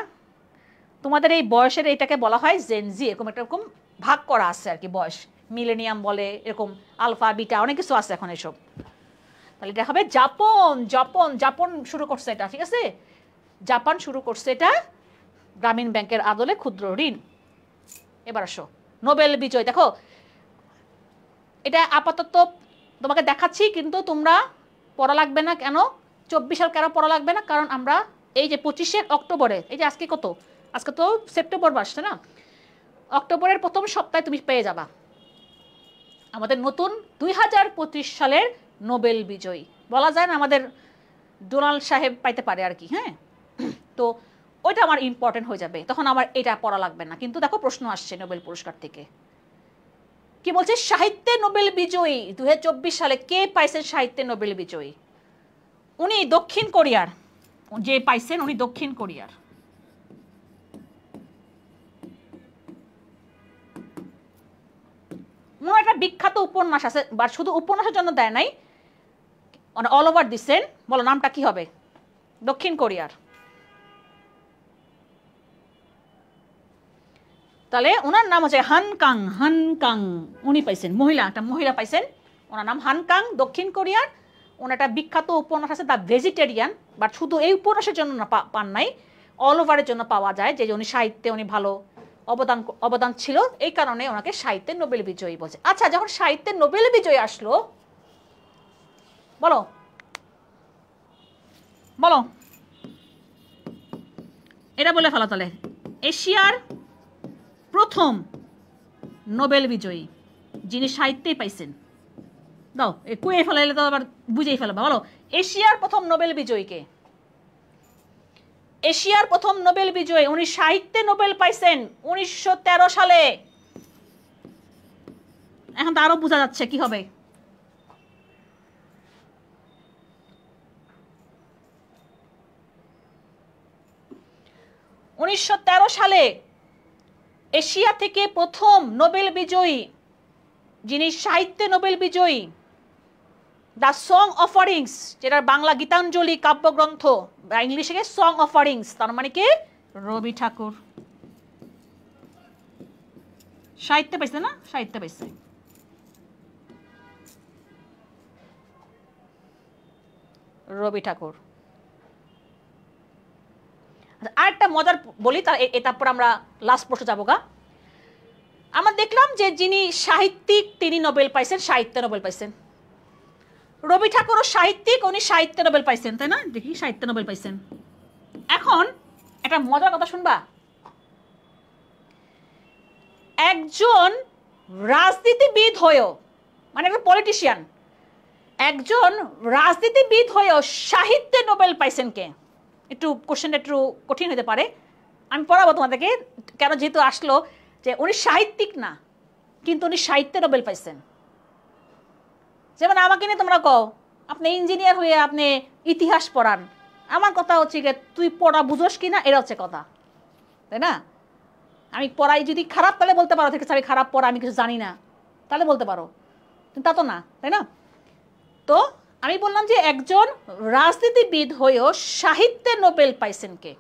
তোমাদের এই বয়সের এইটাকে বলা হয় জেন জি, এরকম একটা এরকম ভাগ করা আছে আর কি বয়স, মিলেনিয়াম বলে, এরকম আলফা বিটা অনেক কিছু আছে এখন এসব। তাহলে এটা হবে জাপান। জাপান জাপান শুরু করছে এটা, ঠিক আছে? জাপান শুরু করছে এটা গ্রামীণ ব্যাংকের আদলে ক্ষুদ্র ঋণ। এবার আসো নোবেল বিজয়। দেখো এটা আপাতত তোমাকে দেখাচ্ছি, কিন্তু তোমরা পড়া লাগবে না। কেন 24 সাল কেন পড়া লাগবে না? কারণ আমরা এই যে 25শে অক্টোবরে, এই যে আজকে কত, আজকে তো সেপ্টেম্বর মাস, তাই না? অক্টোবরের প্রথম সপ্তাহে তুমি পেয়ে যাবা আমাদের নতুন 2025 সালের নোবেল বিজয়ী। বলা যায় না আমাদের ডোনাল্ড সাহেব পাইতে পারে আর কি, হ্যাঁ? তো ওইটা আমার ইম্পর্টেন্ট হয়ে যাবে, তখন আমার এটা পড়া লাগবে না। কিন্তু দেখো প্রশ্ন আসছে নোবেল পুরস্কার থেকে, কি বলছে? সাহিত্যে নোবেল বিজয়ী 2024 সালে কে পাইছেন সাহিত্যে নোবেল বিজয়ী? উনি দক্ষিণ কোরিয়ার, যে পাইছেন উনি দক্ষিণ কোরিয়ার। ওনার একটা বিখ্যাত উপন্যাস আছে, বা শুধু উপন্যাসের জন্য দেয় নাই, অল ওভার দিচ্ছেন। বলো নামটা কি হবে? দক্ষিণ কোরিয়ার। তাহলে ওনার নাম হচ্ছে হান কাং। হান কাং উনি পাইছেন, মহিলা, একটা মহিলা পাইছেন, ওনার নাম হান কাং, দক্ষিণ কোরিয়ার। ওনার একটা বিখ্যাত উপন্যাস আছে দ্য ভেজিটেরিয়ান, বাট শুধু এই উপন্যাসের জন্য না পান নাই, অল ওভারের জন্য পাওয়া যায়, যে উনি সাহিত্যে উনি ভালো অবদান ছিল, এই কারণে ওনাকে সাহিত্যের নোবেল বিজয়ী বলছে। আচ্ছা, যখন সাহিত্যের নোবেল বিজয়ী আসলো, বলো বলো এটা বলে ফেলো তাহলে, এশিয়ার প্রথম নোবেল বিজয়ী যিনি সাহিত্যেই পাইছেন, দাও কুয়ে ফেলাইলে তো আবার বুঝেই ফেলবা। বলো এশিয়ার প্রথম নোবেল বিজয়ীকে? এশিয়ার প্রথম নোবেল বিজয়ী, উনি সাহিত্যে নোবেল পাইছেন 1913 সালে। এখন তো আরো বোঝা যাচ্ছে কি হবে। সালে এশিয়া থেকে প্রথম নোবেল বিজয়ী যিনি সাহিত্যে নোবেল বিজয়ী, দ্য সং অফারিংস, যেটার বাংলা গীতাঞ্জলি কাব্যগ্রন্থ, বা ইংলিশে সং অফারিংস, তার মানে কি রবি ঠাকুর। সাহিত্যে পাইছে না? সাহিত্যে পাইছে। রবি ঠাকুর। আর একটা মজার বলি, তারপর আমরা লাস্ট প্রশ্ন যাবো গা। আমরা দেখলাম যে যিনি সাহিত্যিক তিনি নোবেল পাইছেন, সাহিত্যে নোবেল পাইছেন। রবি ঠাকুরও সাহিত্যিক, উনি সাহিত্যে নোবেল পাইছেন, তাই না? দেখি সাহিত্যে নোবেল পাইছেন। এখন একটা মজার কথা শুনবা, একজন রাজনীতিবিদ হয়েও, মানে একটা পলিটিশিয়ান, একজন রাজনীতিবিদ হয়েও সাহিত্যে নোবেল পাইছেন কে? একটু কোশ্চেনটা একটু কঠিন হতে পারে, আমি পড়াবো তোমাদেরকে কেন, যেহেতু আসলো যে উনি সাহিত্যিক না, কিন্তু উনি সাহিত্যে নোবেল পাইছেন। যেমন আমাকে নিয়ে তোমরা কও আপনি ইঞ্জিনিয়ার হয়ে আপনি ইতিহাস পড়ান, আমার কথা হচ্ছে যে তুই পড়া বুঝোস কি না, এটা হচ্ছে কথা, তাই না? আমি পড়াই যদি খারাপ, তাহলে বলতে পারো ঠিক আছে আমি খারাপ পড়া, আমি কিছু জানি না, তাহলে বলতে পারো, কিন্তু তা তো না, তাই না? তো আমি বললাম যে একজন রাজনীতিবিদ হয়েও সাহিত্যে নোবেল পাইছেন কে?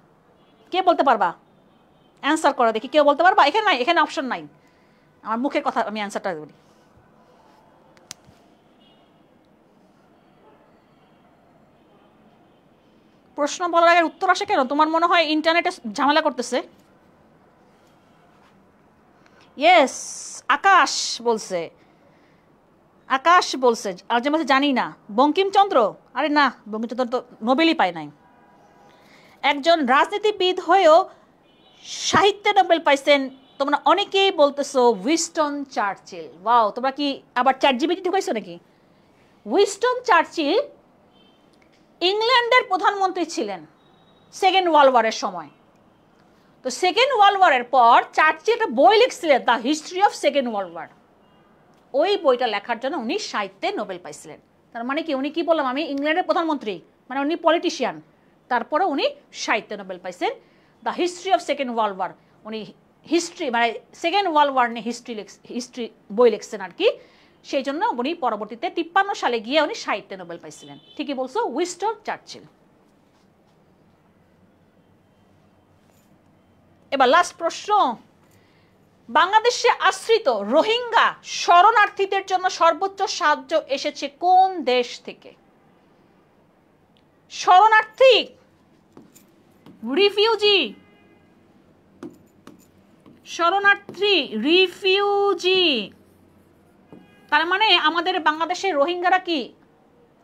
কে বলতে পারবা? অ্যান্সার করো দেখি, কেউ বলতে পারবা? এখানে নাই, এখানে অপশন নাই, আমার মুখের কথা আমি অ্যান্সারটা বলি। প্রশ্ন বলার আগে উত্তর আসে কেন? তোমার মনে হয় ইন্টারনেটে ঝামেলা করতেছে? ইয়েস, আকাশ বলছে, আকাশ বলছে, আর যে মাঝে জানি না, বঙ্কিমচন্দ্র। আরে না, বঙ্কিমচন্দ্র তো নোবেলই পায় নাই। একজন রাজনীতিবিদ হয়েও সাহিত্যে নোবেল পাইছেন, তোমরা অনেকেই বলতেছো উইনস্টন চার্চিল। ওয়াও, তোমরা কি আবার চ্যাটজিপিটি ঢুকাইছো নাকি? উইনস্টন চার্চিল ইংল্যান্ডের প্রধানমন্ত্রী ছিলেন সেকেন্ড ওয়ার্ল্ড ওয়ারের সময়। তো সেকেন্ড ওয়ার্ল্ড ওয়ারের পর চার্চিল একটা বই লিখছিলেন, the history of second world war. ওই বইটা লেখার জন্য উনি সাহিত্যে নোবেল পাইছিলেন। তার মানে কি, উনি কি বললাম আমি, ইংল্যান্ডের প্রধানমন্ত্রী, মানে উনি পলিটিশিয়ান, তারপরে উনি সাহিত্যে নোবেল পাইছেন। The history of second world war, উনি হিস্ট্রি মানে সেকেন্ড ওয়ার্ল্ড ওয়ার নিয়ে হিস্ট্রি বই লিখছেন আর কি, সেই জন্য উনি পরবর্তীতে 53 সালে গিয়ে উনি সাহিত্যে নোবেল পাইছিলেন। ঠিকই বলছো, উইনস্টন চার্চিল। এবার লাস্ট প্রশ্ন, বাংলাদেশে আশ্রিত রোহিঙ্গা শরণার্থীদের জন্য সর্বোচ্চ সাহায্য এসেছে কোন দেশ থেকে? শরণার্থী, রিফিউজি, শরণার্থী, রিফিউজি। তার মানে আমাদের বাংলাদেশের রোহিঙ্গারা কি,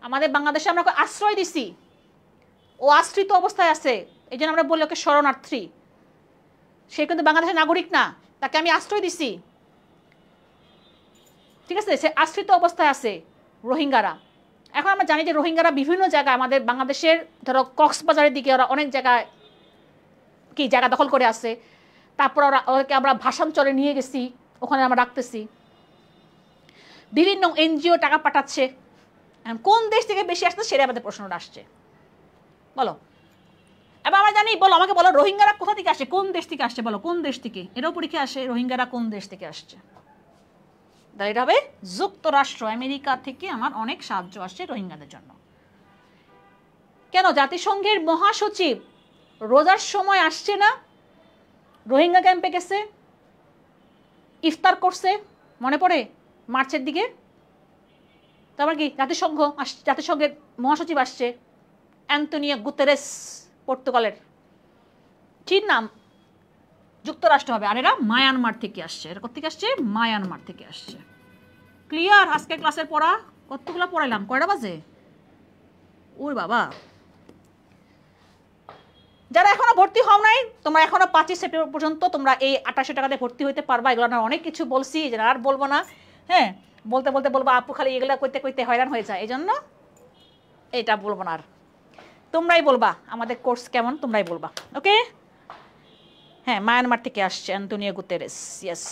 আমাদের বাংলাদেশে আমরা ওকে আশ্রয় দিছি, ও আশ্রিত অবস্থায় আছে, এই জন্য আমরা বলি ওকে শরণার্থী। সে কিন্তু বাংলাদেশের নাগরিক না, তাকে আমি আশ্রয় দিছি, ঠিক আছে, সে আশ্রিত অবস্থায় আছে রোহিঙ্গারা। এখন আমরা জানি যে রোহিঙ্গারা বিভিন্ন জায়গায় আমাদের বাংলাদেশের, ধরো কক্সবাজারের দিকে ওরা অনেক জায়গায় কি জায়গা দখল করে আছে, তারপর ওদেরকে আমরা ভাষাঞ্চলে নিয়ে গেছি, ওখানে আমরা রাখতেছি, বিভিন্ন এনজিও টাকা পাঠাচ্ছে। কোন দেশ থেকে বেশি আসছে সেটা আমাদের প্রশ্নটা আসছে, বলো। এবার আমরা জানি, বলো আমাকে বলো, রোহিঙ্গারা কোথা থেকে আসে, কোন দেশ থেকে আসছে, বলো কোন দেশ থেকে? এটাও পরীক্ষা আসে, রোহিঙ্গারা কোন দেশ থেকে আসছে। তাহলে এটা হবে যুক্তরাষ্ট্র, আমেরিকা থেকে আমার অনেক সাহায্য আসছে রোহিঙ্গাদের জন্য। কেন জাতিসংঘের মহাসচিব রোজার সময় আসছে না, রোহিঙ্গা ক্যাম্পে গেছে, ইফতার করছে, মনে পড়ে মার্চের দিকে? তারপর কি জাতিসংঘের মহাসচিব আসছে অ্যান্তোনিও গুতেরেস, পর্তুগালের, ঠিক নাম, যুক্তরাষ্ট্র হবে। আর এরা মায়ানমার থেকে আসছে, এরা কোথা থেকে আসছে? মায়ানমার থেকে আসছে। ক্লিয়ার? আজকে ক্লাসের পড়া কতগুলো পড়াইলাম, কয়টা বাজে? ওর বাবা, যারা এখনো ভর্তি হও নাই, তোমরা এখনো 5 সেপ্টেম্বর পর্যন্ত তোমরা এই 2800 টাকাতে ভর্তি হইতে পারবা। এগুলো না অনেক কিছু বলছি, যে আর বলবো না, হ্যাঁ, বলতে বলতে বলবো আপু খালি এগুলো কইতে কইতে হয়রান হয়ে যায়, এই জন্য এটা বলবো না আর। তোমরাই বলবা আমাদের কোর্স কেমন, তোমরাই বলবা, ওকে? হ্যাঁ, মায়ানমার থেকে আসছে অ্যান্তোনিও গুতেরেস, ইয়েস।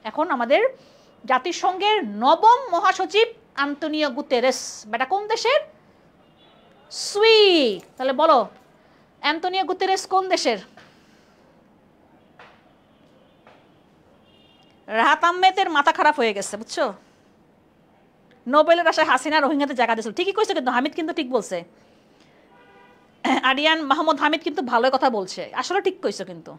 এখন আমাদের জাতিসংঘের 9ম মহাসচিব অ্যান্তোনিও গুতেরেস, বেটা কোন দেশের? সুইস। তাহলে বলো অ্যান্তোনিও গুতেরেস কোন দেশের? রাহাত আহমেদের মাথা খারাপ হয়ে গেছে, বুঝছো? নোবেলের আশায় হাসিনা রোহিঙ্গাদের জায়গা দিয়েছিল, ঠিকই কইছে, কিন্তু হামিদ কিন্তু ঠিক বলছে, আরিয়ান মাহমুদ হামিদ কিন্তু ভালোই কথা বলছে, আসলে ঠিক কইছো কিন্তু।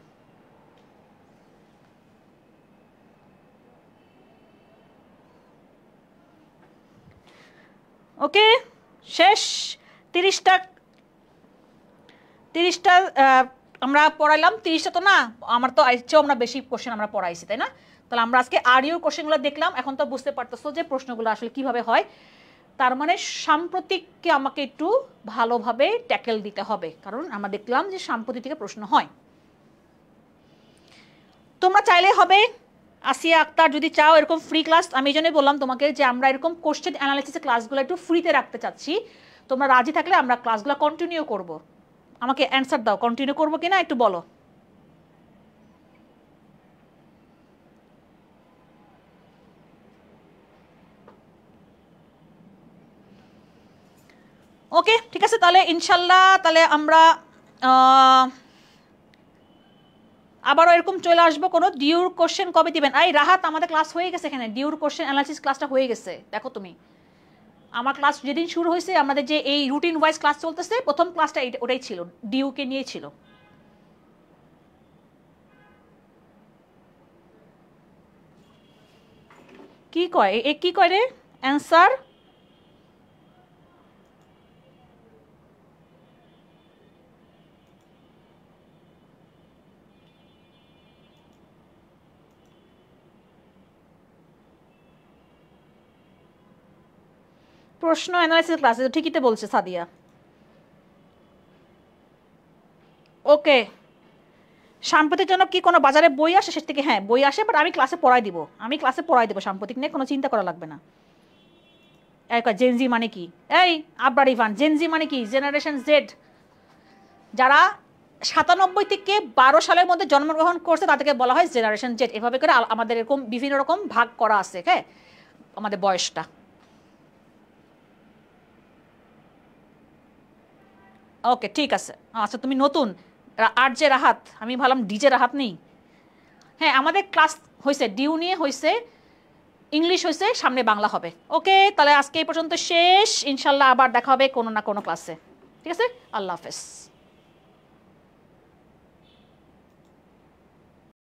ওকে, শেষ। 30টা আমরা পড়াইলাম, 30টা তো না, আমার তো চেয়েও আমরা বেশি কোশ্চেন আমরা পড়াইছি, তাই না? তাহলে আমরা আজকে আরইউর কোশ্চেনগুলো দেখলাম, এখন তো বুঝতে পারতেছো যে প্রশ্নগুলো আসলে কিভাবে হয়। তার মানে সাম্প্রতিককে আমাকে একটু ভালোভাবে ট্যাকেল দিতে হবে, কারণ আমরা দেখলাম যে সাম্প্রতিক থেকে প্রশ্ন হয়। তোমরা চাইলে হবে, আসিয়া আক্তার যদি চাও এরকম ফ্রি ক্লাস, আমি এই জন্যই বললাম তোমাকে যে আমরা এরকম কোশ্চেন অ্যানালাইসিসের ক্লাসগুলো একটু ফ্রিতে রাখতে চাচ্ছি। তোমরা রাজি থাকলে আমরা ক্লাসগুলো কন্টিনিউ করব। আমাকে অ্যান্সার দাও, কন্টিনিউ করবো কিনা একটু বলো। ওকে, ঠিক আছে, তাহলে ইনশাল্লাহ তাহলে আমরা আবারও এরকম চলে আসবো। কোনো ডিউর কোশ্চেন কবে দিবেন? এই রাহাত, আমাদের ক্লাস হয়ে গেছে, এখানে ডিউর কোশ্চেন অ্যানালাইসিস ক্লাসটা হয়ে গেছে, দেখো তুমি। আমার ক্লাস যেদিন শুরু হয়েছে, আমাদের যে এই রুটিন ওয়াইজ ক্লাস চলতেছে, প্রথম ক্লাসটা ওটাই ছিল, ডিউকে নিয়ে ছিল। কি কয় এ, কি কয় রে? অ্যান্সার প্রশ্ন অ্যানালাইসিস ক্লাসে, ঠিকই তো বলছে সাদিয়া। ওকে, সাম্প্রতিক জন্য কি কোনো বাজারে বই আসে শেষ থেকে? হ্যাঁ, বই আসে, বাট আমি ক্লাসে পড়াই দিব, সাম্প্রতিক নিয়ে কোনো চিন্তা করা লাগবে না। জেনজি মানে কি? এই আবরার ইভান, জেনজি মানে কি? জেনারেশন জেড, যারা 97 থেকে 12 সালের মধ্যে জন্মগ্রহণ করছে তাদেরকে বলা হয় জেনারেশন জেড। এভাবে করে আমাদের এরকম বিভিন্ন রকম ভাগ করা আছে, হ্যাঁ, আমাদের বয়সটা। ওকে, ঠিক আছে। আচ্ছা, তুমি নতুন আর যে রাহাত, আমি ভাবলাম ডিজে রাহাত নেই। হ্যাঁ, আমাদের ক্লাস হয়েছে, ডিউ নিয়ে হয়েছে, ইংলিশ হয়েছে, সামনে বাংলা হবে। ওকে, তাহলে আজকে এই পর্যন্ত শেষ, ইনশাল্লাহ আবার দেখা হবে কোনো না কোনো ক্লাসে, ঠিক আছে? আল্লাহ হাফেজ।